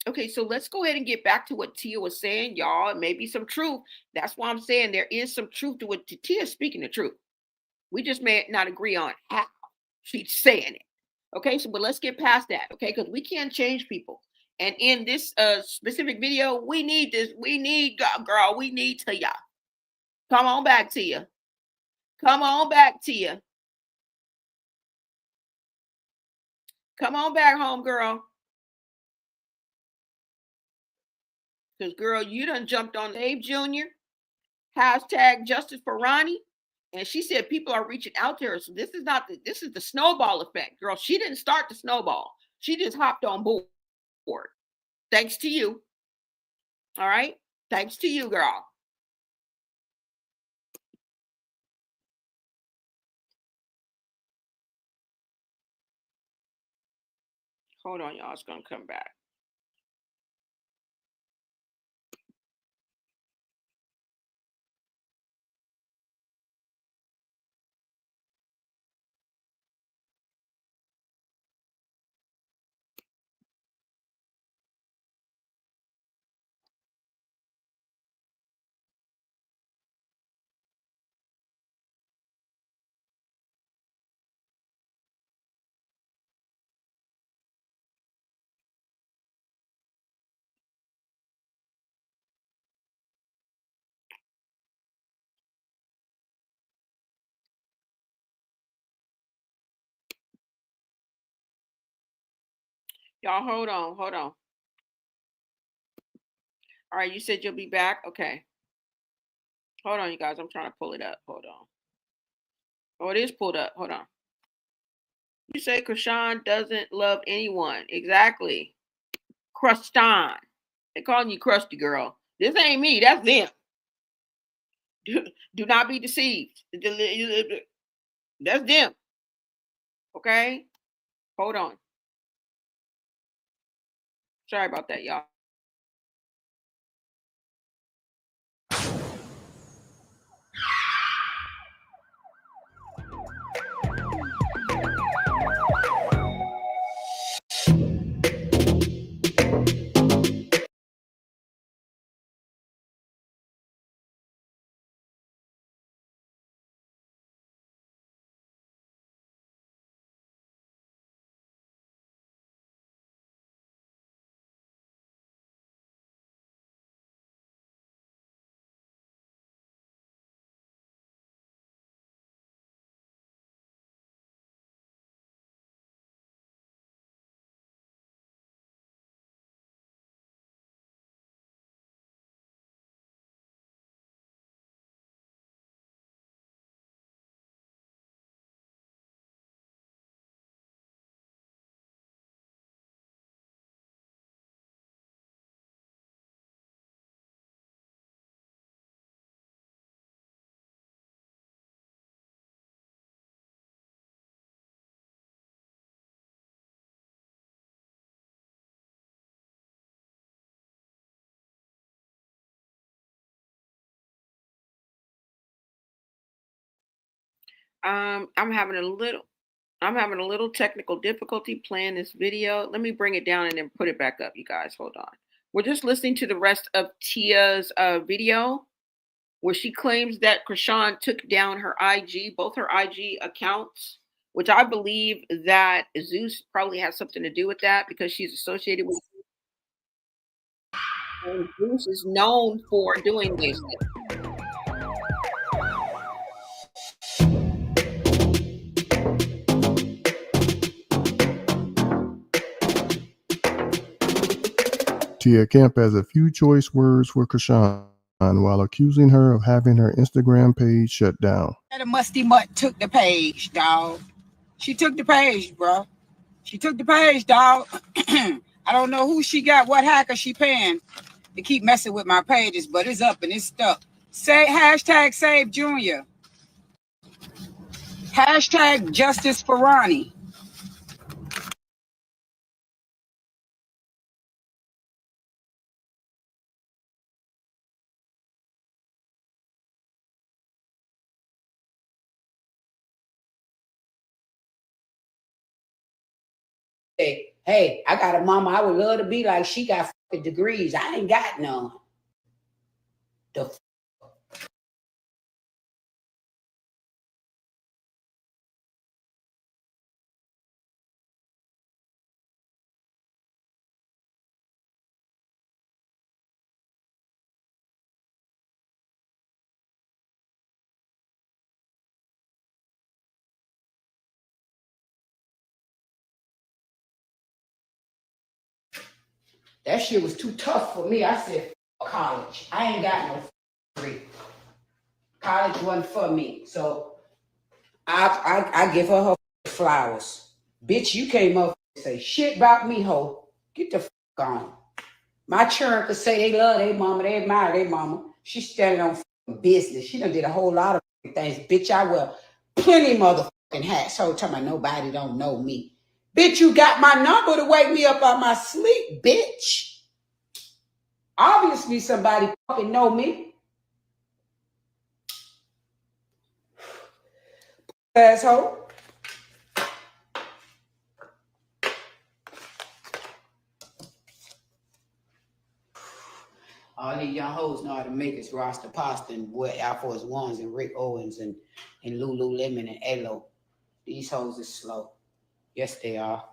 Okay, so let's go ahead and get back to what Tia was saying, y'all. It may be some truth. That's why I'm saying there is some truth to what Tia's speaking the truth. We just may not agree on how she's saying it. Okay, so but let's get past that, okay? Because we can't change people. And in this specific video, we need this. We need, girl, we need Tia. Come on back, Tia. Come on back, Tia. Come on back home, girl. Because, girl, you done jumped on Abe Jr. Hashtag justice for Ronnie. And she said people are reaching out to her. So this is not this is the snowball effect, girl. She didn't start the snowball. She just hopped on board. Thanks to you. All right. Thanks to you, girl. Hold on, y'all. It's going to come back. Y'all, hold on. Hold on. All right. You said you'll be back. Okay. Hold on, you guys. I'm trying to pull it up. Hold on. Oh, it is pulled up. Hold on. You say Chrisean doesn't love anyone. Exactly. Crustan. They calling you crusty, girl. This ain't me. That's them. Do not be deceived. That's them. Okay? Hold on. Sorry about that, y'all. I'm having a little technical difficulty playing this video. Let me bring it down and then put it back up, you guys. Hold on. We're just listening to the rest of Tia's video where she claims that Chrisean took down her IG, both her IG accounts, which I believe that Zeus probably has something to do with that because she's associated with. And Zeus is known for doing this. Tia Kemp has a few choice words for Chrisean while accusing her of having her Instagram page shut down. That musty mutt took the page, dog. She took the page, bro. She took the page, dog. I don't know who she got, what hacker she paying to keep messing with my pages, but it's up and it's stuck. Say hashtag Save Junior. Hashtag Justice for Ronnie. Hey, I got a mama. I would love to be like she got degrees. I ain't got none. The That shit was too tough for me. I said, college. I ain't got no degree. College wasn't for me. So I give her flowers. Bitch, you came up and say shit about me, ho. Get the fuck on. My children could say they love their mama, they admire their mama. She standing on business. She done did a whole lot of things. Bitch, I wear plenty motherfucking hats. Whole time nobody don't know me. Bitch, you got my number to wake me up out my sleep, bitch. Obviously somebody fucking know me. Asshole. All these young hoes know how to make us roster pasta and wear Air Force Ones and Rick Owens and Lululemon and Elo. These hoes are slow. Yes, they are.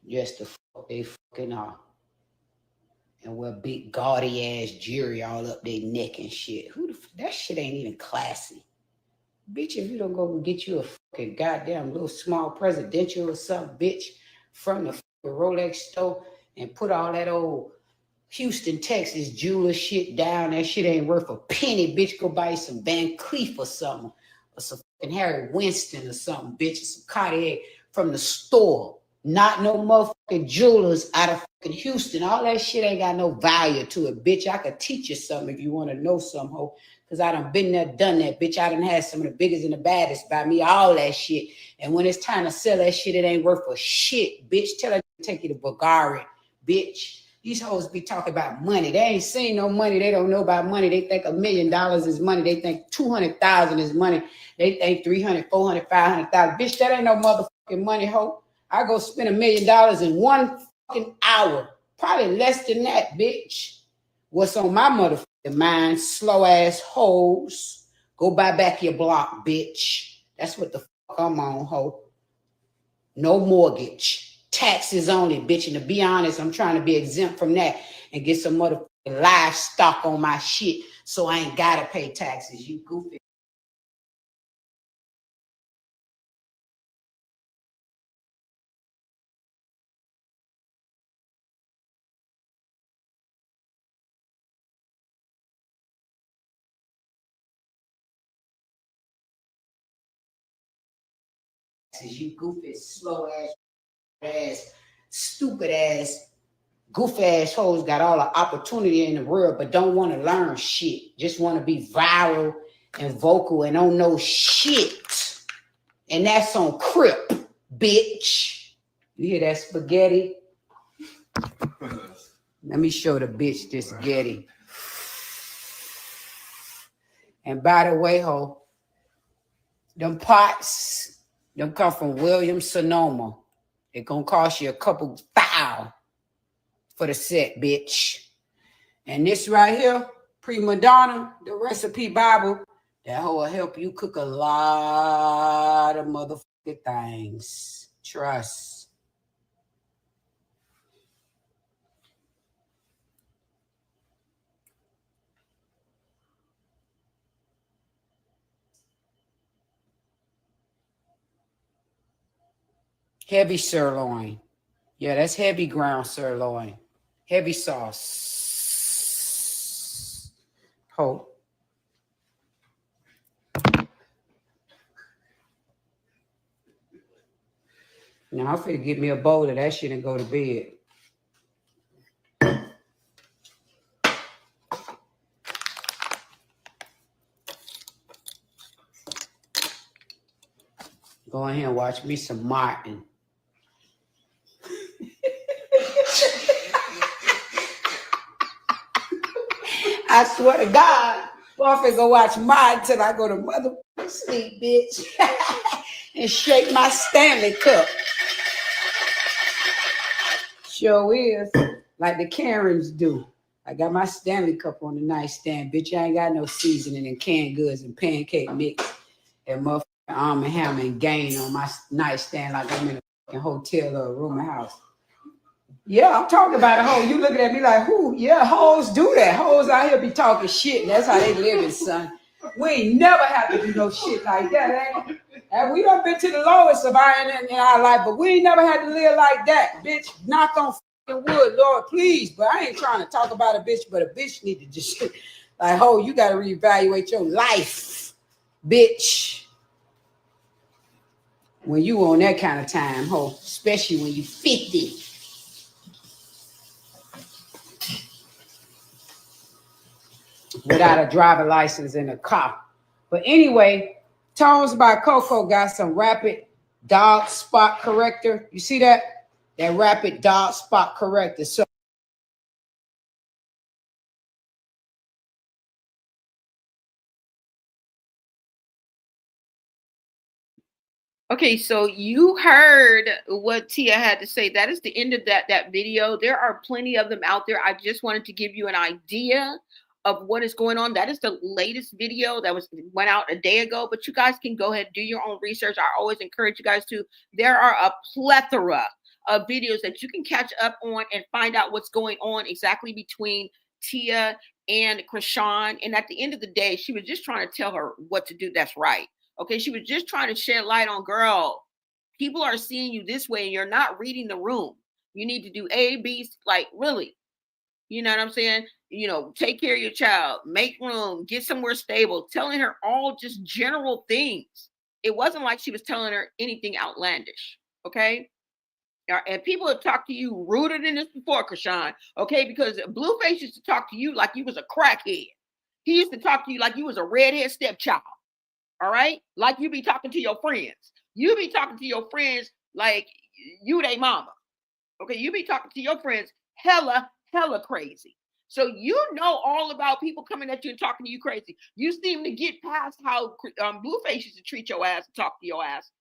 Yes, the fuck they fucking are. And wear big gaudy ass jewelry all up their neck and shit. That shit ain't even classy. Bitch, if you don't go and get you a fucking goddamn little small presidential or something, bitch, from the Rolex store and put all that old Houston, Texas jeweler shit down. That shit ain't worth a penny, bitch. Go buy some Van Cleef or something. Or some fucking Harry Winston or something, bitch. Or some Cartier from the store. Not no motherfucking jewelers out of fucking Houston. All that shit ain't got no value to it, bitch. I could teach you something if you want to know something, ho. Because I done been there, done that, bitch. I done had some of the biggest and the baddest by me, all that shit. And when it's time to sell that shit, it ain't worth a shit, bitch. Tell her to take you to Bulgaria, bitch. These hoes be talking about money. They ain't seen no money. They don't know about money. They think $1 million is money. They think 200,000 is money. They think 300, 400, 500,000. Bitch, that ain't no motherfucking money, ho. I go spend $1 million in 1 fucking hour. Probably less than that, bitch. What's on my motherfucking mind? Slow ass hoes. Go buy back your block, bitch. That's what the fuck I'm on, ho. No mortgage. Taxes only, bitch. And to be honest, I'm trying to be exempt from that and get some motherfucking livestock on my shit so I ain't gotta pay taxes. You goofy. You goofy, slow ass, stupid ass, goofy ass hoes got all the opportunity in the world, but don't want to learn shit. Just want to be viral and vocal and don't know shit. And that's on Crip, bitch. You hear that spaghetti? Let me show the bitch this spaghetti. And by the way, ho, them pots, them come from Williams Sonoma. It gonna cost you a couple $1,000 for the set, bitch. And this right here, Prima Donna, the recipe Bible, that hoe will help you cook a lot of motherfucking things. Trust. Heavy sirloin. Yeah, that's heavy ground sirloin. Heavy sauce. Ho. Now I'm finna get me a bowl of that shit and go to bed. Go ahead and watch me some Martin. I swear to God, I'm finna go watch Martin till I go to motherfucking sleep, bitch. And shake my Stanley cup. Sure is. Like the Karens do. I got my Stanley cup on the nightstand. Bitch, I ain't got no seasoning and canned goods and pancake mix and motherfucking Arm & Hammer and Gain on my nightstand like I'm in a fucking hotel or a room or house. Yeah, I'm talking about a hoe. You looking at me like, who? Yeah, hoes do that. Hoes out here be talking shit, and that's how they living, son. We ain't never have to do no shit like that, ain't it? And we done been to the lowest of our life, but we ain't never had to live like that, bitch. Knock on fucking wood, Lord, please. But I ain't trying to talk about a bitch, but a bitch need to just like, oh, you got to reevaluate your life, bitch. When you on that kind of time, ho, especially when you 50. Without a driver license in a car. But anyway, Tones by Coco got some rapid dog spot corrector. You see that? That rapid dog spot corrector. So Okay, so you heard what Tia had to say. That is the end of that video. There are plenty of them out there. I just wanted to give you an idea of what is going on. That is the latest video that went out a day ago, but you guys can go ahead and do your own research. I always encourage you guys to. There are a plethora of videos that you can catch up on and find out what's going on exactly between Tia and Chrisean. And at the end of the day, she was just trying to tell her what to do that's right. Okay, she was just trying to shed light on, girl, people are seeing you this way and you're not reading the room. You need to do A, B, like really. You know what I'm saying? You know, take care of your child, make room, get somewhere stable, telling her all just general things. It wasn't like she was telling her anything outlandish. Okay. And people have talked to you ruder than this before, Chrisean. Okay, because Blueface used to talk to you like you was a crackhead. He used to talk to you like you was a redhead stepchild. All right? Like you be talking to your friends. You be talking to your friends like you they mama. Okay, you be talking to your friends hella crazy. So you know all about people coming at you and talking to you crazy. You seem to get past how Blueface used to treat your ass and talk to your ass.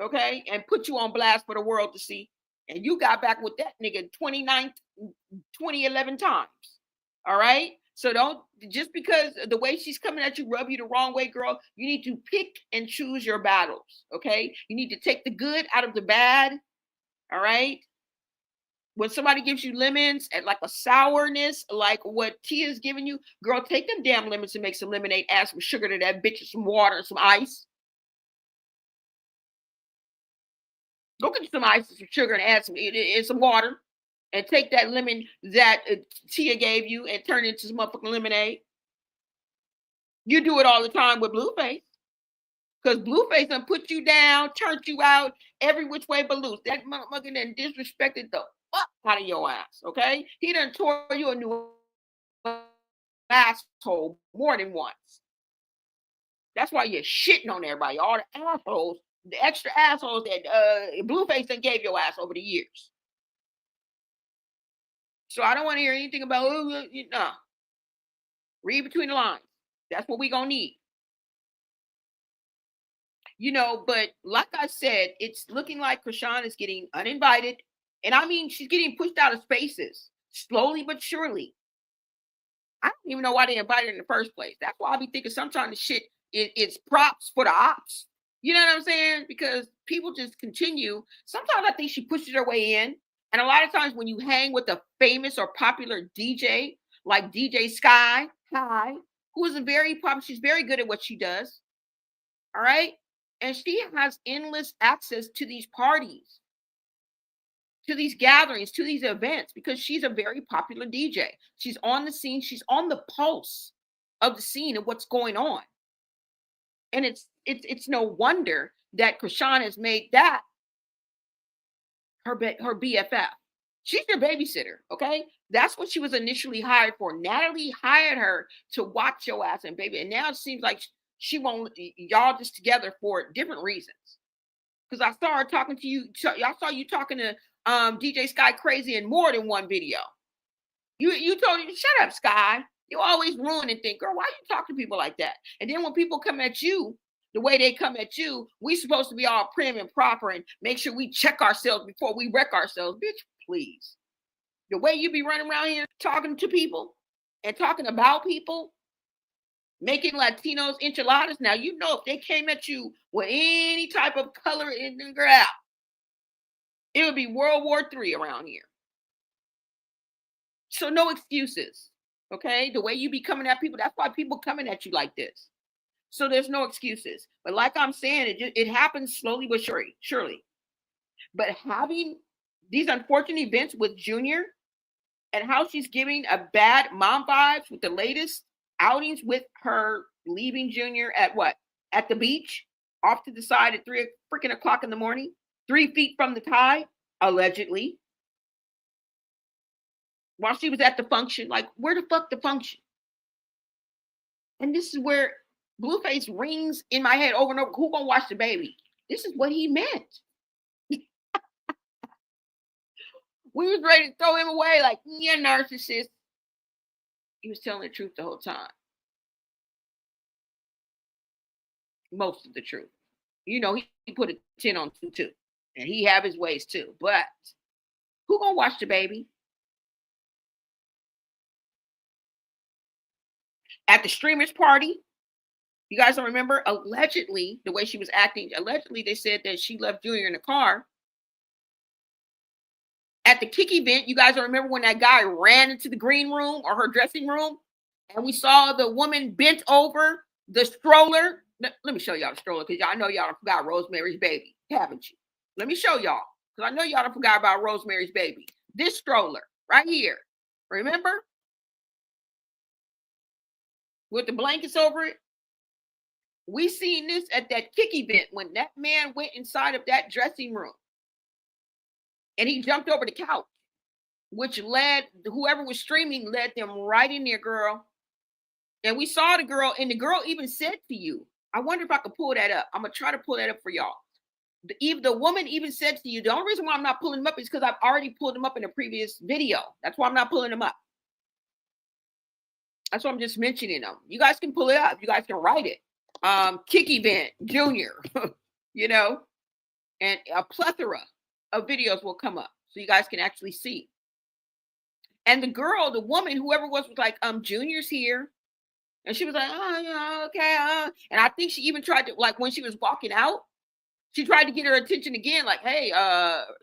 Okay? And put you on blast for the world to see. And you got back with that nigga 2011 times. All right? So don't, just because the way she's coming at you rub you the wrong way, girl, you need to pick and choose your battles, okay? You need to take the good out of the bad, all right? When somebody gives you lemons and like a sourness, like what Tia's giving you, girl, take them damn lemons and make some lemonade, add some sugar to that bitch and some water and some ice. Go get some ice and some sugar and add some water. And take that lemon that Tia gave you and turn it into some motherfucking lemonade. You do it all the time with Blueface. Because Blueface done put you down, turned you out every which way but loose. That motherfucker done disrespected the fuck out of your ass, okay? He done tore you a new asshole more than once. That's why you're shitting on everybody. All the assholes, the extra assholes that Blueface done gave your ass over the years. So I don't want to hear anything about, nah. Read between the lines. That's what we gonna need. You know, but like I said, it's looking like Chrisean is getting uninvited. And I mean, she's getting pushed out of spaces slowly but surely. I don't even know why they invited her in the first place. That's why I be thinking sometimes the shit is props for the ops. You know what I'm saying? Because people just continue. Sometimes I think she pushes her way in. And a lot of times when you hang with a famous or popular DJ, like DJ Sky, who is a very popular, she's very good at what she does. All right. And she has endless access to these parties, to these gatherings, to these events, because she's a very popular DJ. She's on the scene. She's on the pulse of the scene and what's going on. And it's no wonder that Chrisean has made that her BFF. She's your babysitter, okay? That's what she was initially hired for. Natalie hired her to watch your ass and baby. And now it seems like she won't, y'all just together for different reasons. Because I saw her talking to you. I saw you talking to DJ Sky crazy in more than one video. You told him, shut up, Sky. You always ruin and think, girl, why you talk to people like that? And then when people come at you, the way they come at you, we supposed to be all prim and proper and make sure we check ourselves before we wreck ourselves. Bitch, please. The way you be running around here talking to people and talking about people, making Latinos enchiladas. Now, you know, if they came at you with any type of color in the ground, it would be World War III around here. So no excuses, okay? The way you be coming at people, that's why people coming at you like this. So there's no excuses. But like I'm saying, it happens slowly but surely. But having these unfortunate events with Junior and how she's giving a bad mom vibes with the latest outings with her leaving Junior at what? At the beach, off to the side at 3:00 in the morning, 3 feet from the tide, allegedly. While she was at the function, like, where the fuck the function? And this is where Blueface rings in my head over and over. Who gonna watch the baby? This is what he meant. We was ready to throw him away, like, yeah, narcissist. He was telling the truth the whole time. Most of the truth. You know, he put a 10 on 2 too. And he have his ways too. But who gonna watch the baby? At the streamers party, you guys don't remember? Allegedly, the way she was acting, allegedly they said that she left Junior in the car. At the kick event, you guys don't remember when that guy ran into the green room or her dressing room? And we saw the woman bent over the stroller. Let me show y'all the stroller, because y'all know y'all forgot Rosemary's Baby, haven't you? Let me show y'all, because I know y'all forgot about Rosemary's Baby. This stroller right here. Remember? With the blankets over it. We seen this at that kick event when that man went inside of that dressing room. And he jumped over the couch, which led, whoever was streaming led them right in there, girl. And we saw the girl, and the girl even said to you, I wonder if I could pull that up. I'm going to try to pull that up for y'all. The woman even said to you, the only reason why I'm not pulling them up is because I've already pulled them up in a previous video. That's why I'm not pulling them up. That's why I'm just mentioning them. You guys can pull it up. You guys can write it. Kick event, Junior, you know, and a plethora of videos will come up so you guys can actually see. And the girl, the woman, whoever was like, Junior's here. And she was like, oh, yeah, okay. And I think she even tried to, like, when she was walking out, she tried to get her attention again, like, hey,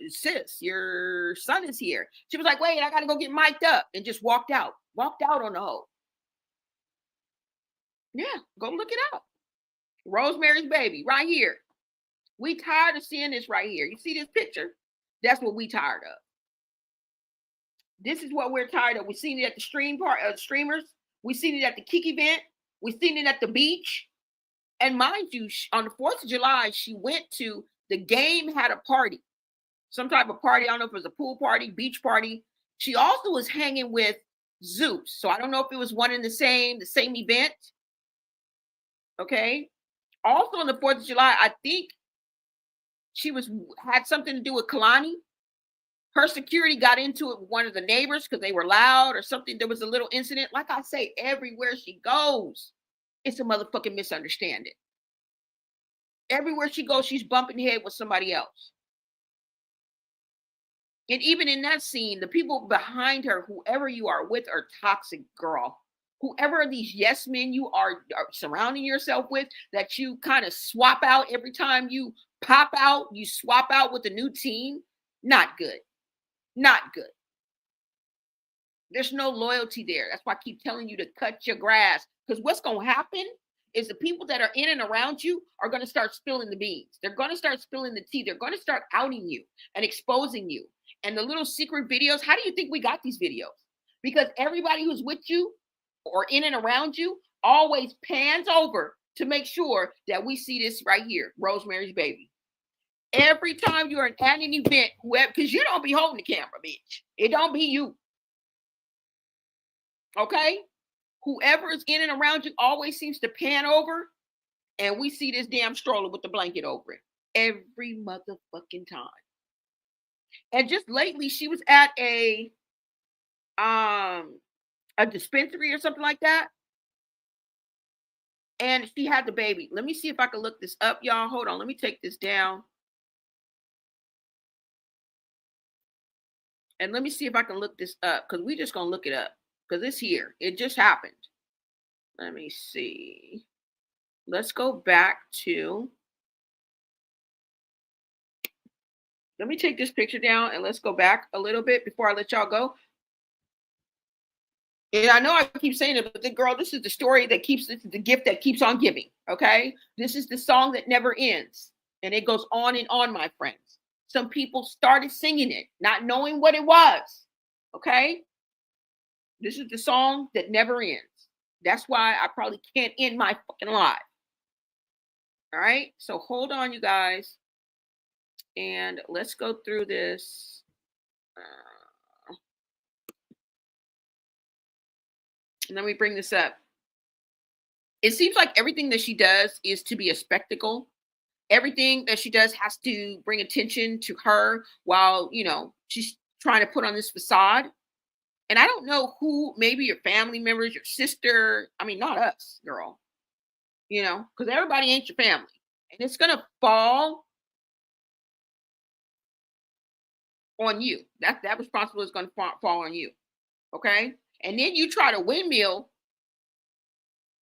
sis, your son is here. She was like, wait, I got to go get mic'd up, and just walked out on the hoe. Yeah, go look it up. Rosemary's Baby, right here. We tired of seeing this right here. You see this picture? That's what we tired of. This is what we're tired of. We seen it at the streamers. We seen it at the kick event. We seen it at the beach. And mind you, on the 4th of July, she went to, the game had a party. Some type of party. I don't know if it was a pool party, beach party. She also was hanging with Zeus. So I don't know if it was one in the same event. Okay. Also on the 4th of July, I think she had something to do with Kalani. Her security got into it with one of the neighbors because they were loud or something. There was a little incident. Like I say, everywhere she goes, it's a motherfucking misunderstanding. Everywhere she goes, she's bumping head with somebody else. And even in that scene, the people behind her, whoever you are with, are toxic, girl. Whoever these yes men you are surrounding yourself with, that you kind of swap out every time you pop out, you swap out with a new team, not good. Not good. There's no loyalty there. That's why I keep telling you to cut your grass. Because what's going to happen is the people that are in and around you are going to start spilling the beans. They're going to start spilling the tea. They're going to start outing you and exposing you. And the little secret videos, how do you think we got these videos? Because everybody who's with you or in and around you always pans over to make sure that we see this right here, Rosemary's Baby. Every time you're at an event, whoever, because you don't be holding the camera, bitch. It don't be you. Okay? Whoever is in and around you always seems to pan over, and we see this damn stroller with the blanket over it every motherfucking time. And just lately, she was at a dispensary or something like that, and she had the baby. Let me see if I can look this up, y'all. Hold on. Let me take this down. And let me see if I can look this up, because we're just going to look it up, because it's here. It just happened. Let me see. Let's go back to, let me take this picture down and let's go back a little bit before I let y'all go. And I know I keep saying it, but the girl, this is the story that keeps, this is the gift that keeps on giving. Okay. This is the song that never ends. And it goes on and on, my friends. Some people started singing it, not knowing what it was. Okay. This is the song that never ends. That's why I probably can't end my fucking live. All right. So hold on, you guys. And let's go through this. And then we bring this up. It seems like everything that she does is to be a spectacle. Everything that she does has to bring attention to her while, you know, she's trying to put on this facade. And I don't know who, maybe your family members, your sister. I mean, not us, girl. You know, because everybody ain't your family. And it's going to fall on you. That responsibility is going to fall on you. Okay. And then you try to windmill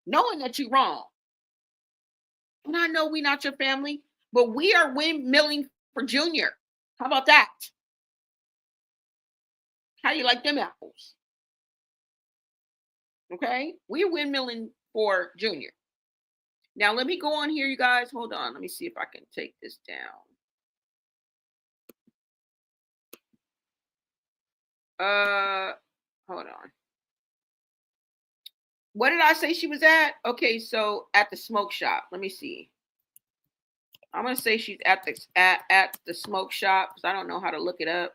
knowing that you're wrong. And I know we're not your family, but we are windmilling for Junior. How about that? How do you like them apples? Okay. We're windmilling for Junior. Now, let me go on here, you guys. Hold on. Let me see if I can take this down. Hold on. What did I say she was at? Okay, so at the smoke shop. Let me see. I'm gonna say she's at the smoke shop because I don't know how to look it up.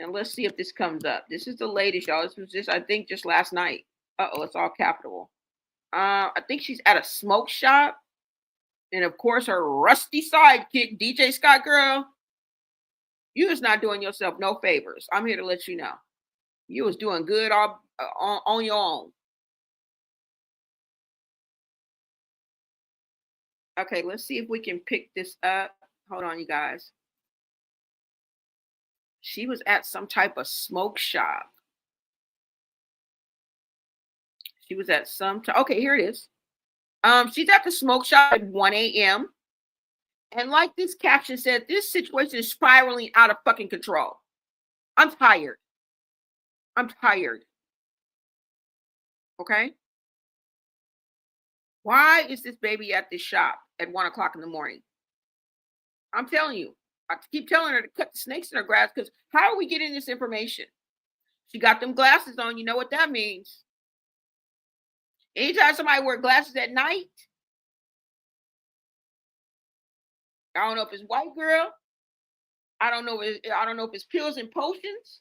And let's see if this comes up. This is the latest, y'all. This was just, I think, just last night. Uh-oh, it's all capital. I think she's at a smoke shop. And of course, her rusty sidekick, DJ Scott girl, you was not doing yourself no favors. I'm here to let you know. You was doing good all on your own. Okay, let's see if we can pick this up. Hold on, you guys. She was at some type of smoke shop. She was at some okay, here it is. She's at the smoke shop at 1 a.m. And like this caption said, this situation is spiraling out of fucking control. I'm tired. I'm tired. Okay? Why is this baby at this shop at 1 o'clock in the morning? I'm telling you. I keep telling her to cut the snakes in her grass because how are we getting this information? She got them glasses on. You know what that means. Anytime somebody wear glasses at night, I don't know if it's white girl. I don't know if it's pills and potions.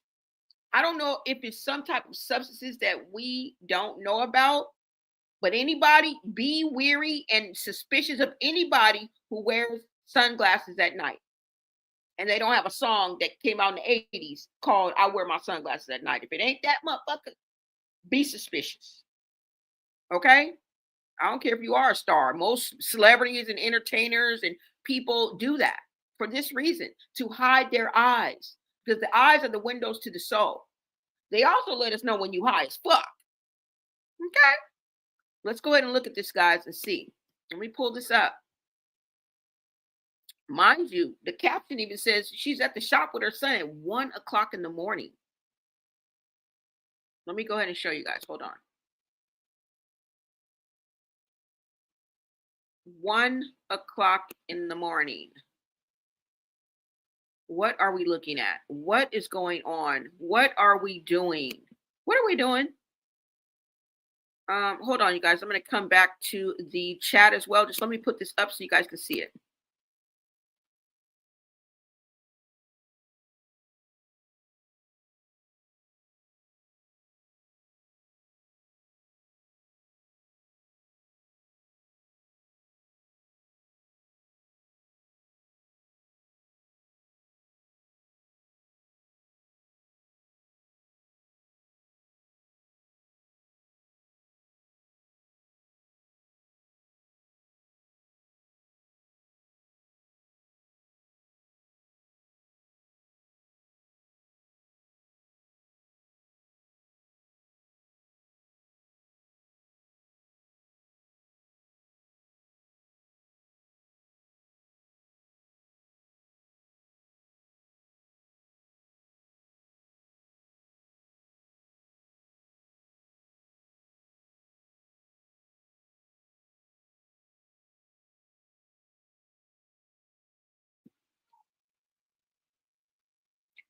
I don't know if it's some type of substances that we don't know about. But anybody, be weary and suspicious of anybody who wears sunglasses at night. And they don't have a song that came out in the 80s called I Wear My Sunglasses at Night. If it ain't that motherfucker, be suspicious. Okay? I don't care if you are a star. Most celebrities and entertainers and people do that for this reason, to hide their eyes. Because the eyes are the windows to the soul. They also let us know when you high as fuck. Okay? Let's go ahead and look at this, guys, and see. Let me pull this up. Mind you, the caption even says she's at the shop with her son at 1 o'clock in the morning. Let me go ahead and show you guys. Hold on. 1 o'clock in the morning. What are we looking at? What is going on? What are we doing? What are we doing? Hold on, you guys. I'm going to come back to the chat as well. Just let me put this up so you guys can see it.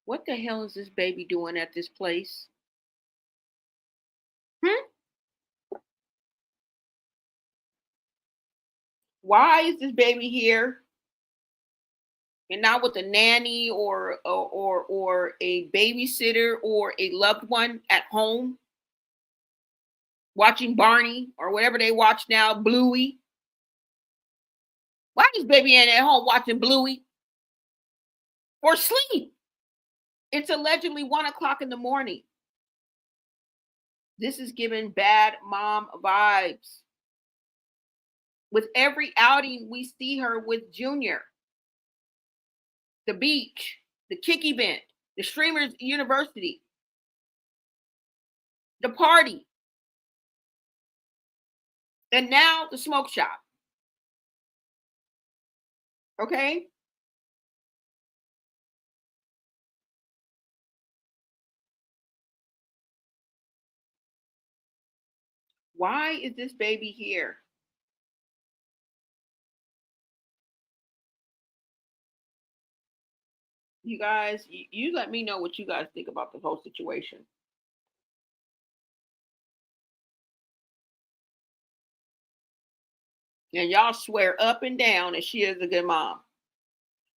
What the hell is this baby doing at this place? Why is this baby here and not with a nanny or a babysitter or a loved one at home watching Barney or whatever they watch now, Bluey? Why is baby at home watching Bluey or sleep? It's allegedly 1 o'clock in the morning. This is giving bad mom vibes. With every outing, we see her with Junior. The beach, the kick event, the streamers university, the party, and now the smoke shop. Okay? Why is this baby here? You guys, you let me know what you guys think about the whole situation. And y'all swear up and down that she is a good mom.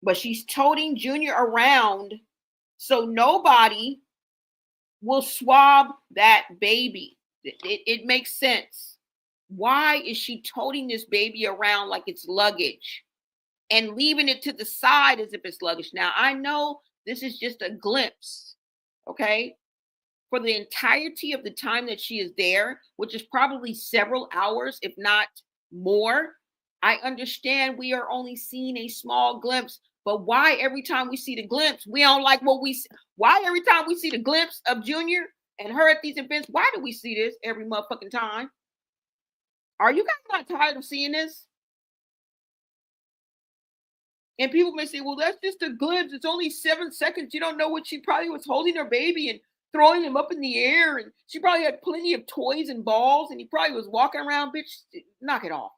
But she's toting Junior around so nobody will swab that baby. It makes sense. Why is she toting this baby around like it's luggage and leaving it to the side as if it's luggage? Now, I know this is just a glimpse, okay? For the entirety of the time that she is there, which is probably several hours, if not more, I understand we are only seeing a small glimpse. But why every time we see the glimpse, we don't like what we see? Why every time we see the glimpse of Junior and her at these events, why do we see this every motherfucking time? Are you guys not tired of seeing this? And people may say, well, that's just a glimpse. It's only 7 seconds. You don't know what she probably was holding her baby and throwing him up in the air. And she probably had plenty of toys and balls. And he probably was walking around, bitch. Knock it off.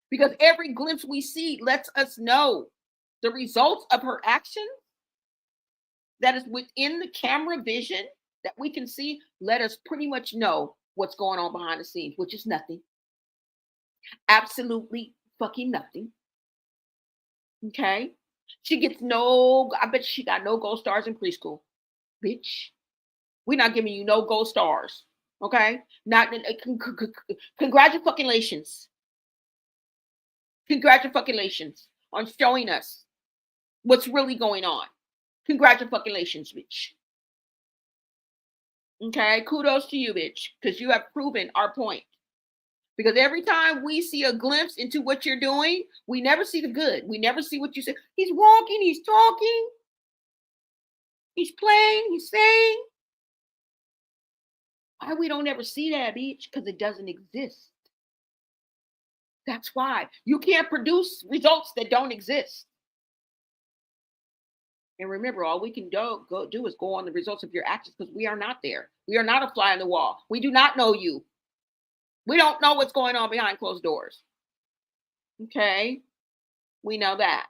Because every glimpse we see lets us know the results of her actions that is within the camera vision that we can see, let us pretty much know what's going on behind the scenes, which is nothing. Absolutely fucking nothing. Okay? She gets I bet she got no gold stars in preschool. Bitch. We're not giving you no gold stars. Okay? Not congratulations. Congratulations on showing us what's really going on. Congratulations, bitch. Okay? Kudos to you, bitch, because you have proven our point. Because every time we see a glimpse into what you're doing, we never see the good. We never see what you say. He's walking, he's talking, he's playing, he's saying. Why we don't ever see that, bitch? Because it doesn't exist. That's why. You can't produce results that don't exist. And remember, all we can do is go on the results of your actions because we are not there. We are not a fly on the wall. We do not know you. We don't know what's going on behind closed doors. Okay? We know that.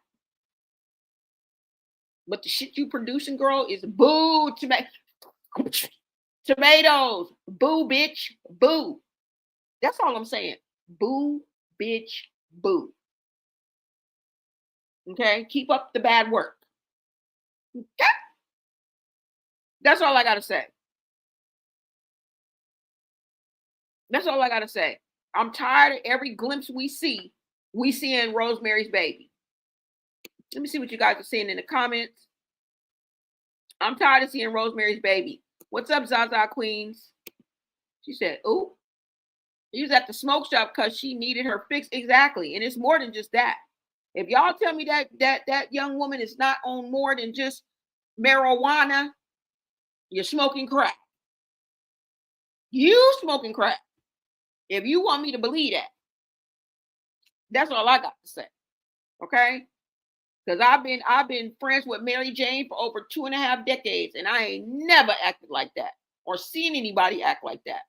But the shit you producing, girl, is boo tomatoes. Boo, bitch. Boo. That's all I'm saying. Boo, bitch, boo. Okay? Keep up the bad work. Okay? That's all I got to say. That's all I got to say. I'm tired of every glimpse we see in Rosemary's Baby. Let me see what you guys are saying in the comments. I'm tired of seeing Rosemary's Baby. What's up, Zaza Queens? She said, ooh, he was at the smoke shop because she needed her fix. Exactly. And it's more than just that. If y'all tell me that young woman is not on more than just marijuana, you're smoking crack. You smoking crack. If you want me to believe that. That's all I got to say. Okay? Because I've been friends with Mary Jane for over 2.5 decades, and I ain't never acted like that or seen anybody act like that.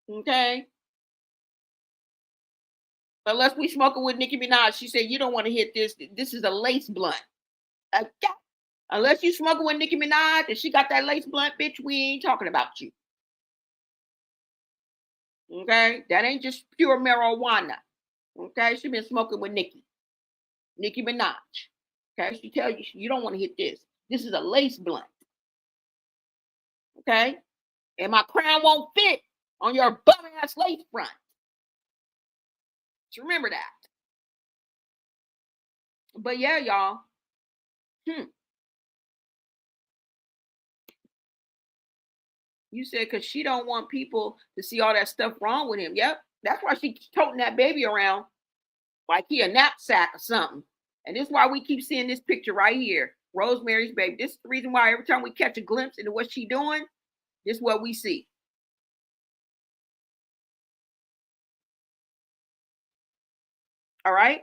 Okay? Unless we smoking with Nicki Minaj. She said, you don't want to hit this. This is a lace blunt. Okay? Unless you smoking with Nicki Minaj and she got that lace blunt, bitch, we ain't talking about you. Okay? That ain't just pure marijuana. Okay? She been smoking with Nicki Minaj. Okay? She tell you you don't want to hit this. This is a lace blunt. Okay? And my crown won't fit on your bum ass lace front. Just remember that. But yeah, y'all. You said because she don't want people to see all that stuff wrong with him. Yep. That's why she toting that baby around like he a knapsack or something. And this is why we keep seeing this picture right here. Rosemary's baby. This is the reason why every time we catch a glimpse into what she doing, this is what we see. All right.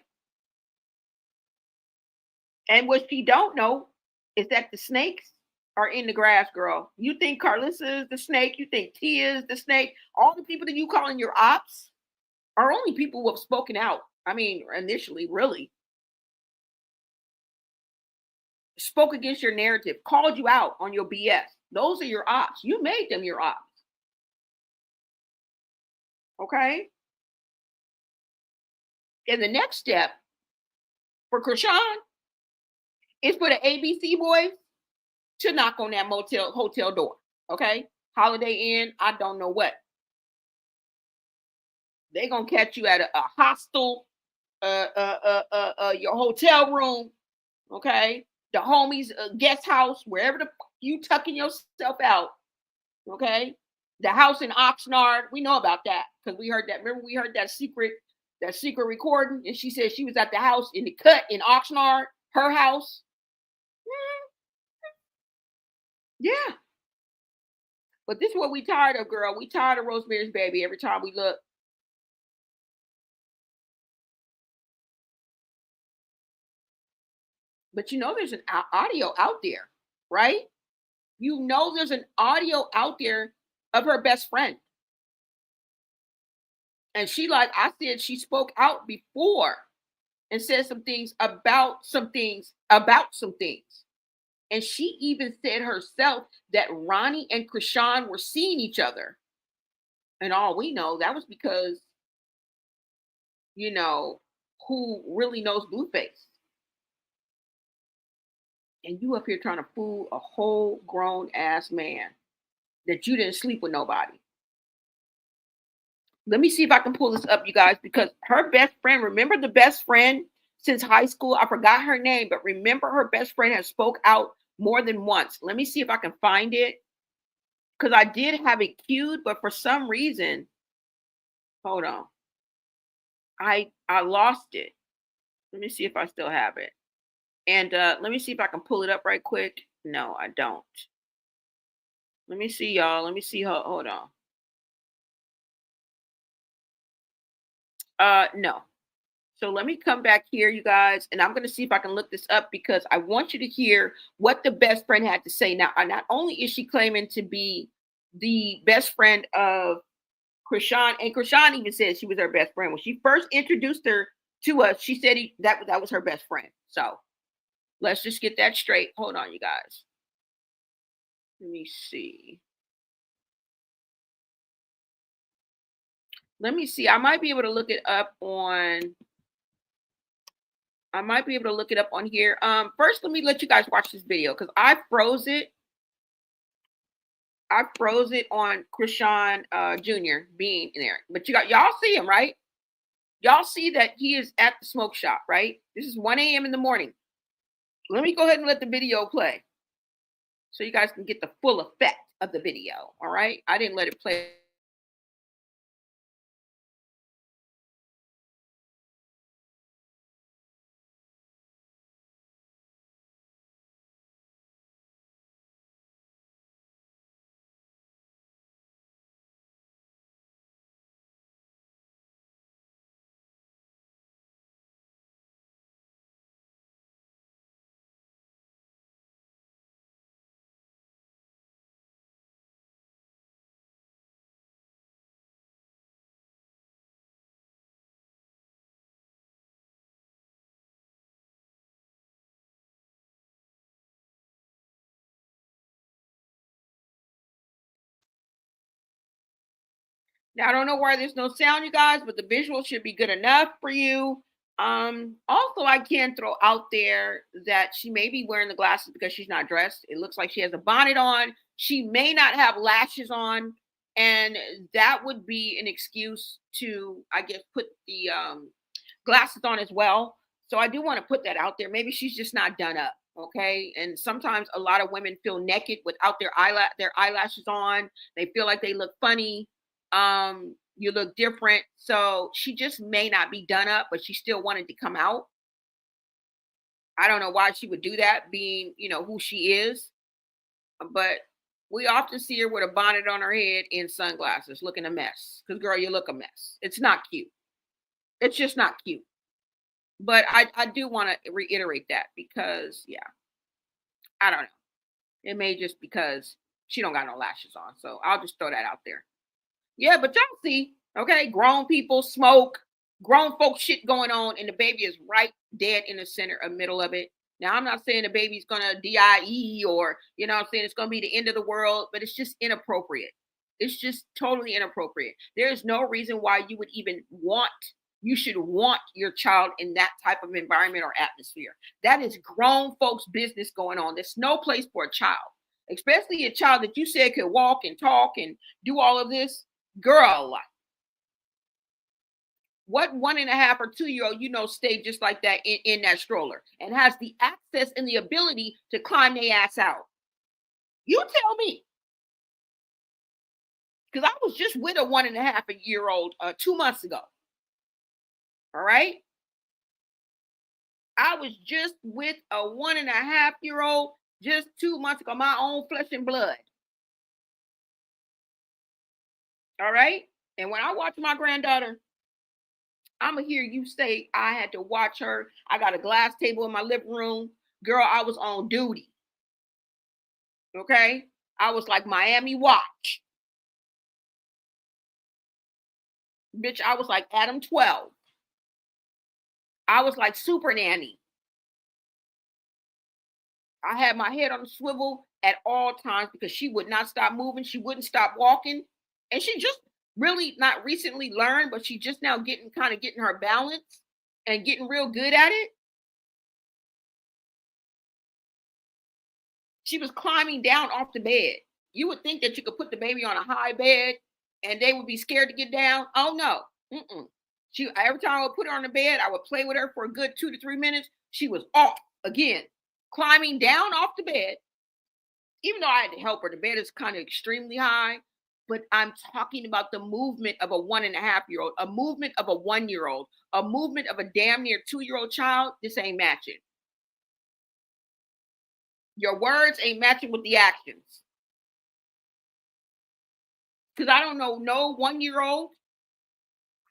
And what she don't know is that the snakes are in the grass, girl. You think Carlissa is the snake. You think Tia is the snake. All the people that you calling your ops are only people who have spoken out. I mean, initially, really. Spoke against your narrative, called you out on your BS. Those are your ops. You made them your ops. Okay? And the next step for Chrisean is for the ABC boys to knock on that hotel door. Okay? Holiday Inn, I don't know what. They're gonna catch you at a hostel, your hotel room, okay? The homies guest house, wherever you tucking yourself out, okay? The house in Oxnard, we know about that because we heard that. Remember, we heard that secret recording, and she said she was at the house in the cut in Oxnard, her house. Yeah. But this is what we tired of, girl. We tired of Rosemary's baby every time we look. But you know there's an audio out there, right? You know there's an audio out there of her best friend. And she, like I said, she spoke out before and said some things about some things. And she even said herself that Ronnie and Chrisean were seeing each other. And all we know, that was because, you know, who really knows Blueface? And you up here trying to fool a whole grown ass man that you didn't sleep with nobody. Let me see if I can pull this up, you guys, because her best friend, remember the best friend since high school? I forgot her name, but remember her best friend has spoke out more than once. Let me see if I can find it. Because I did have it queued, but for some reason, hold on. I lost it. Let me see if I still have it. And let me see if I can pull it up right quick. No, I don't. Let me see, y'all. Let me see. Hold on. No. So let me come back here, you guys, and I'm going to see if I can look this up because I want you to hear what the best friend had to say. Now, not only is she claiming to be the best friend of Chrisean, and Chrisean even said she was her best friend. When she first introduced her to us, she said that was her best friend. So let's just get that straight. Hold on, you guys. Let me see. Let me see. I might be able to look it up on here. First, let me let you guys watch this video because I froze it. I froze it on Chrisean Jr. being in there. But y'all see him, right? Y'all see that he is at the smoke shop, right? This is 1 a.m. in the morning. Let me go ahead and let the video play so you guys can get the full effect of the video. All right. I didn't let it play. Now, I don't know why there's no sound, you guys, but the visual should be good enough for you. Also, I can throw out there that she may be wearing the glasses because she's not dressed. It looks like she has a bonnet on. She may not have lashes on, and that would be an excuse to, I guess, put the glasses on as well. So I do want to put that out there. Maybe she's just not done up. Okay. And sometimes a lot of women feel naked without their eyelashes on. They feel like they look funny. You look different. So she just may not be done up, but she still wanted to come out. I don't know why she would do that, being, you know, who she is. But we often see her with a bonnet on her head and sunglasses looking a mess. Because, girl, you look a mess. It's not cute. It's just not cute. But I do want to reiterate that because, yeah, I don't know. It may just because she don't got no lashes on. So I'll just throw that out there. Yeah, but y'all see, okay, grown people smoke, grown folk shit going on, and the baby is right dead in the center, middle of it. Now, I'm not saying the baby's going to DIE or, you know what I'm saying, it's going to be the end of the world, but it's just inappropriate. It's just totally inappropriate. There is no reason why you would even you should want your child in that type of environment or atmosphere. That is grown folks' business going on. There's no place for a child, especially a child that you said could walk and talk and do all of this. Girl, what 1.5 or 2-year-old, you know, stayed just like that in that stroller and has the access and the ability to climb their ass out? You tell me. Because I was just with a 1.5-year-old 2 months ago. All right. I was just with a 1.5-year-old just 2 months ago, my own flesh and blood. All right. And when I watch my granddaughter, I'm going to hear you say I had to watch her. I got a glass table in my living room. Girl, I was on duty. Okay. I was like Miami Watch. Bitch, I was like Adam 12. I was like Super Nanny. I had my head on the swivel at all times because she would not stop moving. She wouldn't stop walking. And she just really not recently learned, but she just now getting her balance and getting real good at it. She was climbing down off the bed. You would think that you could put the baby on a high bed and they would be scared to get down. Oh no. Every time I would put her on the bed, I would play with her for a good 2 to 3 minutes. She was off again, climbing down off the bed. Even though I had to help her, the bed is kind of extremely high. But I'm talking about the movement of a 1.5-year-old, a movement of a 1-year-old, a movement of a damn near 2-year-old child. This ain't matching. Your words ain't matching with the actions. Because I don't know no 1-year-old.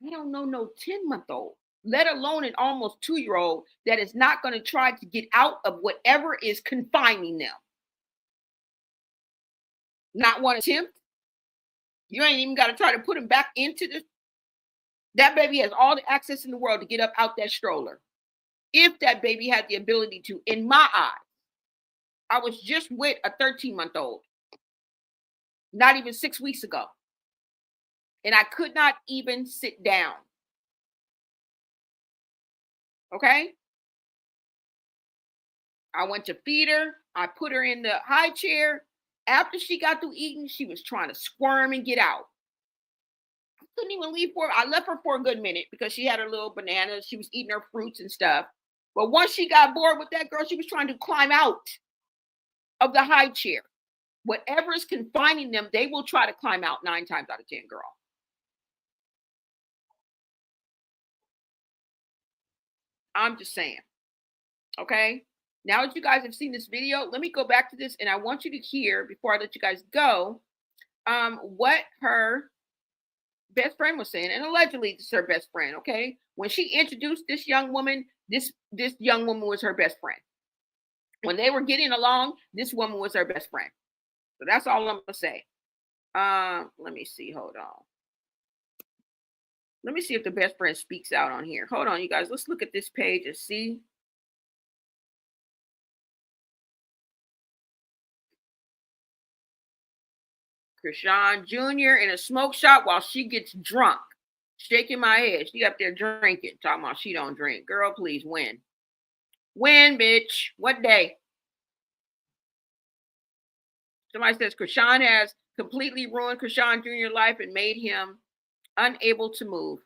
I don't know no 10-month-old, let alone an almost 2-year-old that is not going to try to get out of whatever is confining them. Not one attempt. You ain't even got to try to put him back into this. That baby has all the access in the world to get up out that stroller. If that baby had the ability to, in my eyes. I was just with a 13-month-old, not even 6 weeks ago. And I could not even sit down. Okay? I went to feed her. I put her in the high chair. After she got through eating, she was trying to squirm and get out. I couldn't even leave for her. I left her for a good minute because she had her little bananas. She was eating her fruits and stuff. But once she got bored with that girl, she was trying to climb out of the high chair. Whatever is confining them, they will try to climb out 9 times out of 10, girl. I'm just saying. Okay? Now that you guys have seen this video, let me go back to this and I want you to hear, before I let you guys go, what her best friend was saying. And allegedly this is her best friend, okay? When she introduced this young woman, this young woman was her best friend. When they were getting along, this woman was her best friend. So that's all I'm going to say. Let me see. Hold on. Let me see if the best friend speaks out on here. Hold on, you guys. Let's look at this page and see. Chrisean Jr. in a smoke shop while she gets drunk. Shaking my head. She up there drinking. Talking about she don't drink. Girl, please win. Win, bitch. What day? Somebody says Chrisean has completely ruined Chrisean Jr.'s life and made him unable to move.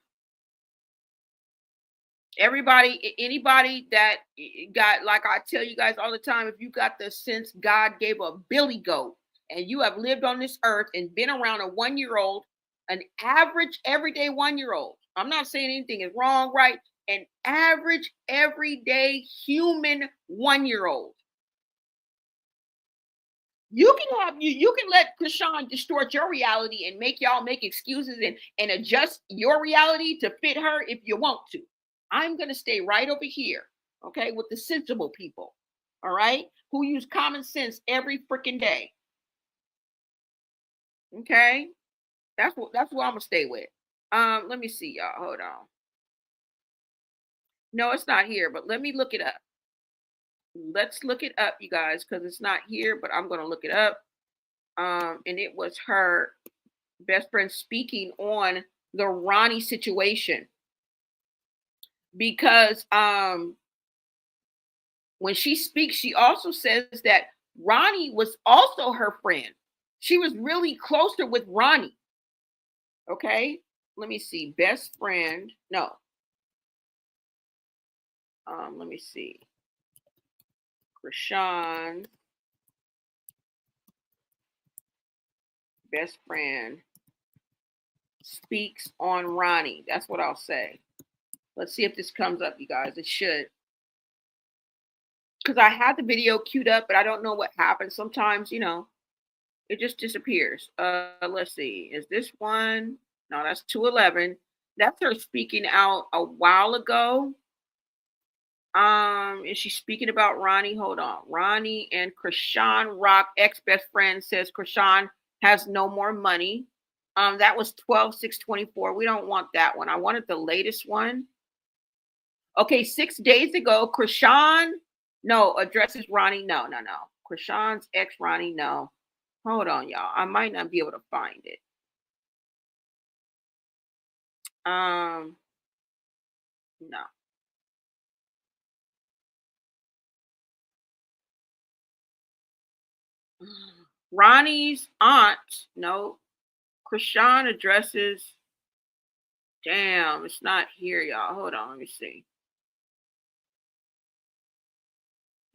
Everybody, anybody that got, like I tell you guys all the time, if you got the sense God gave a billy goat and you have lived on this earth and been around a 1-year-old, an average everyday 1-year-old, I'm not saying anything is wrong, right? An average everyday human 1-year-old. You can let Chrisean distort your reality and make y'all make excuses and adjust your reality to fit her if you want to. I'm going to stay right over here, okay, with the sensible people, all right, who use common sense every freaking day. Okay, that's what I'm gonna stay with. Let me see, y'all. Hold on. No, it's not here, but let me look it up. Let's look it up, you guys, because it's not here, but I'm gonna look it up. And it was her best friend speaking on the Ronnie situation. Because when she speaks, she also says that Ronnie was also her friend. She was really closer with Ronnie. Okay, let me see. Best friend. No. Let me see. Chrisean. Best friend speaks on Ronnie. That's what I'll say. Let's see if this comes up, you guys. It should. Because I had the video queued up, but I don't know what happened. Sometimes, it just disappears. Let's see. Is this one? No, that's 211. That's her speaking out a while ago. Is she speaking about Ronnie? Hold on. Ronnie and Chrisean Rock, ex-best friend, says Chrisean has no more money. That was 12/6/24. We don't want that one. I wanted the latest one. Okay, 6 days ago, Chrisean, no, addresses Ronnie. No. Chrisean's ex Ronnie, no. Hold on, y'all. I might not be able to find it. No. Ronnie's aunt, no. Chrisean addresses. Damn, it's not here, y'all. Hold on, let me see.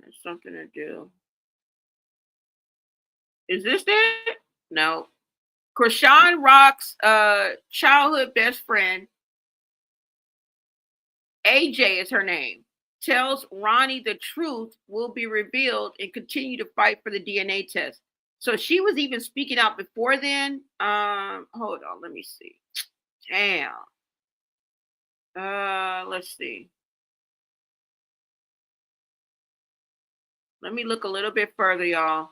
There's something to do. Is this it? No. Chrisean Rock's childhood best friend, AJ is her name, tells Ronnie the truth will be revealed and continue to fight for the DNA test. So she was even speaking out before then. Hold on, let me see. Damn. Let's see. Let me look a little bit further, y'all.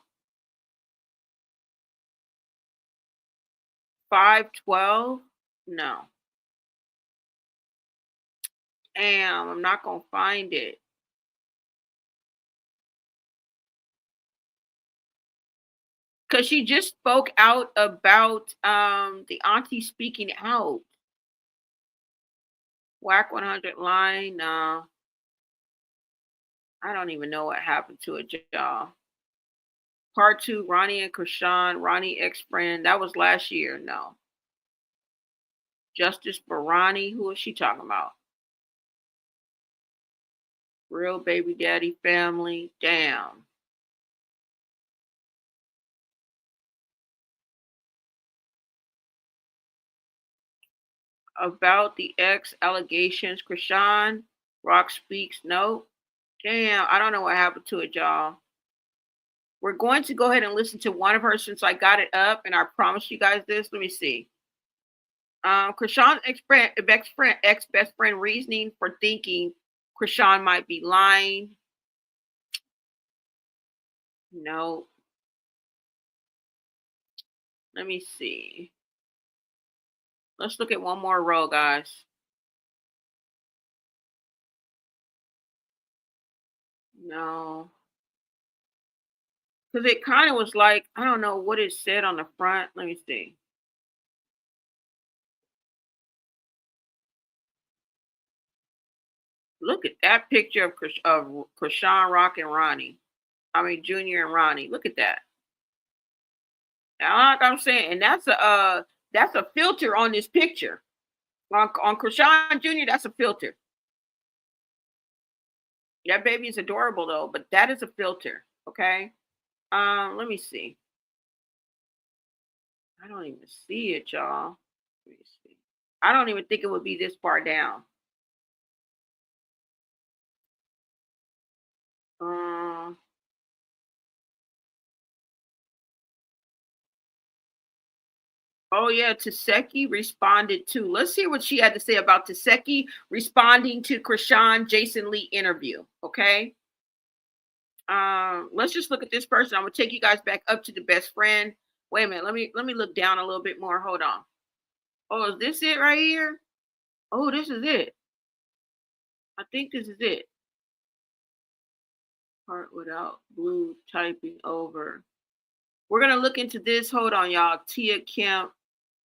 5/12? No. Damn, I'm not gonna find it. Because she just spoke out about the auntie speaking out. Whack 100 line. No. I don't even know what happened to it, y'all. Part 2, Ronnie and Chrisean, Ronnie ex-friend. That was last year. No. Justice for Ronnie. Who is she talking about? Real baby daddy family. Damn. About the ex allegations. Chrisean Rock speaks. No. Damn. I don't know what happened to it, y'all. We're going to go ahead and listen to one of her since I got it up, and I promised you guys this. Let me see. Chrisean's ex-best friend reasoning for thinking Chrisean might be lying. No. Let me see. Let's look at one more row, guys. No. Because it kind of was like, I don't know what it said on the front. Let me see. Look at that picture of Chrisean Rock and Ronnie. I mean, Junior and Ronnie. Look at that. Now, like I'm saying, and that's a filter on this picture. On Chrisean Jr., that's a filter. That baby is adorable though, but that is a filter. Okay. Let me see. I don't even see it, y'all. Let me see. I don't even think it would be this far down. Um, oh yeah, Taseki responded too. Let's see what she had to say about Taseki responding to Chrisean Jason Lee interview. Okay. Let's just look at this person. I'm gonna take you guys back up to the best friend. Wait a minute. Let me look down a little bit more. Hold on. Oh, is this it right here? Oh, this is it. I think this is it. Part without blue typing over. We're gonna look into this. Hold on, y'all. Tia Kemp.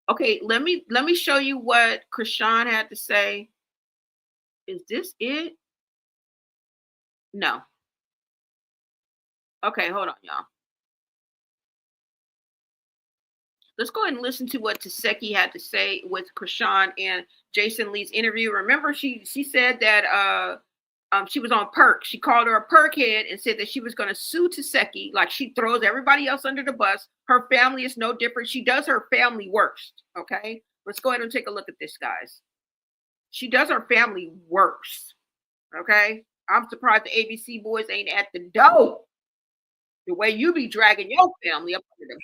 Okay, let me show you what Chrisean had to say. Is this it? No. Okay, hold on, y'all. Let's go ahead and listen to what Taseki had to say with Chrisean and Jason Lee's interview. Remember, she said that she was on perk. She called her a perk head and said that she was going to sue Taseki, like she throws everybody else under the bus. Her family is no different. She does her family worst. Okay, let's go ahead and take a look at this, guys. She does her family worse. Okay, I'm surprised the ABC boys ain't at the door. The way you be dragging your family up under the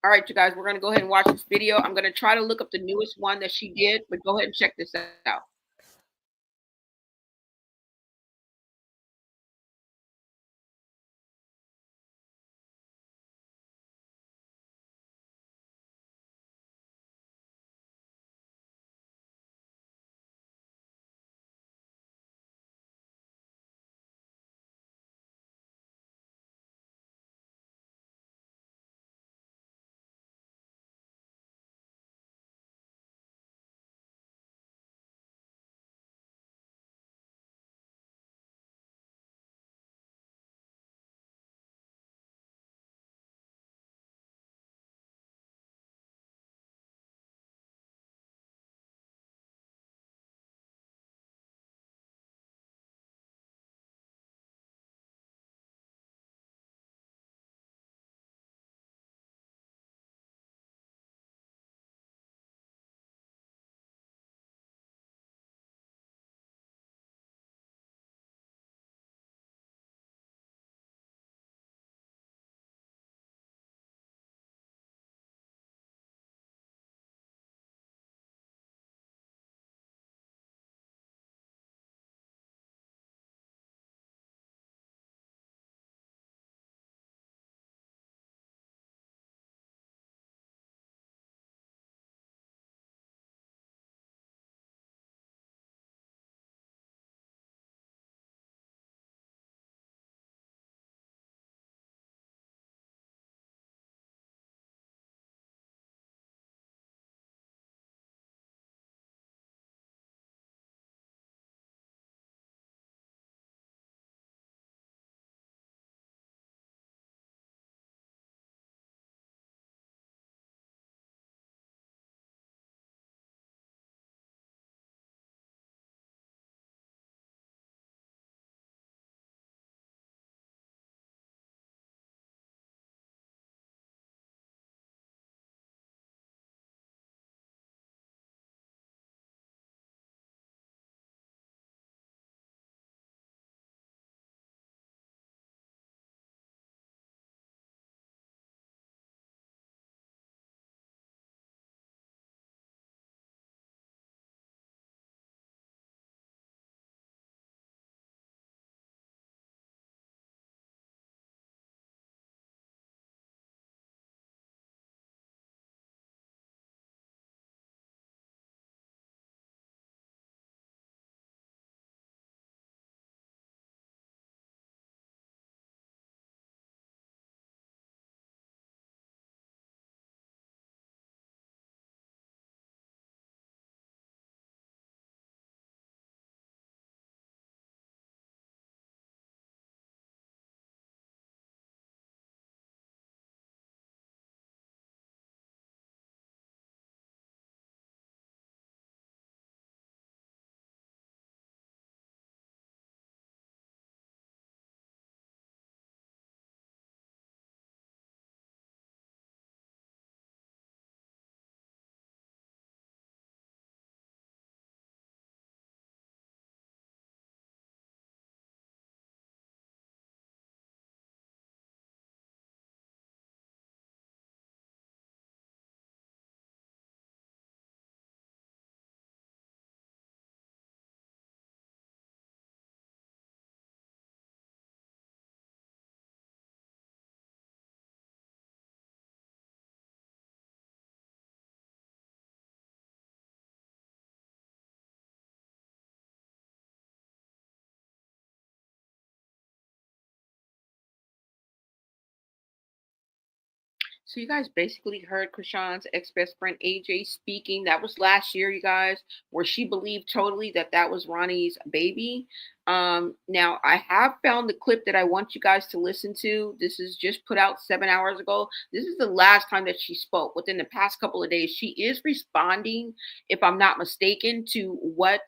All right, you guys, we're going to go ahead and watch this video. I'm going to try to look up the newest one that she did, but go ahead and check this out. So you guys basically heard Chrisean's ex-best friend AJ speaking. That was last year, you guys, where she believed totally that that was Ronnie's baby. Now I have found the clip that I want you guys to listen to. This is just put out 7 hours ago. This is the last time that she spoke. Within the past couple of days, she is responding, if I'm not mistaken, to what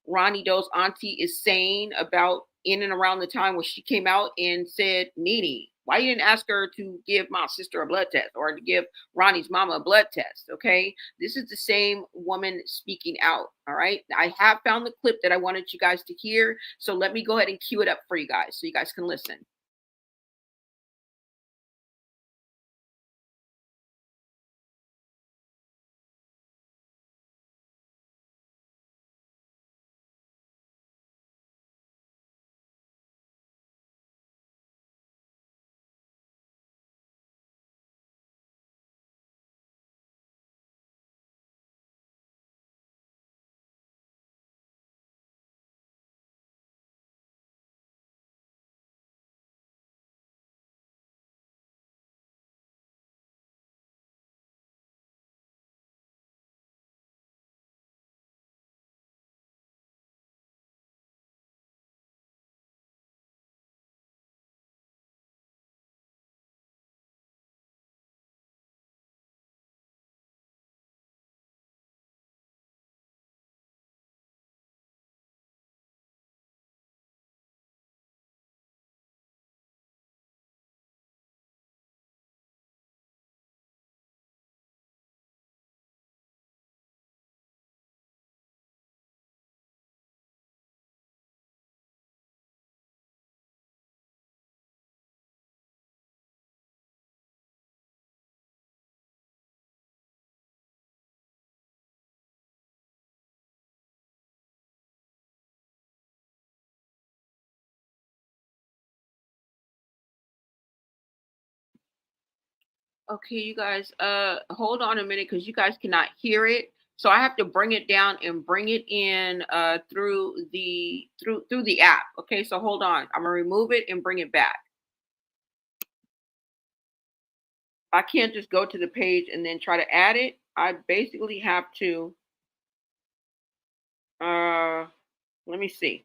Ronnie Doe's auntie is saying about in and around the time when she came out and said, Nene, why you didn't ask her to give my sister a blood test or to give Ronnie's mama a blood test? Okay. This is the same woman speaking out. All right. I have found the clip that I wanted you guys to hear. So let me go ahead and cue it up for you guys so you guys can listen. Okay, you guys, hold on a minute because you guys cannot hear it. So I have to bring it down and bring it in through the app. Okay, so hold on. I'm gonna remove it and bring it back. I can't just go to the page and then try to add it. I basically have to let me see.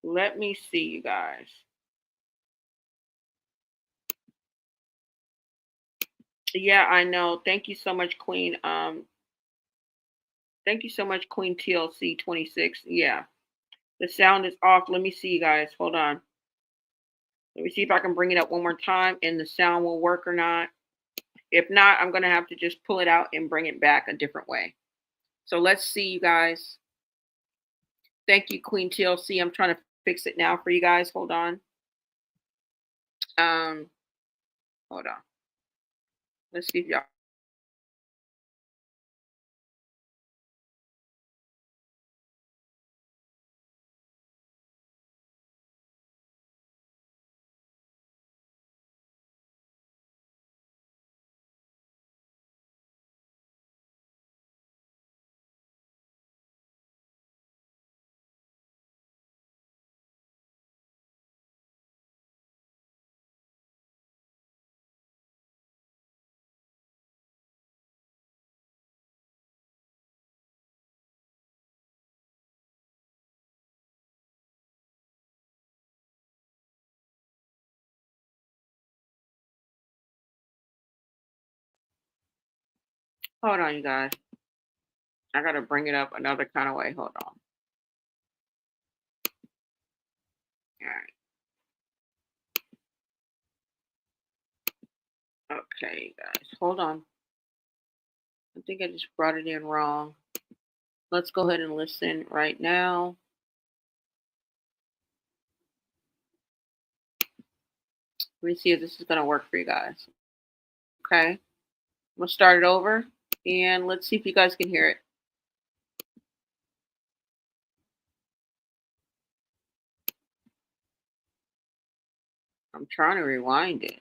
Let me see, you guys. Yeah, I know. Thank you so much, Queen. Thank you so much, Queen TLC 26. Yeah. The sound is off. Let me see, you guys. Hold on. Let me see if I can bring it up one more time and the sound will work or not. If not, I'm going to have to just pull it out and bring it back a different way. So let's see, you guys. Thank you, Queen TLC. I'm trying to fix it now for you guys. Hold on. Hold on. Let's see if y'all. Hold on, you guys. I got to bring it up another kind of way. Hold on. All right. Okay, guys. Hold on. I think I just brought it in wrong. Let's go ahead and listen right now. Let me see if this is going to work for you guys. Okay. I'm going to start it over and let's see if you guys can hear it. I'm trying to rewind it.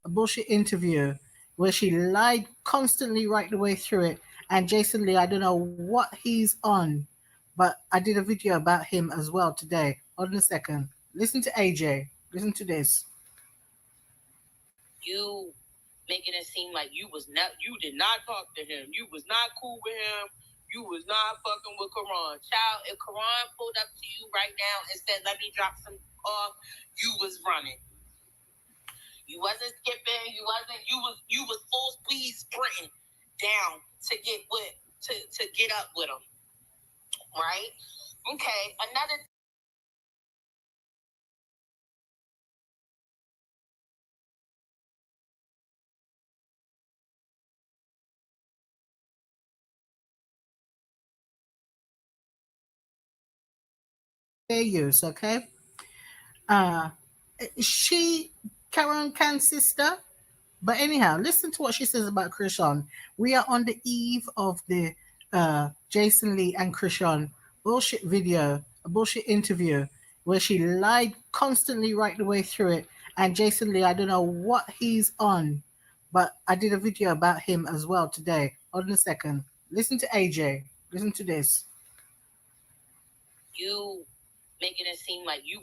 A bullshit interview where she lied constantly right the way through it. And Jason Lee, I don't know what he's on, but I did a video about him as well today. Hold on a second. Listen to AJ. Listen to this. You making it seem like you did not talk to him. You was not cool with him. You was not fucking with Karan. Child, if Karan pulled up to you right now and said, let me drop some off, you was running. You wasn't skipping. You was full speed sprinting down to get up with him. Right? Okay. Another Use, okay? She Karen Khan's sister. But anyhow, listen to what she says about Chrisean. We are on the eve of the Jason Lee and Chrisean bullshit video, a bullshit interview where she lied constantly right the way through it. And Jason Lee, I don't know what he's on, but I did a video about him as well today. Hold on a second. Listen to AJ. Listen to this. You making it seem like you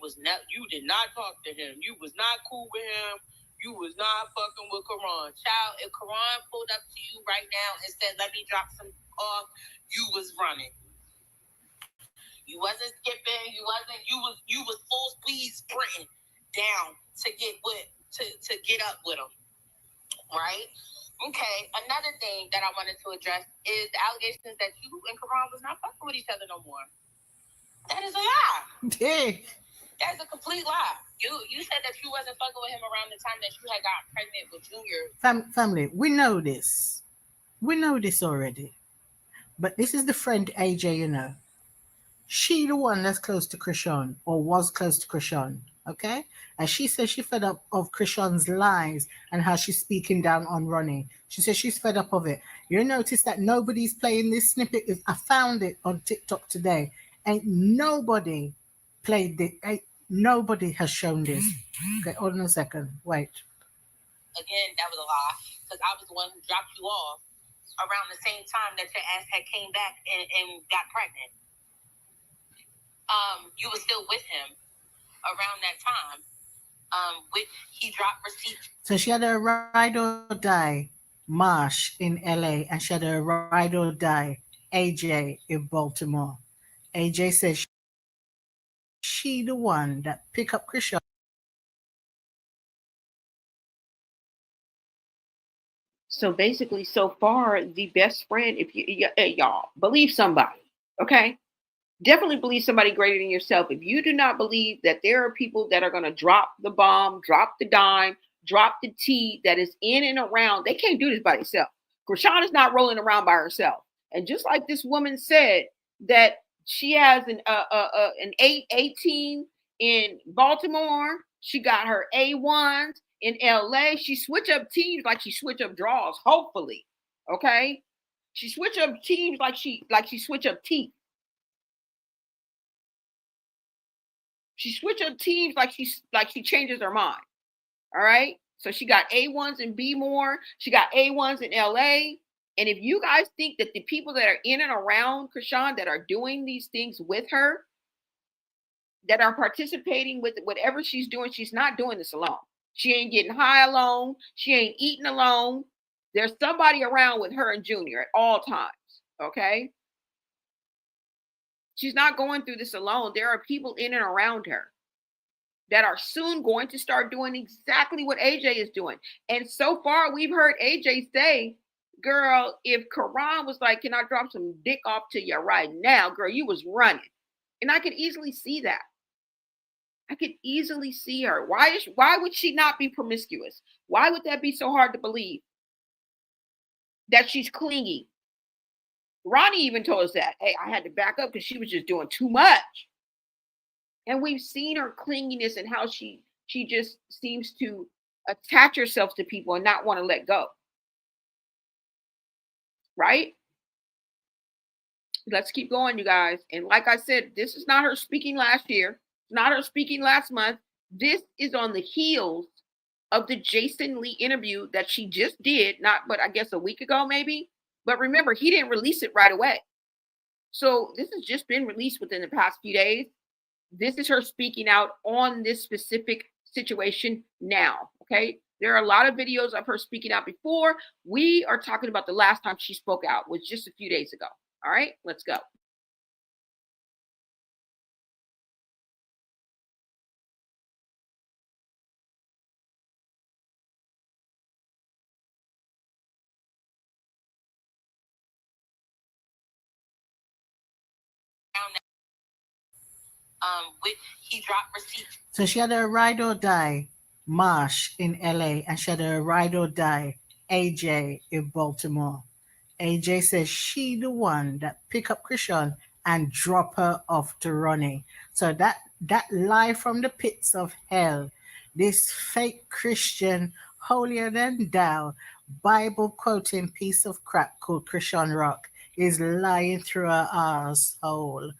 did not talk to him. You was not cool with him. You was not fucking with Karan. Child, if Karan pulled up to you right now and said, let me drop some off, you was running. You wasn't skipping. You was full speed sprinting down to get up with him. Right? Okay. Another thing that I wanted to address is the allegations that you and Karan was not fucking with each other no more. That is a lie. Hey. That's a complete lie. You said that you wasn't fucking with him around the time that you had got pregnant with Junior. Family, we know this. We know this already. But this is the friend AJ, you know. She the one that's close to Chrisean or was close to Chrisean, okay? And she says she fed up of Chrisean's lies and how she's speaking down on Ronnie. She says she's fed up of it. You notice that nobody's playing this snippet. I found it on TikTok today. Ain't nobody played it. Ain't nobody has shown this. Okay, hold on a second. Wait. Again, that was a lie because I was the one who dropped you off around the same time that your ass had came back and got pregnant. You were still with him around that time, which he dropped receipts. So she had a ride or die Marsh in LA and she had a ride or die AJ in Baltimore. AJ says she the one that pick up Chrisean. So basically, so far, the best friend, if hey, y'all, believe somebody, okay? Definitely believe somebody greater than yourself. If you do not believe that there are people that are going to drop the bomb, drop the dime, drop the T that is in and around, they can't do this by themselves. Chrisean is not rolling around by herself. And just like this woman said that she has an 18 in Baltimore, she got her A1s in LA. She switch up teams like she switch up draws, hopefully. Okay? She switch up teams like she switch up teeth. She switch up teams like she changes her mind. All right. So she got A1s in B more. She got A1s in LA. And if you guys think that the people that are in and around Chrisean that are doing these things with her, that are participating with whatever she's doing, she's not doing this alone. She ain't getting high alone. She ain't eating alone. There's somebody around with her and Junior at all times. Okay. She's not going through this alone. There are people in and around her that are soon going to start doing exactly what AJ is doing. And so far, we've heard AJ say, girl, if Karan was like, can I drop some dick off to you right now? Girl, you was running. And I could easily see that. I could easily see her. Why would she not be promiscuous? Why would that be so hard to believe? That she's clingy. Ronnie even told us that. Hey, I had to back up because she was just doing too much. And we've seen her clinginess and how she just seems to attach herself to people and not want to let go. Right? Let's keep going, you guys. And like I said, this is not her speaking last year. It's not her speaking last month. This is on the heels of the Jason Lee interview that she just did, but I guess a week ago, maybe. But remember, he didn't release it right away. So this has just been released within the past few days. This is her speaking out on this specific situation now. Okay. There are a lot of videos of her speaking out before. We are talking about the last time she spoke out, was just a few days ago. All right, let's go. Which he dropped receipts. So she had a ride or die Marsh in LA and she had a ride or die AJ in Baltimore. AJ says she the one that pick up Chrisean and drop her off to Ronnie. So that lie from the pits of hell, this fake Christian, holier than thou, Bible quoting piece of crap called Chrisean Rock is lying through her arsehole.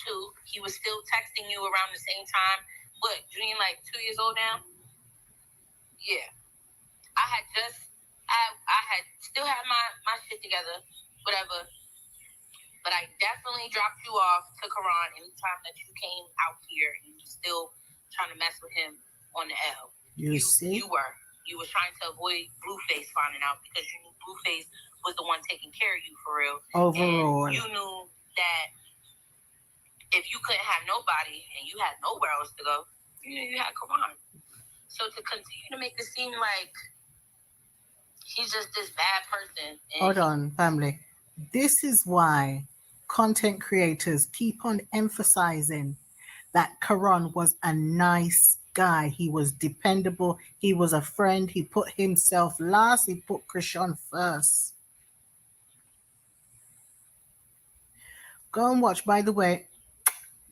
2. He was still texting you around the same time. But Junior, like 2 years old now? Yeah. I had still had my shit together, whatever. But I definitely dropped you off to Quran anytime that you came out here and you still trying to mess with him on the L. You see? You were trying to avoid Blueface finding out because you knew Blueface was the one taking care of you for real. Overall. And you knew that if you couldn't have nobody and you had nowhere else to go, you knew you had Quran. So to continue to make it seem like he's just this bad person. Hold on, family. This is why content creators keep on emphasizing that Karan was a nice guy. He was dependable. He was a friend. He put himself last. He put Chrisean first. Go and watch, by the way,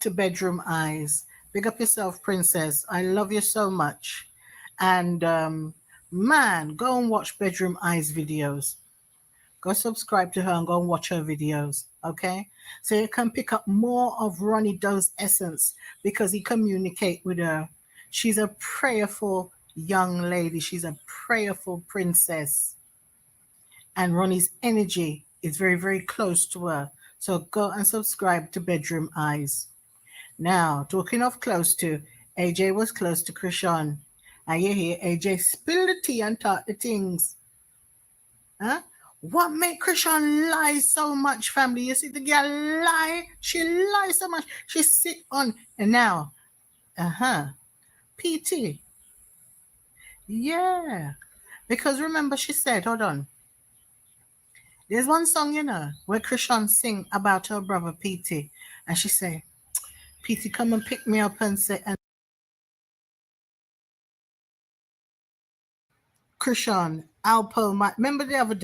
to Bedroom Eyes. Big up yourself, princess. I love you so much. And man, go and watch Bedroom Eyes videos. Go subscribe to her and go and watch her videos. Okay? So you can pick up more of Ronnie Doe's essence because he communicate with her. She's a prayerful young lady. She's a prayerful princess. And Ronnie's energy is very, very close to her. So go and subscribe to Bedroom Eyes. Now, talking of close to, AJ was close to Chrisean. And you hear AJ spill the tea and talk the things. Huh? What made Chrisean lie so much, family? You see the girl lie? She lies so much. She sit on, and now, PT. Yeah. Because remember she said, hold on. There's one song, where Chrisean sing about her brother PT. And she say, PT, come and pick me up and say, and Chrisean, Alpo, remember the other day?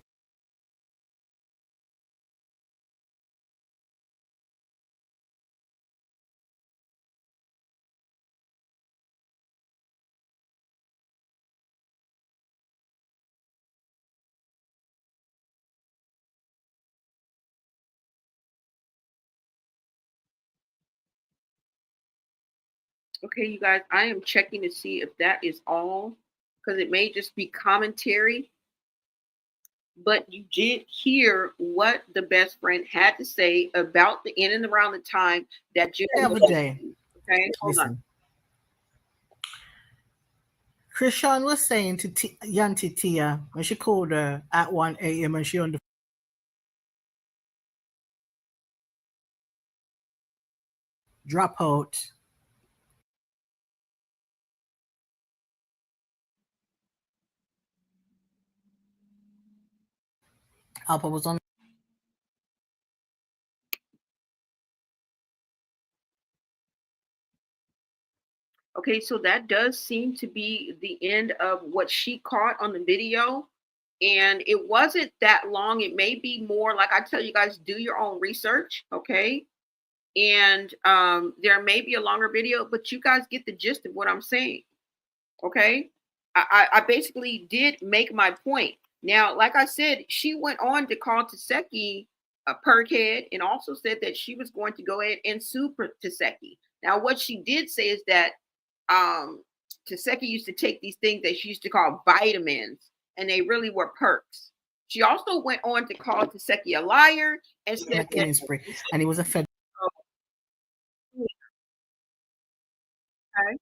Okay, you guys, I am checking to see if that is all because it may just be commentary. But you did hear what the best friend had to say about the in and around the time that you The other day. Okay, hold on. Listen. Chrisean was saying to Yanti Tia when she called her at 1 a.m. and she on the drop out. Alpa was on. Okay, so that does seem to be the end of what she caught on the video. And it wasn't that long. It may be more, like I tell you guys, do your own research, okay? And there may be a longer video, but you guys get the gist of what I'm saying, okay? I basically did make my point. Now, like I said, she went on to call Taseki a perkhead and also said that she was going to go ahead and sue Taseki. Now, what she did say is that Taseki used to take these things that she used to call vitamins, and they really were perks. She also went on to call Taseki a liar and said that, and he was a fed. Okay.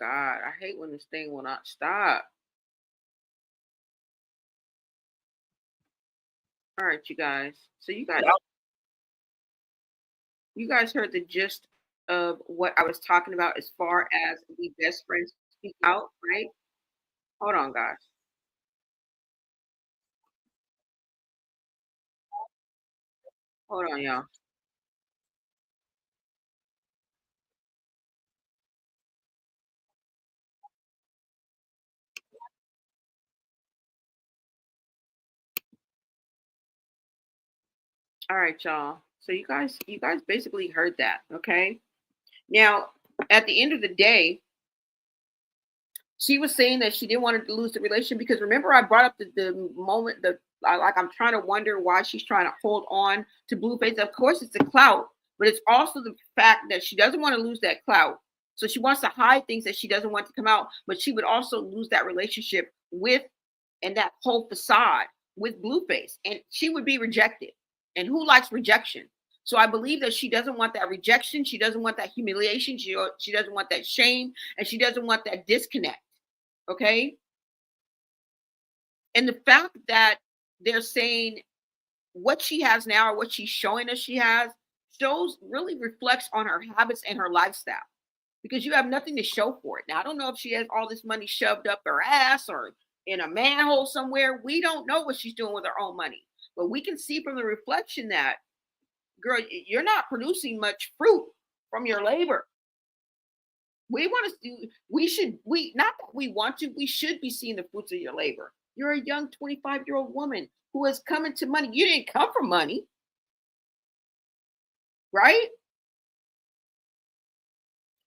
God, I hate when this thing will not stop. All right, you guys. So you guys heard the gist of what I was talking about as far as the best friends speak out, right? Hold on, guys. Hold on, y'all. All right, y'all. So you guys basically heard that, okay? Now, at the end of the day, she was saying that she didn't want to lose the relation because remember I brought up the moment like I'm trying to wonder why she's trying to hold on to Blueface. Of course, it's the clout, but it's also the fact that she doesn't want to lose that clout. So she wants to hide things that she doesn't want to come out, but she would also lose that relationship with and that whole facade with Blueface, and she would be rejected. And who likes rejection? So I believe that she doesn't want that rejection. She doesn't want that humiliation. She doesn't want that shame, and she doesn't want that disconnect. Okay. And the fact that they're saying what she has now or what she's showing us she has shows really reflects on her habits and her lifestyle because you have nothing to show for it. Now, I don't know if she has all this money shoved up her ass or in a manhole somewhere. We don't know what she's doing with her own money, but we can see from the reflection that, girl, you're not producing much fruit from your labor. We want to, we not that we want to, we should be seeing the fruits of your labor. You're a young 25-year-old woman who has come into money. You didn't come from money, right?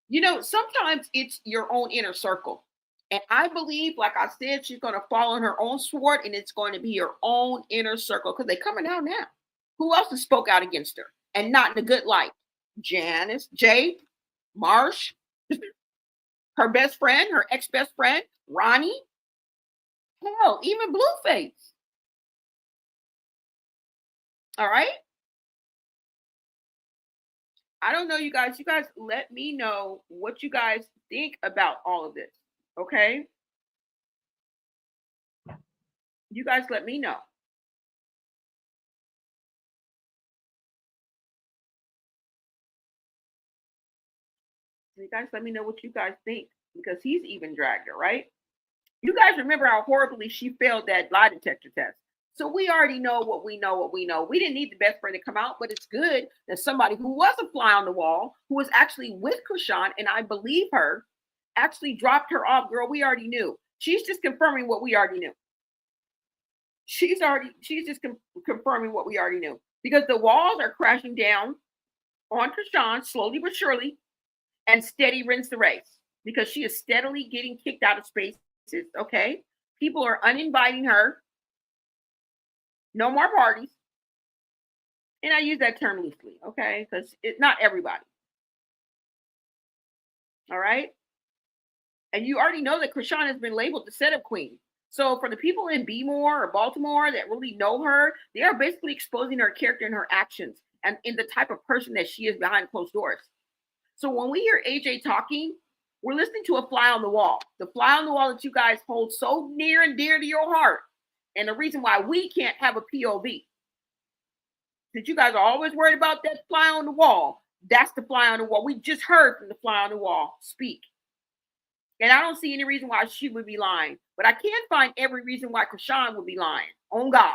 You know, sometimes it's your own inner circle. And I believe, like I said, she's going to fall on her own sword and it's going to be your own inner circle because they're coming out now. Who else has spoke out against her and not in a good light? Janice, Jay, Marsh, her best friend, her ex-best friend, Ronnie. Hell, even Blueface. All right. I don't know, you guys. You guys let me know what you guys think about all of this. Okay. You guys let me know. You guys let me know what you guys think because he's even dragged her, right? You guys remember how horribly she failed that lie detector test. So we already know what we know, what we know. We didn't need the best friend to come out, but it's good that somebody who was a fly on the wall, who was actually with Chrisean, and I believe her, actually dropped her off. Girl, we already knew. She's just confirming what we already knew. She's just confirming what we already knew because the walls are crashing down on Chrisean slowly but surely, and steady wins the race because she is steadily getting kicked out of spaces. Okay, people are uninviting her. No more parties, and I use that term loosely, okay, because it's not everybody. All right, and you already know that Chrisean has been labeled the setup queen. So for the people in Bmore or Baltimore that really know her, they are basically exposing her character and her actions and in the type of person that she is behind closed doors. So when we hear AJ talking, we're listening to a fly on the wall. The fly on the wall that you guys hold so near and dear to your heart. And the reason why we can't have a POV. That you guys are always worried about that fly on the wall. That's the fly on the wall. We just heard from the fly on the wall speak. And I don't see any reason why she would be lying. But I can't find every reason why Chrisean would be lying. On God.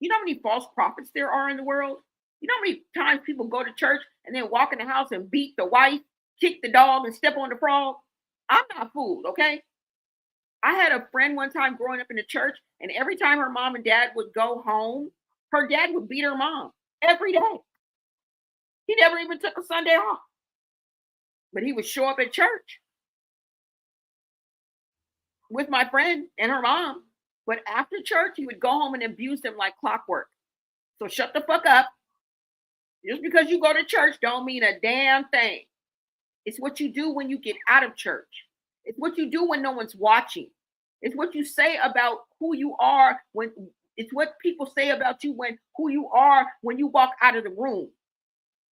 You know how many false prophets there are in the world? You know how many times people go to church and then walk in the house and beat the wife, kick the dog, and step on the frog? I'm not fooled, okay? I had a friend one time growing up in the church, and every time her mom and dad would go home, her dad would beat her mom every day. He never even took a Sunday off. But he would show up at church with my friend and her mom. But after church, he would go home and abuse them like clockwork. So shut the fuck up. Just because you go to church don't mean a damn thing. It's what you do when you get out of church. It's what you do when no one's watching. It's what you say about who you are when it's what people say about you when who you are when you walk out of the room.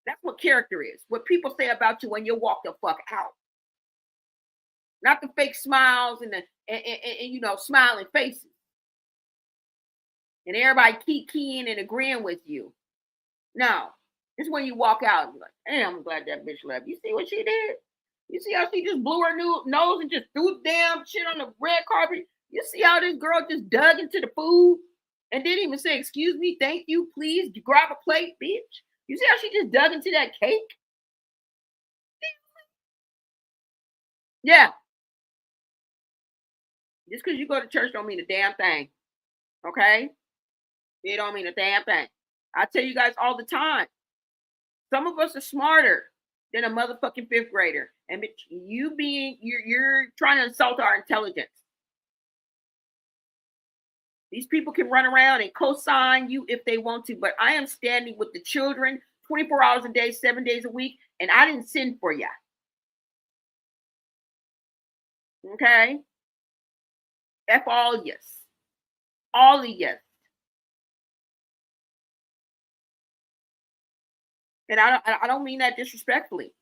That's what character is. What people say about you when you walk the fuck out. Not the fake smiles and the and you know smiling faces. And everybody keep keying and agreeing with you. No. It's when you walk out and be like, damn, I'm glad that bitch left. You see what she did? You see how she just blew her nose and just threw the damn shit on the red carpet? You see how this girl just dug into the food and didn't even say, excuse me, thank you, please, grab a plate, bitch? You see how she just dug into that cake? Yeah. Just because you go to church don't mean a damn thing. Okay? It don't mean a damn thing. I tell you guys all the time. Some of us are smarter than a motherfucking fifth grader. And you're trying to insult our intelligence. These people can run around and co-sign you if they want to, but I am standing with the children 24 hours a day, 7 days a week, and I didn't send for ya. Okay? F all yes. All of yes. And I don't mean that disrespectfully.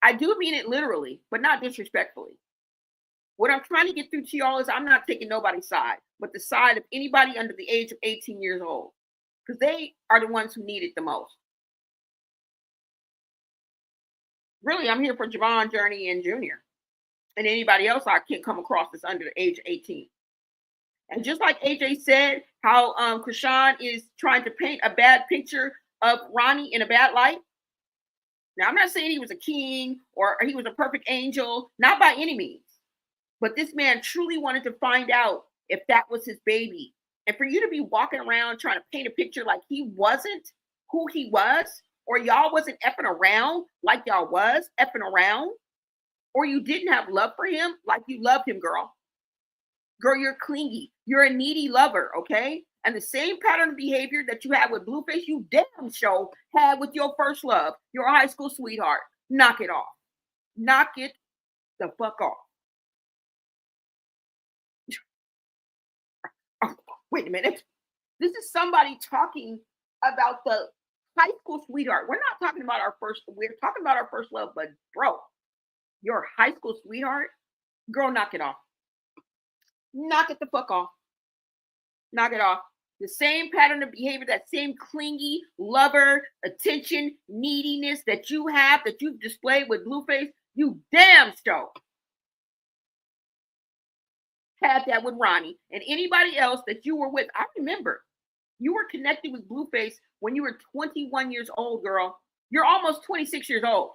I do mean it literally, but not disrespectfully. What I'm trying to get through to y'all is I'm not taking nobody's side, but the side of anybody under the age of 18 years old, because they are the ones who need it the most. Really, I'm here for Javon, Journey, and Junior, and anybody else I can come across that's under the age of 18. And just like AJ said, how Chrisean is trying to paint a bad picture of Ronnie in a bad light. Now, I'm not saying he was a king or he was a perfect angel, not by any means. But this man truly wanted to find out if that was his baby. And for you to be walking around trying to paint a picture like he wasn't who he was, or y'all wasn't effing around like y'all was effing around, or you didn't have love for him like you loved him, girl. Girl, you're clingy. You're a needy lover, okay? And the same pattern of behavior that you had with Blueface, you damn sure had with your first love, your high school sweetheart. Knock it off. Knock it the fuck off. Oh, wait a minute. This is somebody talking about the high school sweetheart. We're not talking about we're talking about our first love, but bro, your high school sweetheart, girl, knock it off. Knock it the fuck off. Knock it off. The same pattern of behavior, that same clingy, lover, attention, neediness that you have, that you've displayed with Blueface, you damn sure had that with Ronnie and anybody else that you were with. I remember you were connected with Blueface when you were 21 years old, girl. You're almost 26 years old.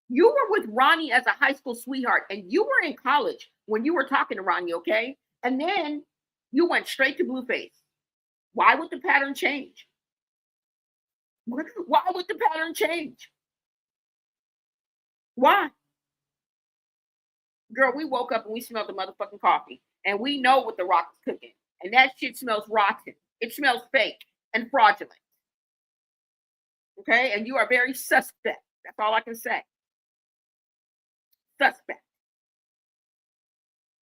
You were with Ronnie as a high school sweetheart, and you were in college when you were talking to Ronnie, okay? And then you went straight to Blueface. Why would the pattern change? Why would the pattern change? Why? Girl, we woke up and we smelled the motherfucking coffee. And we know what the rock is cooking. And that shit smells rotten. It smells fake and fraudulent. Okay? And you are very suspect. That's all I can say. Suspect.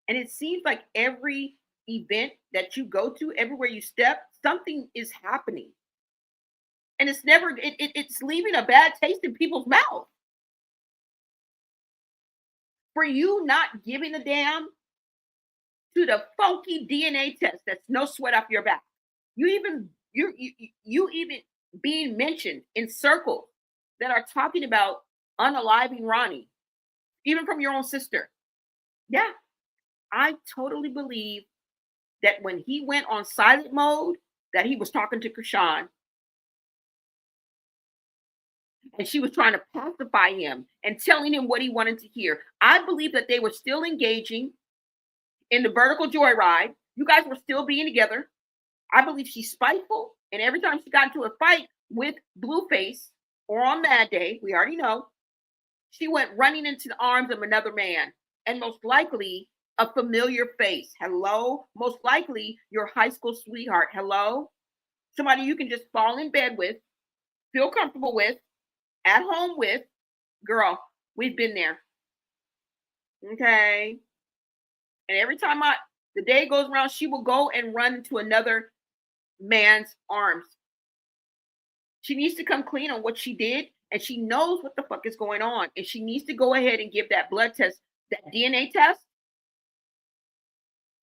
And it seems like every event that you go to, everywhere you step, something is happening. And it's it's leaving a bad taste in people's mouth. For you not giving a damn to the funky DNA test that's no sweat off your back. You even being mentioned in circles that are talking about unaliving Ronnie, even from your own sister. Yeah, I totally believe that when he went on silent mode, that he was talking to Chrisean. And she was trying to pacify him and telling him what he wanted to hear. I believe that they were still engaging in the vertical joyride. You guys were still being together. I believe she's spiteful. And every time she got into a fight with Blueface or on Mad Day, we already know, she went running into the arms of another man. And most likely a familiar face. Hello? Most likely your high school sweetheart. Hello? Somebody you can just fall in bed with, feel comfortable with, at home with. Girl, we've been there. Okay? And every time the day goes around, she will go and run into another man's arms. She needs to come clean on what she did, and she knows what the fuck is going on. And she needs to go ahead and give that blood test, that DNA test.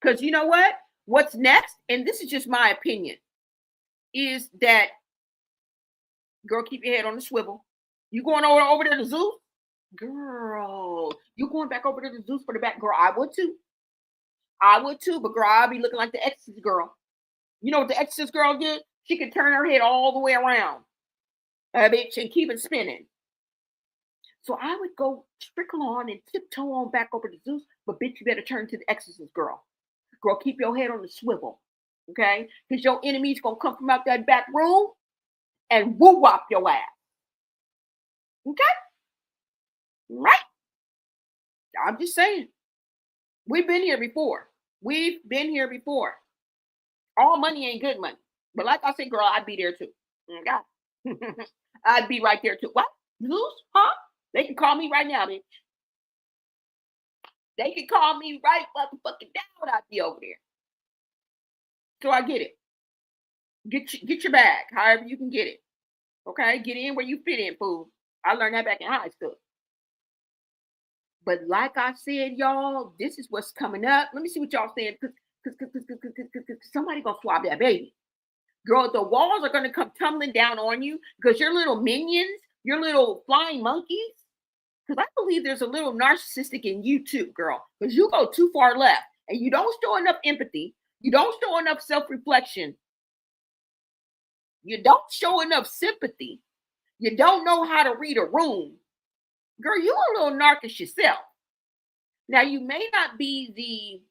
Because you know what? What's next, and this is just my opinion, is that, girl, keep your head on the swivel. You going over there to Zeus? Girl, you going back over to the Zeus for the back? Girl, I would too. I would too, but girl, I'd be looking like the Exorcist girl. You know what the Exorcist girl did? She could turn her head all the way around, bitch, and keep it spinning. So I would go trickle on and tiptoe on back over to Zeus, but bitch, you better turn to the Exorcist girl. Girl, keep your head on the swivel, okay? Because your enemy's gonna come from out that back room and woo wop your ass. Okay? Right? I'm just saying. We've been here before. We've been here before. All money ain't good money. But like I said, girl, I'd be there too. Okay? I'd be right there too. What? Zeus? Huh? They can call me right now, bitch. They can call me right motherfucking down. I'd be over there. So I get it. Get your bag, however you can get it. Okay? Get in where you fit in, fool. I learned that back in high school. But like I said, y'all, this is what's coming up. Let me see what y'all saying. Somebody gonna swab that baby. Girl, the walls are gonna come tumbling down on you because your little minions, your little flying monkeys, because I believe there's a little narcissistic in you too, girl, because you go too far left and you don't show enough empathy. You don't show enough self-reflection. You don't show enough sympathy. You don't know how to read a room. Girl, you a little narcissist yourself. Now, you may not be the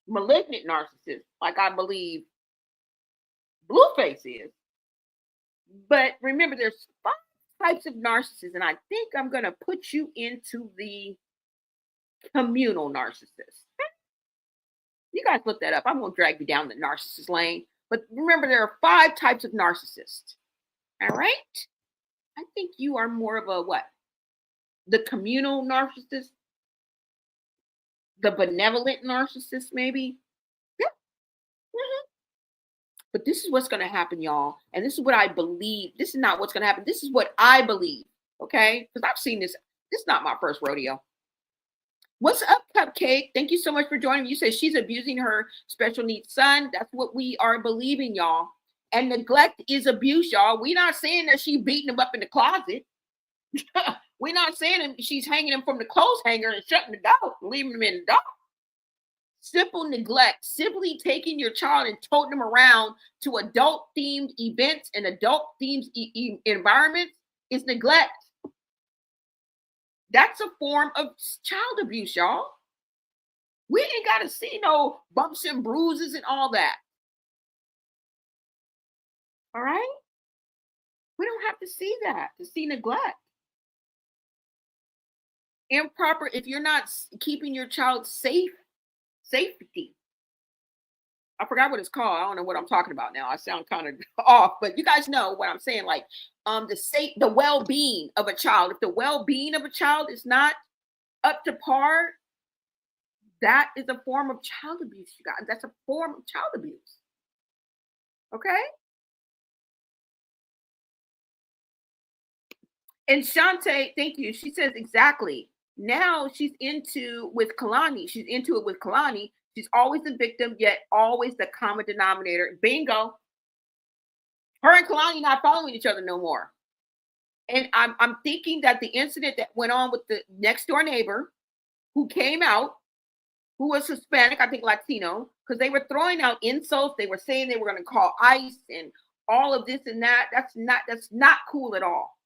malignant narcissist, like I believe Blueface is. But remember, there's 5 types of narcissists, and I think I'm going to put you into the communal narcissist. You guys look that up. I'm going to drag you down the narcissist lane. But remember, there are 5 types of narcissists. All right? I think you are more of a what? The communal narcissist? The benevolent narcissist, maybe? Yeah. Mm-hmm. But this is what's going to happen, y'all. And this is what I believe. This is not what's going to happen. This is what I believe. Okay? Because I've seen this. This is not my first rodeo. What's up, Cupcake? Thank you so much for joining me. You said she's abusing her special needs son. That's what we are believing, y'all. And neglect is abuse, y'all. We're not saying that she's beating him up in the closet. We're not saying she's hanging him from the clothes hanger and shutting the door and leaving him in the dark. Simple neglect, simply taking your child and toting them around to adult-themed events and adult-themed environments is neglect. That's a form of child abuse, y'all. We ain't got to see no bumps and bruises and all that. All right? We don't have to see that, to see neglect. Improper, if you're not keeping your child safety. I forgot what it's called. I don't know what I'm talking about now. I sound kind of off, but you guys know what I'm saying. Like the well-being of a child. If the well-being of a child is not up to par, that is a form of child abuse, you guys. That's a form of child abuse. Okay? And Shantae, thank you. She says exactly. Now she's into with Kalani. She's into it with Kalani. She's always the victim, yet always the common denominator. Bingo. Her and Kalani not following each other no more. And I'm thinking that the incident that went on with the next door neighbor who came out, who was Hispanic, I think Latino, because they were throwing out insults. They were saying they were going to call ICE and all of this and that. That's not cool at all.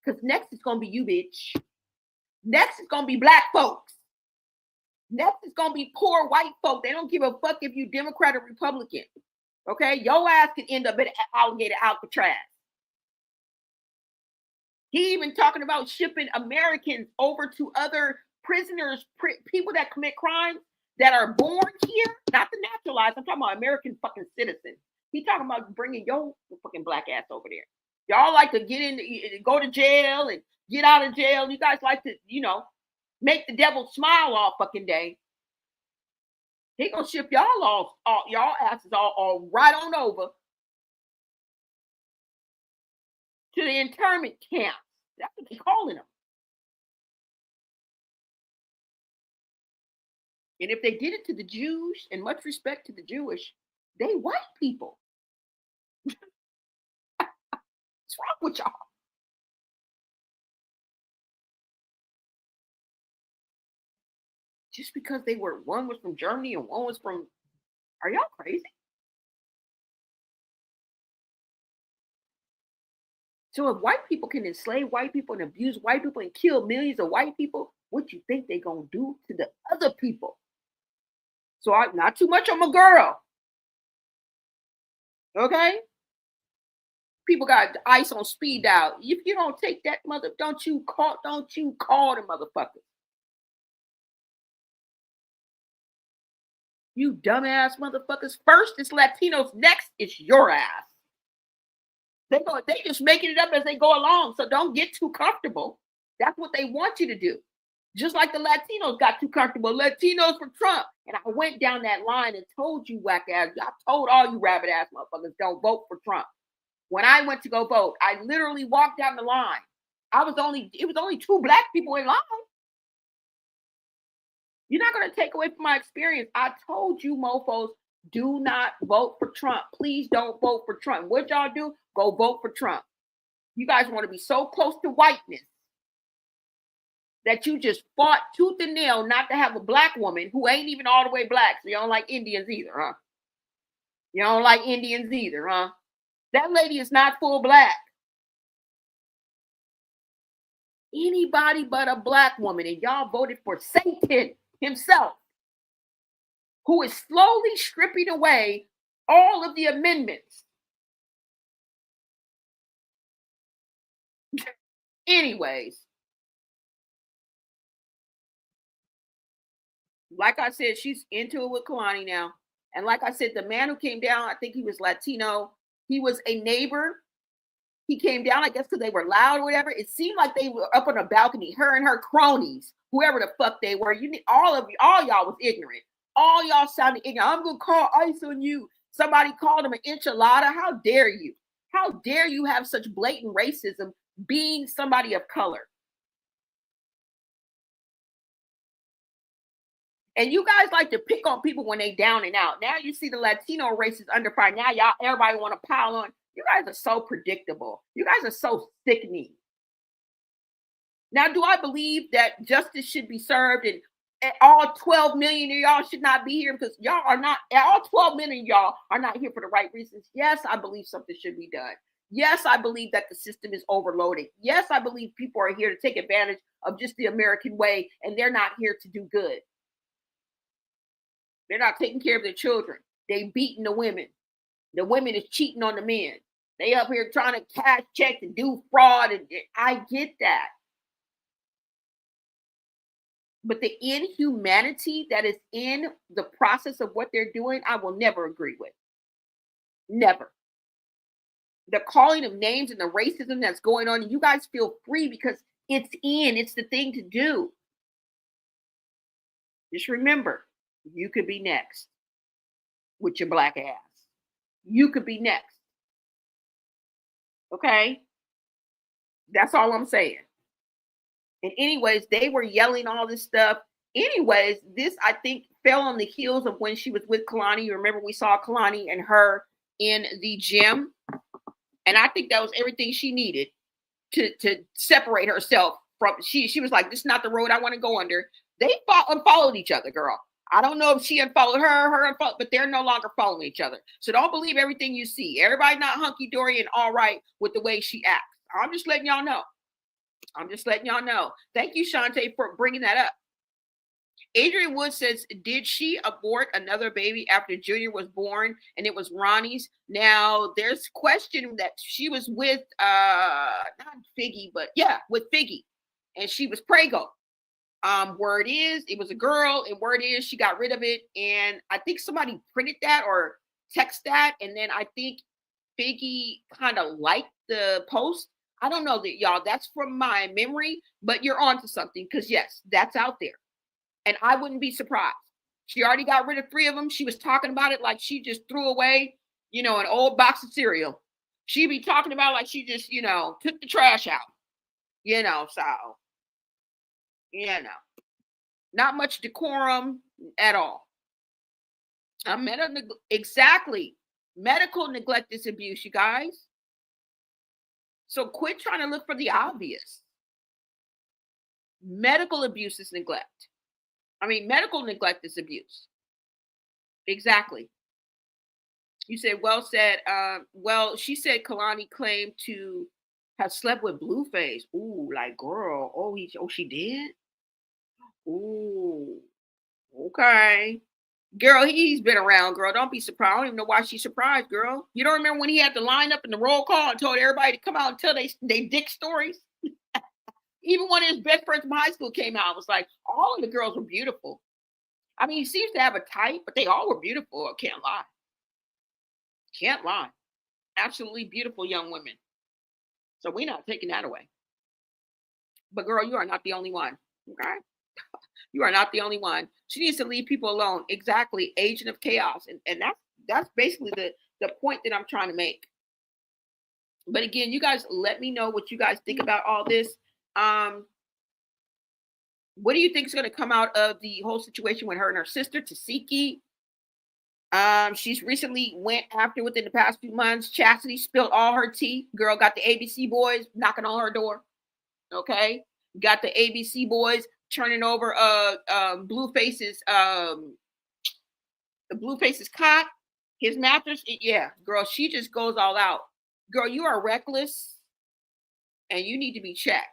Because next is going to be you, bitch. Next is going to be black folks. Next is going to be poor white folk. They don't give a fuck if you Democrat or Republican. Okay? Your ass can end up in alligator Alcatraz. He even talking about shipping Americans over to other prisoners, people that commit crimes that are born here, not the naturalized. I'm talking about American fucking citizens. He talking about bringing your fucking black ass over there. Y'all like to get in, go to jail and get out of jail. You guys like to, make the devil smile all fucking day. He gonna ship y'all y'all asses all right on over to the internment camp. That's what they calling them. And if they did it to the Jews, and much respect to the Jewish, they white people. What's wrong with y'all? just because one was from Germany and one was from, are y'all crazy? So if white people can enslave white people and abuse white people and kill millions of white people, what you think they gonna do to the other people? So I'm not too much on my girl. Okay? People got ice on speed dial. If you don't take that don't you call the motherfuckers. You dumbass motherfuckers. First it's Latinos, next it's your ass. They just making it up as they go along. So don't get too comfortable. That's what they want you to do. Just like the Latinos got too comfortable. Latinos for Trump. And I went down that line and told you whack ass. I told all you rabbit ass motherfuckers don't vote for Trump. When I went to go vote, I literally walked down the line. It was only 2 black people in line. You're not going to take away from my experience. I told you mofos, do not vote for Trump. Please don't vote for Trump. What y'all do? Go vote for Trump. You guys want to be so close to whiteness that you just fought tooth and nail not to have a black woman who ain't even all the way black. So you don't like Indians either, huh? You don't like Indians either, huh? That lady is not full black. Anybody but a black woman, and y'all voted for Satan himself, who is slowly stripping away all of the amendments. Anyways, like I said, she's into it with Kalani now. And like I said, the man who came down, I think he was Latino. He was a neighbor. He came down, I guess, because they were loud or whatever. It seemed like they were up on a balcony, her and her cronies, whoever the fuck they were. All y'all was ignorant. All y'all sounded ignorant. I'm gonna call ICE on you. Somebody called him an enchilada. How dare you? How dare you have such blatant racism being somebody of color? And you guys like to pick on people when they down and out. Now you see the Latino race is under fire. Now everybody want to pile on. You guys are so predictable. You guys are so sickening. Now, do I believe that justice should be served and all 12 million of y'all should not be here because y'all are not, all 12 million of y'all are not here for the right reasons? Yes, I believe something should be done. Yes, I believe that the system is overloaded. Yes, I believe people are here to take advantage of just the American way and they're not here to do good. They're not taking care of their children. They beating the women. The women is cheating on the men. They up here trying to cash check and do fraud. And I get that. But the inhumanity that is in the process of what they're doing, I will never agree with. Never. The calling of names and the racism that's going on, you guys feel free because it's the thing to do. Just remember, you could be next with your black ass. You could be next. Okay? That's all I'm saying. And anyways, they were yelling all this stuff. Anyways, this, I think, fell on the heels of when she was with Kalani. You remember we saw Kalani and her in the gym. And I think that was everything she needed to separate herself from, she was like, this is not the road I want to go under. They unfollowed each other, girl. I don't know if she unfollowed her unfollowed, but they're no longer following each other. So don't believe everything you see. Everybody not hunky-dory and all right with the way she acts. I'm just letting y'all know. Thank you, Shantae, for bringing that up. Adrian Wood says, did she abort another baby after Junior was born and it was Ronnie's? Now, there's question that she was with, not Figgy, but yeah, with Figgy. And she was Prego. Word is, it was a girl, and word is she got rid of it. And I think somebody printed that or text that. And then I think Figgy kind of liked the post. I don't know that, y'all. That's from my memory, but you're onto something because, yes, that's out there. And I wouldn't be surprised. She already got rid of 3 of them. She was talking about it like she just threw away, an old box of cereal. She'd be talking about like she just, took the trash out. Not much decorum at all. Exactly. Medical neglect is abuse, you guys. So quit trying to look for the obvious. Medical abuse is neglect. I mean, medical neglect is abuse. Exactly. You said, well said. Well, she said Kalani claimed to have slept with Blueface. Ooh, like girl. Oh, she did? Ooh, okay. Girl, he's been around, girl. Don't be surprised. I don't even know why she's surprised, girl. You don't remember when he had to line up in the roll call and told everybody to come out and tell they dick stories? Even one of his best friends from high school came out and was like, all of the girls were beautiful. I mean, he seems to have a type, but they all were beautiful. I can't lie. Can't lie. Absolutely beautiful young women. So we're not taking that away. But girl, you are not the only one. Okay? You are not the only one. She needs to leave people alone. Exactly. Agent of chaos. And that's basically the point that I'm trying to make. But again, you guys let me know what you guys think about all this. What do you think is going to come out of the whole situation with her and her sister, Tasiki? She's recently went after within the past few months. Chastity spilled all her tea. Girl got the ABC boys knocking on her door. Okay. Got the ABC boys turning over Blueface's cot, his mattress. Yeah, girl, she just goes all out. Girl, you are reckless and you need to be checked.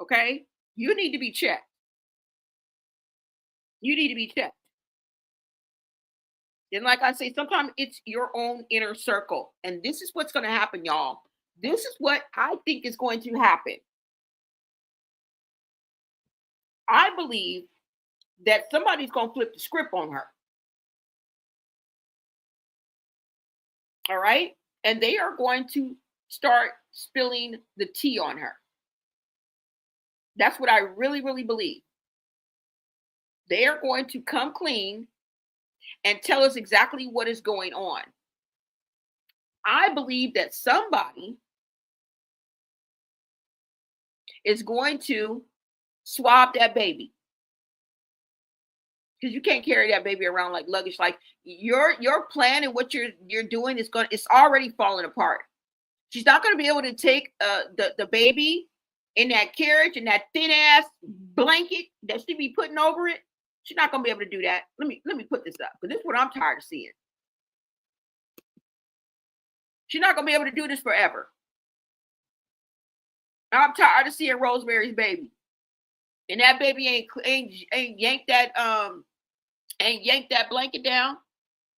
Okay? You need to be checked. You need to be checked. And like I say, sometimes it's your own inner circle. And this is what's going to happen, y'all. This is what I think is going to happen. I believe that somebody's going to flip the script on her. All right? And they are going to start spilling the tea on her. That's what I really, really believe. They are going to come clean and tell us exactly what is going on. I believe that somebody is going to swab that baby. Because you can't carry that baby around like luggage. Like your plan and what you're doing it's already falling apart. She's not going to be able to take the baby in that carriage and that thin ass blanket that she be putting over it. She's not going to be able to do that. Let me put this up because this is what I'm tired of seeing. She's not going to be able to do this forever. I'm tired of seeing Rosemary's baby, and that baby ain't yanked that blanket down.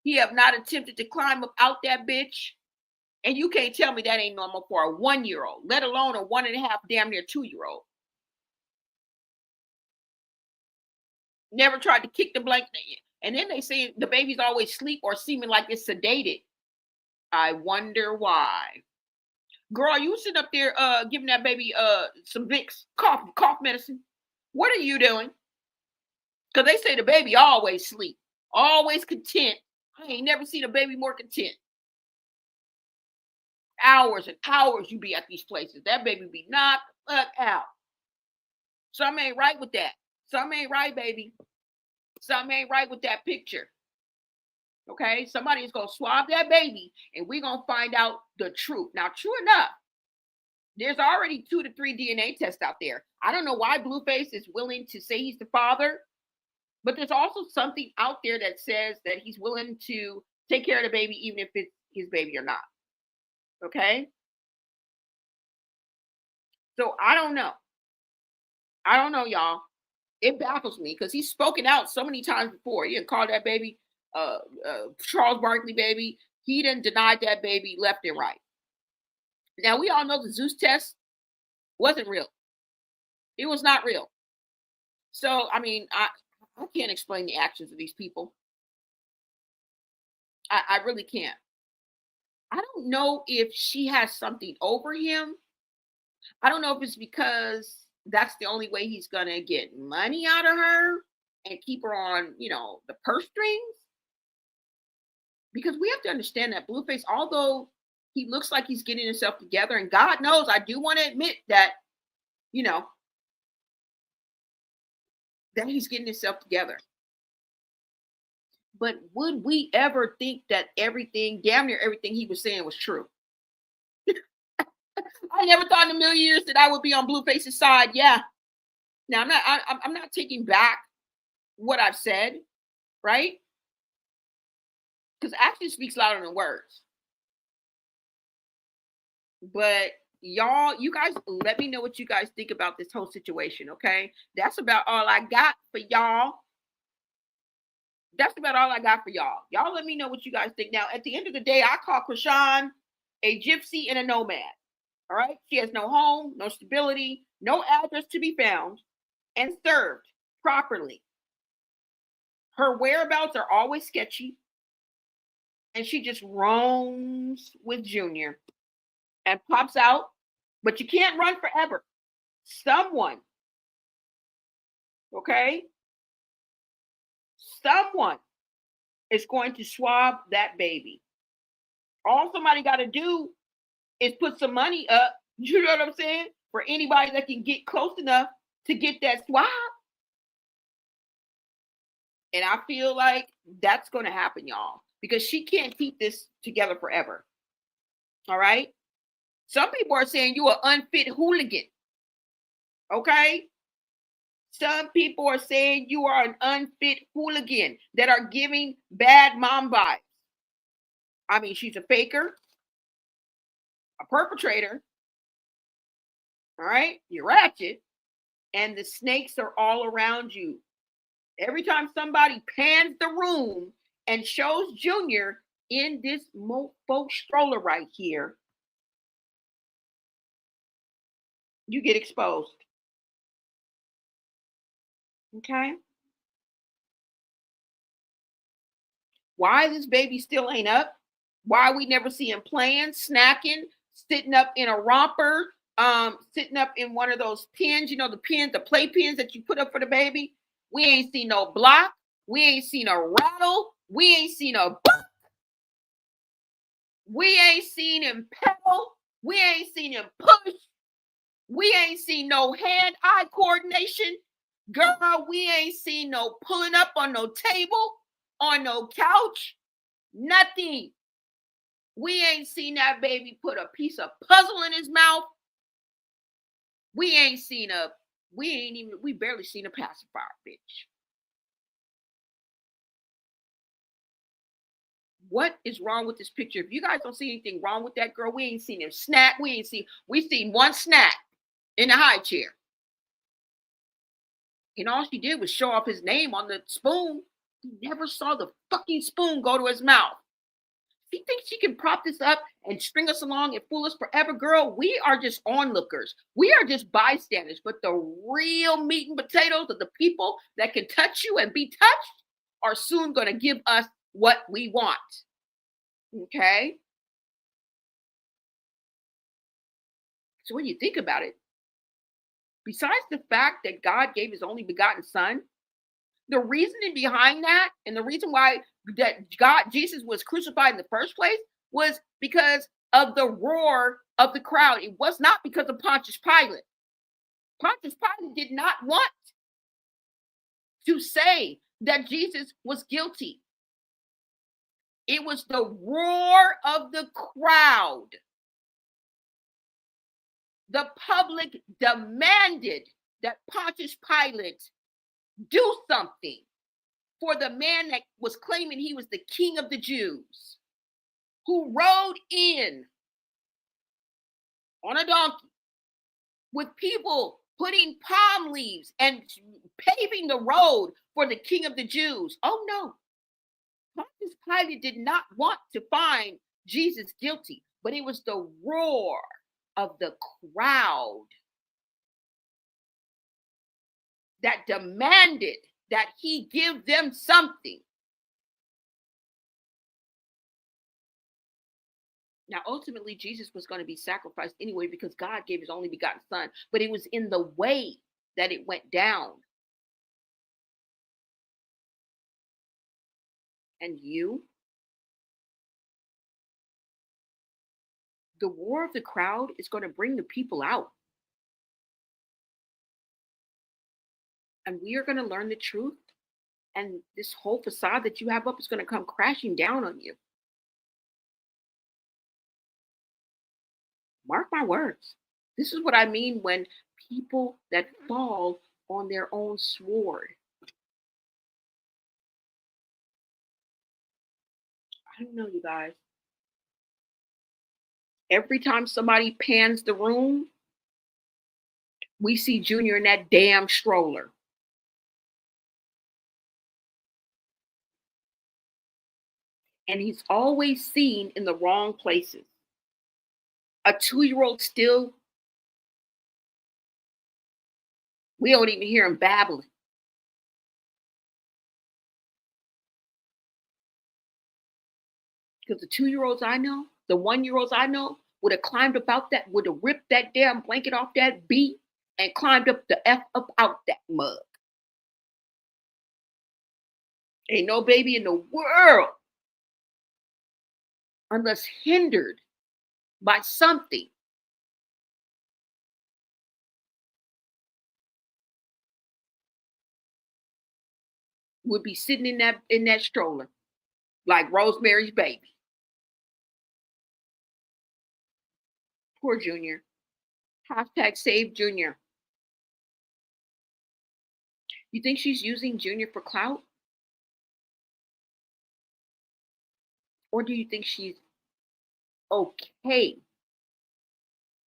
He have not attempted to climb up out that bitch. And you can't tell me that ain't normal for a 1-year-old, let alone a 1.5, damn near 2-year-old. Never tried to kick the blanket. And then they say the baby's always asleep or seeming like it's sedated. I wonder why. Girl, you sitting up there giving that baby some Vicks cough medicine. What are you doing? Because they say the baby always sleep, always content. I ain't never seen a baby more content. Hours and hours you be at these places. That baby be knocked the fuck out. Something ain't right with that. Something ain't right, baby. Something ain't right with that picture. Okay? Somebody is going to swab that baby and we're going to find out the truth. Now, true enough, there's already 2 to 3 DNA tests out there. I don't know why Blueface is willing to say he's the father, but there's also something out there that says that he's willing to take care of the baby even if it's his baby or not. Okay? So I don't know. I don't know, y'all. It baffles me because he's spoken out so many times before. He didn't call that baby Charles Barkley baby. He didn't deny that baby left and right. Now, we all know the Zeus test wasn't real. It was not real. So, I mean, I can't explain the actions of these people. I really can't. I don't know if she has something over him. I don't know if it's because that's the only way he's going to get money out of her and keep her on, the purse strings. Because we have to understand that Blueface, although he looks like he's getting himself together, and God knows, I do want to admit that, that he's getting himself together. But would we ever think that damn near everything he was saying was true? I never thought in a million years that I would be on Blueface's side. Yeah. Now, I'm not taking back what I've said, right? Because action speaks louder than words. But y'all, you guys, let me know what you guys think about this whole situation, okay? That's about all I got for y'all. That's about all I got for y'all. Y'all let me know what you guys think. Now, at the end of the day, I call Chrisean a gypsy and a nomad. All right? She has no home, no stability, no address to be found, and served properly. Her whereabouts are always sketchy, and she just roams with Junior and pops out, but you can't run forever. Someone, okay? Someone is going to swab that baby. All somebody got to do is put some money up, you know what I'm saying? For anybody that can get close enough to get that swab. And I feel like that's going to happen, y'all, because she can't keep this together forever. All right? Some people are saying you are unfit hooligan. Okay? Some people are saying you are an unfit hooligan that are giving bad mom vibes. I mean, she's a faker, a perpetrator. All right? You're ratchet. And the snakes are all around you. Every time somebody pans the room and shows Junior in this mofo stroller right here, you get exposed. Okay? Why this baby still ain't up? Why we never see him playing, snacking, sitting up in a romper, sitting up in one of those pins, you know, the pins, the play pins that you put up for the baby. We ain't seen no block. We ain't seen a rattle. We ain't seen a buck. We ain't seen him pedal. We ain't seen him push. We ain't seen no hand-eye coordination. Girl, we ain't seen no pulling up on no table, on no couch. Nothing. We ain't seen that baby put a piece of puzzle in his mouth. We barely seen a pacifier, bitch. What is wrong with this picture? If you guys don't see anything wrong with that girl, we ain't seen him snack. We seen one snack in the high chair. And all she did was show off his name on the spoon. He never saw the fucking spoon go to his mouth. She thinks she can prop this up and string us along and fool us forever, girl. We are just onlookers. We are just bystanders. But the real meat and potatoes of the people that can touch you and be touched are soon going to give us what we want. Okay? So when you think about it, besides the fact that God gave his only begotten son, the reasoning behind that and the reason why that Jesus was crucified in the first place was because of the roar of the crowd. It was not because of Pontius Pilate. Pontius Pilate did not want to say that Jesus was guilty. It was the roar of the crowd. The public demanded that Pontius Pilate do something for the man that was claiming he was the king of the Jews, who rode in on a donkey with people putting palm leaves and paving the road for the king of the Jews. Oh no, Pontius Pilate did not want to find Jesus guilty, but it was the roar of the crowd that demanded that he give them something. Now, ultimately, Jesus was going to be sacrificed anyway because God gave his only begotten son, but it was in the way that it went down. And you, the roar of the crowd is going to bring the people out. And we are going to learn the truth. And this whole facade that you have up is going to come crashing down on you. Mark my words. This is what I mean when people that fall on their own sword. I don't know, you guys. Every time somebody pans the room, we see Junior in that damn stroller. And he's always seen in the wrong places. A 2-year-old still, we don't even hear him babbling. Because the 2-year-olds I know, the 1-year-olds I know, would have climbed about that, would have ripped that damn blanket off that beat and climbed up the F up out that mug. Ain't no baby in the world, unless hindered by something, would be sitting in that stroller like Rosemary's Baby. Poor Junior. Hashtag save Junior. You think she's using Junior for clout? Or do you think she's okay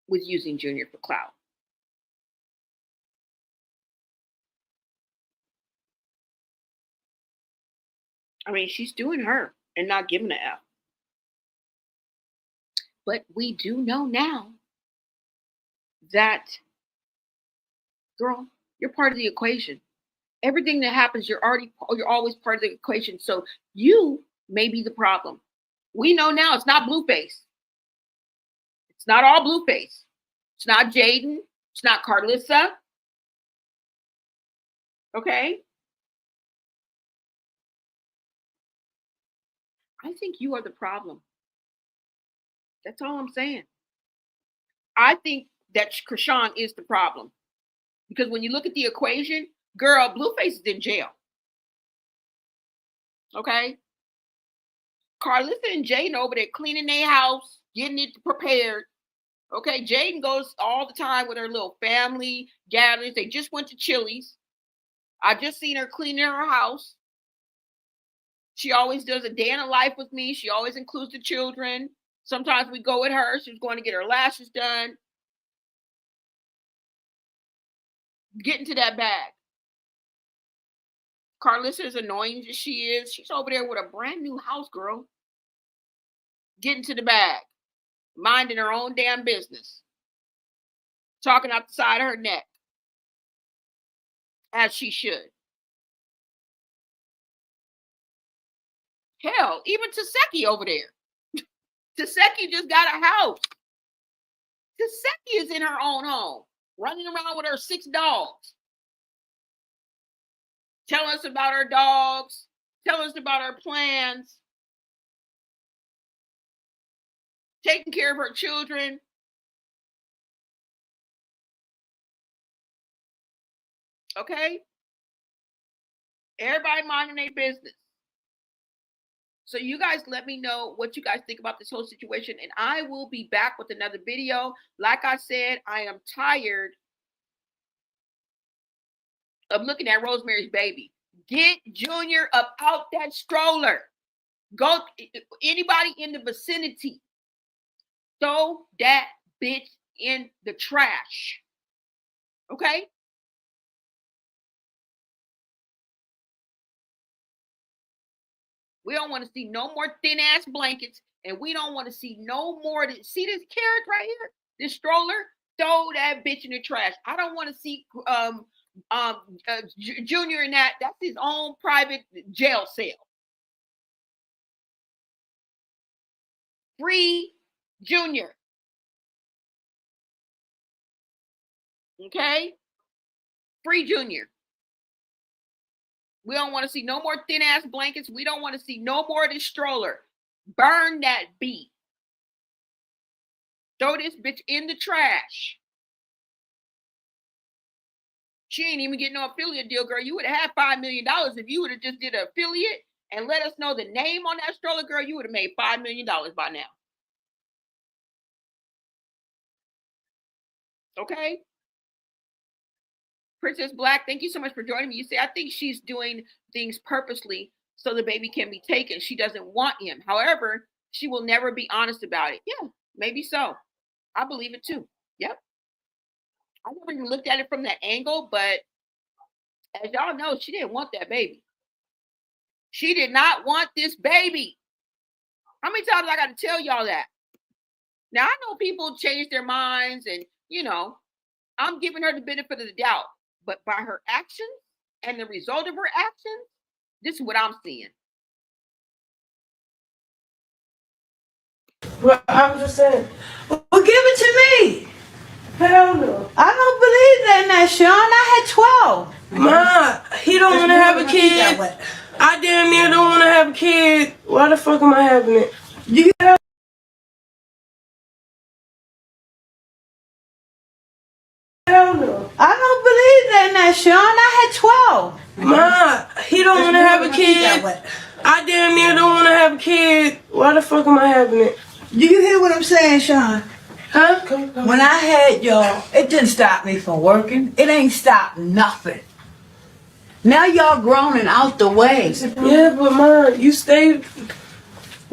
with using Junior for clout? I mean, she's doing her and not giving an F. But we do know now that, girl, you're part of the equation. Everything that happens, you're always part of the equation. So you may be the problem. We know now it's not Blueface. It's not all Blueface. It's not Jaden. It's not Carlissa. Okay? I think you are the problem. That's all I'm saying. I think that Chrisean is the problem. Because when you look at the equation, girl, Blueface is in jail. Okay? Carlissa and Jaden over there cleaning their house, getting it prepared. Okay, Jaden goes all the time with her little family gatherings. They just went to Chili's. I just seen her cleaning her house. She always does a day in a life with me. She always includes the children. Sometimes we go with her. She's going to get her lashes done. Get into that bag. Carlissa, as annoying as she is, she's over there with a brand new house, girl. Get into the bag. Minding her own damn business. Talking out the side of her neck. As she should. Hell, even Taseki over there. Taseki just got a house. Taseki is in her own home. Running around with her 6 dogs. Tell us about her dogs. Tell us about her plans. Taking care of her children. Okay? Everybody minding their business. So you guys let me know what you guys think about this whole situation. And I will be back with another video. Like I said, I am tired of looking at Rosemary's Baby. Get Junior up out that stroller. Go, anybody in the vicinity, throw that bitch in the trash. Okay? We don't want to see no more thin ass blankets, and we don't want to see no more. See this carrot right here? This stroller? Throw that bitch in the trash. I don't want to see Junior in that. That's his own private jail cell. Free Junior. Okay? Free Junior. We don't want to see no more thin ass blankets. We don't want to see no more of this stroller. Burn that beat. Throw this bitch in the trash. She ain't even getting no affiliate deal, girl. You would have had $5 million if you would have just did an affiliate and let us know the name on that stroller, girl. You would have made $5 million by now. Okay? Princess Black, thank you so much for joining me. You say, I think she's doing things purposely so the baby can be taken. She doesn't want him. However, she will never be honest about it. Yeah, maybe so. I believe it too. Yep. I never even looked at it from that angle, but as y'all know, she didn't want that baby. She did not want this baby. How many times I got to tell y'all that? Now, I know people change their minds and, you know, I'm giving her the benefit of the doubt. But by her actions and the result of her actions, this is what I'm seeing. Well, I'm just saying. Well, give it to me. Hell no. I don't believe that now, Sean. I had 12. Ma, he don't want to have a kid. I damn near don't want to have a kid. Why the fuck am I having it? You have Hell no. I don't believe that now, Sean. I had 12. Ma, he don't want to have a kid. I damn near don't want to have a kid. Why the fuck am I having it? Do you hear what I'm saying, Sean? Huh? When I had y'all, it didn't stop me from working. It ain't stopped nothing. Now y'all grown and out the way. Yeah, but Ma, you stayed.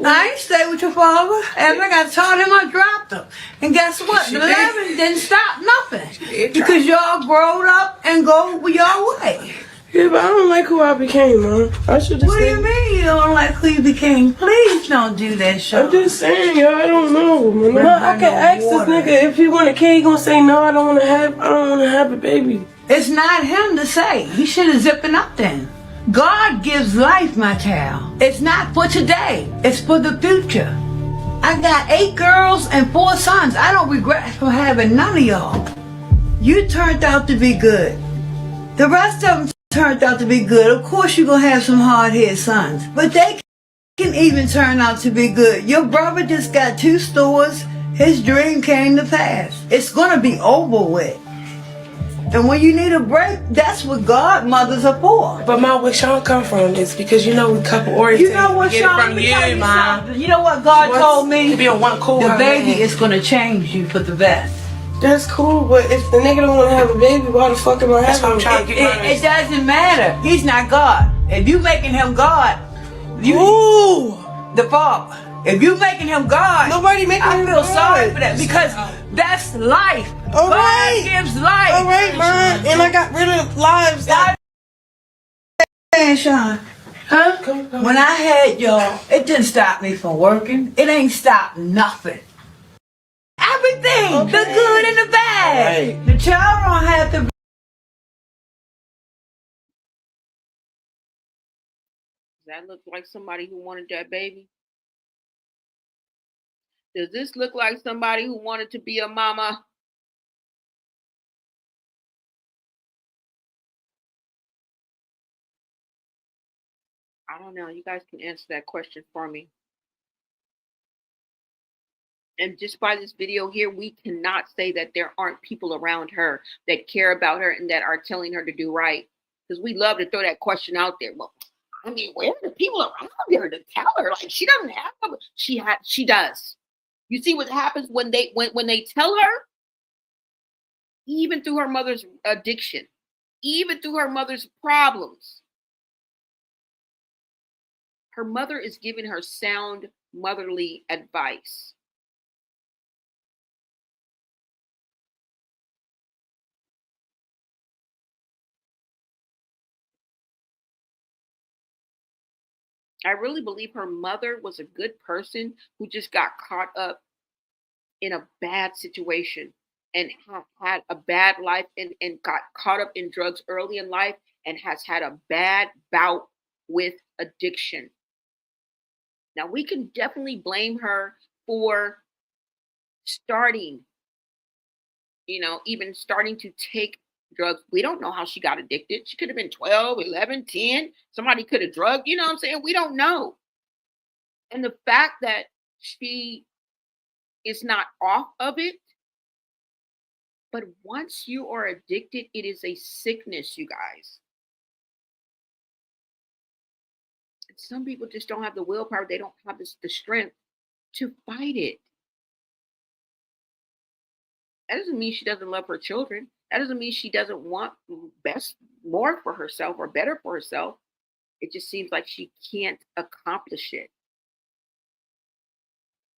I ain't stay with your father. And I got told him I dropped him. And guess what? The 11 didn't stop nothing. Because y'all grown up and go your way. Yeah, but I don't like who I became, man. I should just. What do you mean you don't like who you became? Please don't do that, Sean. I'm just saying, y'all. I don't know, man. I can ask this nigga if he want a kid. He gonna say no. I don't want to have a baby. It's not him to say. He should have zipping up then. God gives life, my child. It's not for today. It's for the future. I got 8 girls and 4 sons. I don't regret for having none of y'all. You turned out to be good. The rest of them turned out to be good. Of course you're going to have some hard-headed sons. But they can even turn out to be good. Your brother just got 2 stores. His dream came to pass. It's going to be over with. And when you need a break, that's what godmothers are for. But Ma, where Sean come from is because you know we couple oriented. You know what, Sean? You know what God told me? To be a one cool the baby is going to change you for the best. That's cool, but if the nigga don't want to have a baby, why the fuck am I having him? It doesn't matter. He's not God. If you making him God, the father. If you making him God, nobody making him God. I feel sorry for that because that's life. All right. God gives life. All right, man. And I got rid of lives. Sean. Huh? When I had y'all, it didn't stop me from working. It ain't stopped nothing. Everything, the good and the bad. Right. The child don't have to. Does that look like somebody who wanted that baby? Does this look like somebody who wanted to be a mama? I don't know. You guys can answer that question for me. And just by this video here, we cannot say that there aren't people around her that care about her and that are telling her to do right. Because we love to throw that question out there. Well, I mean, where are the people around her to tell her? Like, she doesn't have them. She does. You see what happens when they tell her? Even through her mother's addiction, even through her mother's problems, her mother is giving her sound motherly advice. I really believe her mother was a good person who just got caught up in a bad situation and had a bad life and got caught up in drugs early in life and has had a bad bout with addiction. Now, we can definitely blame her for starting, even starting to take drugs. We don't know how she got addicted. She could have been 12, 11, 10. Somebody could have drugged, you know what I'm saying? We don't know. And the fact that she is not off of it, but once you are addicted, it is a sickness, you guys. And some people just don't have the willpower. They don't have the strength to fight it. That doesn't mean she doesn't love her children. That doesn't mean she doesn't want more for herself or better for herself. It just seems like she can't accomplish it.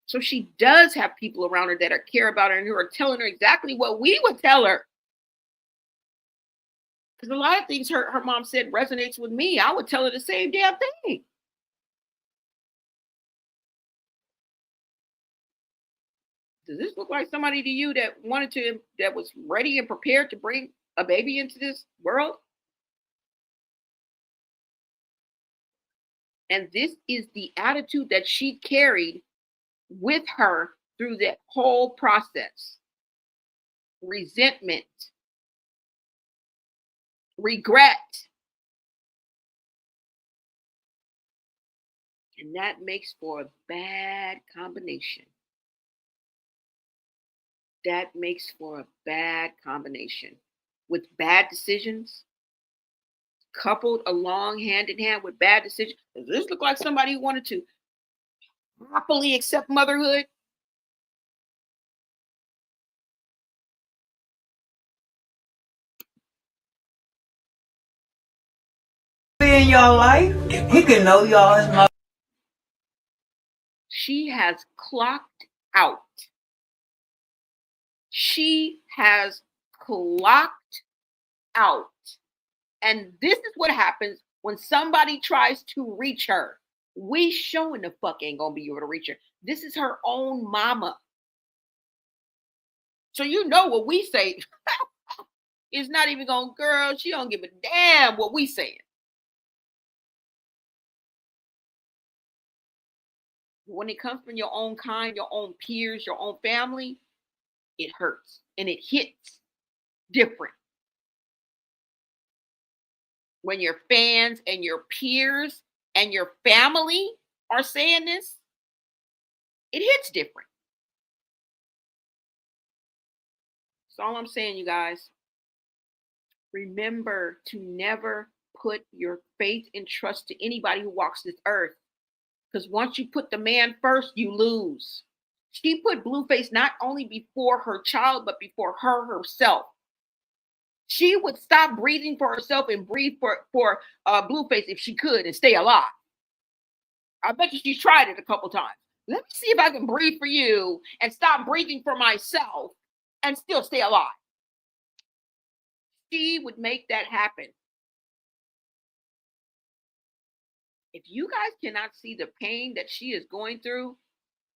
So she does have people around her that care about her and who are telling her exactly what we would tell her. Because a lot of things her mom said resonates with me. I would tell her the same damn thing. Does this look like somebody to you that was ready and prepared to bring a baby into this world? And this is the attitude that she carried with her through that whole process. Resentment, regret. And that makes for a bad combination. That makes for a bad combination with bad decisions, coupled along hand in hand with bad decisions. Does this look like somebody who wanted to happily accept motherhood? In your life, he can know y'all as mother. She has clocked out. She has clocked out. And this is what happens when somebody tries to reach her. We showing the fuck ain't gonna be able to reach her. This is her own mama. So you know what we say is not even gonna, girl, she don't give a damn what we saying. When it comes from your own kind, your own peers, your own family, it hurts and it hits different. When your fans and your peers and your family are saying this, it hits different. That's all I'm saying, you guys. Remember to never put your faith and trust to anybody who walks this earth. Because once you put the man first, you lose. She put Blueface not only before her child, but before her herself. She would stop breathing for herself and breathe for Blueface if she could and stay alive. I bet you she's tried it a couple times. Let me see if I can breathe for you and stop breathing for myself and still stay alive. She would make that happen. If you guys cannot see the pain that she is going through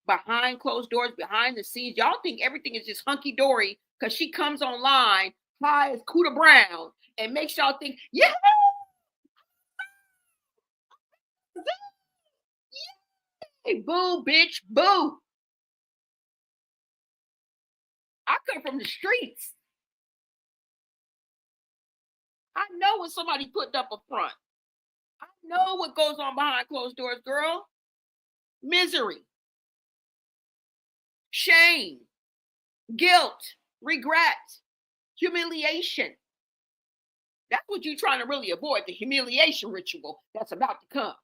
behind closed doors, behind the scenes, y'all think everything is just hunky-dory because she comes online high as Cuda Brown and makes y'all think, yeah, hey, boo, bitch, boo. I come from the streets. I know when somebody put up a front. I know what goes on behind closed doors, girl. Misery, shame, guilt, regret, humiliation. That's what you're trying to really avoid, the humiliation ritual that's about to come.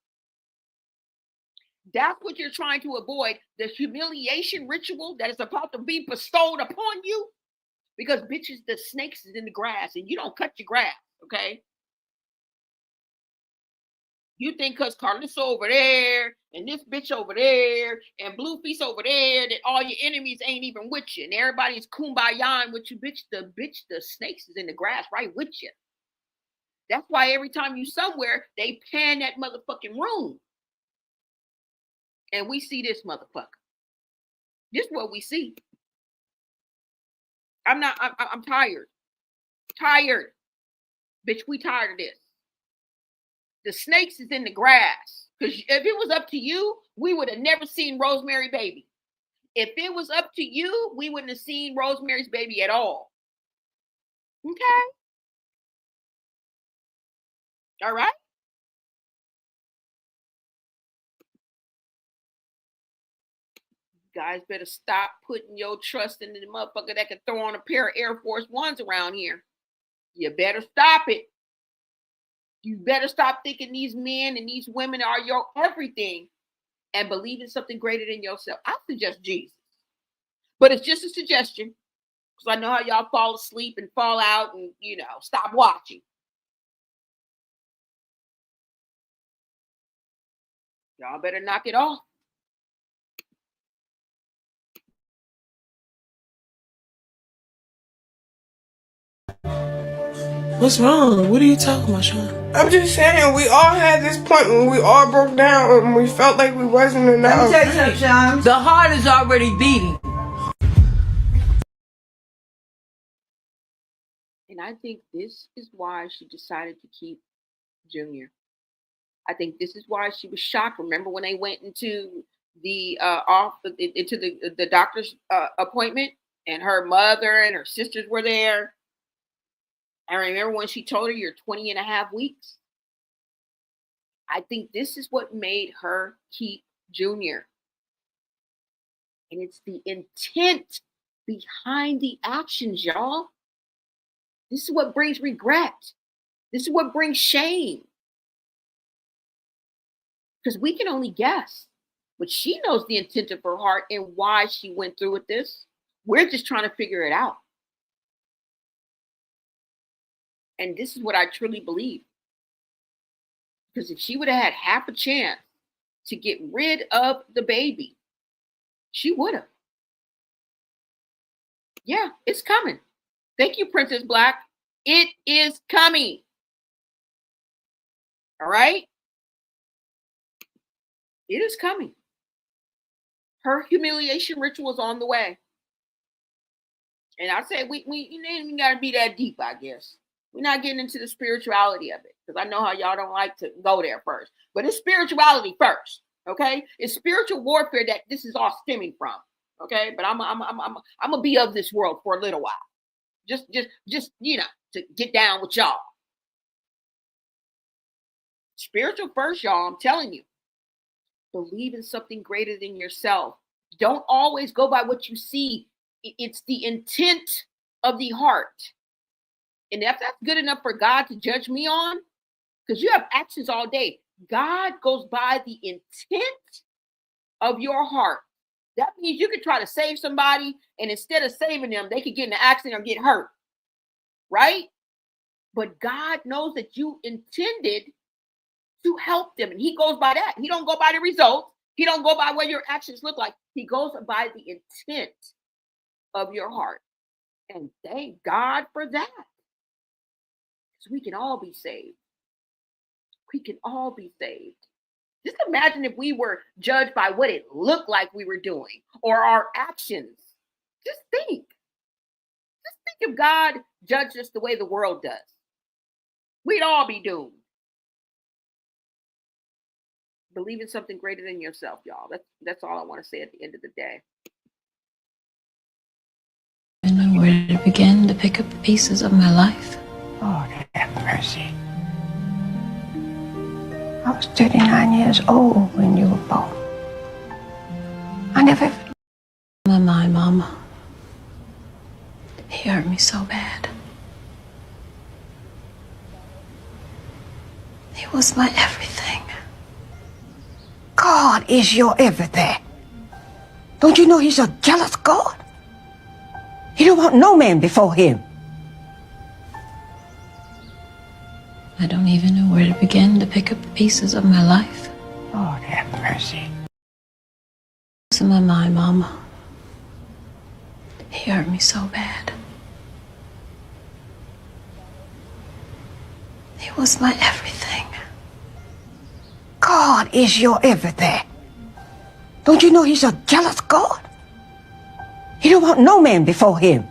That's what you're trying to avoid, the humiliation ritual that is about to be bestowed upon you. Because bitches, the snakes is in the grass and you don't cut your grass, okay? You think because Carlos over there and this bitch over there and Blueface over there that all your enemies ain't even with you and everybody's kumbayaing with you, bitch. The snakes is in the grass right with you. That's why every time you somewhere, they pan that motherfucking room. And we see this motherfucker. This is what we see. I'm tired. Tired. Bitch, we tired of this. The snakes is in the grass. Because if it was up to you, we would have never seen Rosemary Baby. If it was up to you, we wouldn't have seen Rosemary's Baby at all. Okay? All right? You guys better stop putting your trust in the motherfucker that can throw on a pair of Air Force Ones around here. You better stop it. You better stop thinking these men and these women are your everything and believe in something greater than yourself. I suggest Jesus. But it's just a suggestion. Because I know how y'all fall asleep and fall out and, you know, stop watching. Y'all better knock it off. What's wrong? What are you talking about, Sean? I'm just saying, we all had this point when we all broke down and we felt like we wasn't enough. Let me tell you something, Sean. The heart is already beating. And I think this is why she decided to keep Junior. I think this is why she was shocked. Remember when they went into the the doctor's appointment, and her mother and her sisters were there. I remember when she told her you're 20 and a half weeks. I think this is what made her keep Junior. And it's the intent behind the actions, y'all. This is what brings regret. This is what brings shame. Because we can only guess. But she knows the intent of her heart and why she went through with this. We're just trying to figure it out. And this is what I truly believe. Because if she would have had half a chance to get rid of the baby, she would have. Yeah, it's coming. Thank you, Princess Black. It is coming. All right? It is coming. Her humiliation ritual is on the way. And I say we ain't even got to be that deep, I guess. We're not getting into the spirituality of it because I know how y'all don't like to go there first. But it's spirituality first, okay? It's spiritual warfare that this is all stemming from, okay? But I'm gonna be of this world for a little while, just you know, to get down with y'all. Spiritual first, y'all. I'm telling you. Believe in something greater than yourself. Don't always go by what you see. It's the intent of the heart. And if that's good enough for God to judge me on, because you have actions all day, God goes by the intent of your heart. That means you could try to save somebody, and instead of saving them, they could get in an accident or get hurt, right? But God knows that you intended to help them, and he goes by that. He don't go by the results. He don't go by what your actions look like. He goes by the intent of your heart. And thank God for that. So we can all be saved. We can all be saved. Just imagine if we were judged by what it looked like we were doing or our actions. Just think. Just think if God judged us the way the world does. We'd all be doomed. Believe in something greater than yourself, y'all. That's all I want to say at the end of the day. I don't know where to begin to pick up the pieces of my life. Lord have mercy. I was 39 years old when you were born. I never... My mind, Mama. He hurt me so bad. He was my everything. God is your everything. Don't you know he's a jealous God? He don't want no man before him. I don't even know where to begin to pick up the pieces of my life. Lord have mercy. It's in my mind, Mama. He hurt me so bad. He was my everything. God is your everything. Don't you know he's a jealous God? He don't want no man before him.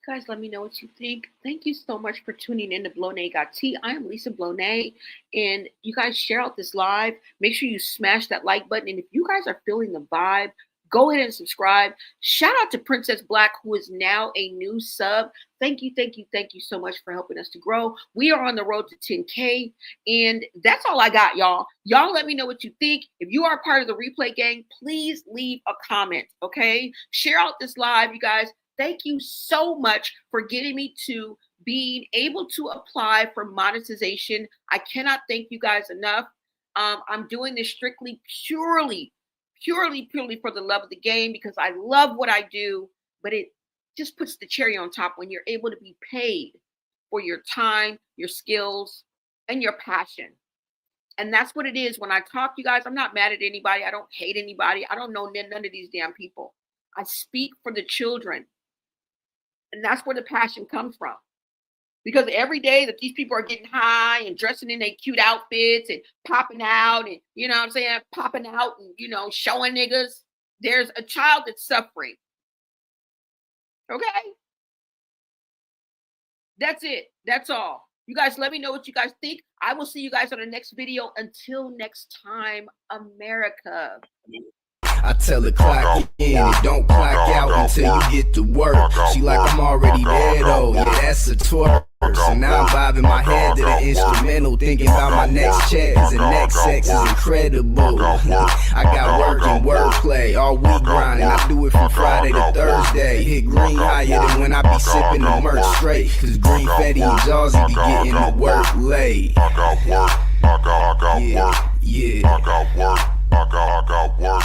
Guys, let me know what you think. Thank you so much for tuning in to Blonay Got Tea. I am Lisa Blonay, and you guys share out this live. Make sure you smash that like button, and if you guys are feeling the vibe, go ahead and subscribe. Shout out to Princess Black, who is now a new sub. Thank you so much for helping us to grow. We are on the road to 10K, and that's all I got, y'all. Y'all let me know what you think. If you are part of the replay gang, please leave a comment, okay? Share out this live, you guys. Thank you so much for getting me to being able to apply for monetization. I cannot thank you guys enough. I'm doing this strictly, purely purely for the love of the game, because I love what I do, but it just puts the cherry on top when you're able to be paid for your time, your skills, and your passion. And that's what it is. When I talk to you guys, I'm not mad at anybody. I don't hate anybody. I don't know none of these damn people. I speak for the children. And that's where the passion comes from. Because every day that these people are getting high and dressing in their cute outfits and popping out and, you know what I'm saying, popping out and, you know, showing niggas, there's a child that's suffering. Okay? That's it. That's all. You guys let me know what you guys think. I will see you guys on the next video. Until next time, America. I tell her clock in and don't clock out until you get to work. She like, I'm already there though, yeah, that's a twerk. So now I'm bobbing my head to the instrumental, thinking about my next check, cause the next sex is incredible. I got work and wordplay, all week grinding. I do it from Friday to Thursday. Hit green higher than when I be sipping the merch straight, cause Green Fetty and Jawsy be getting the work late. Yeah, yeah. I got work.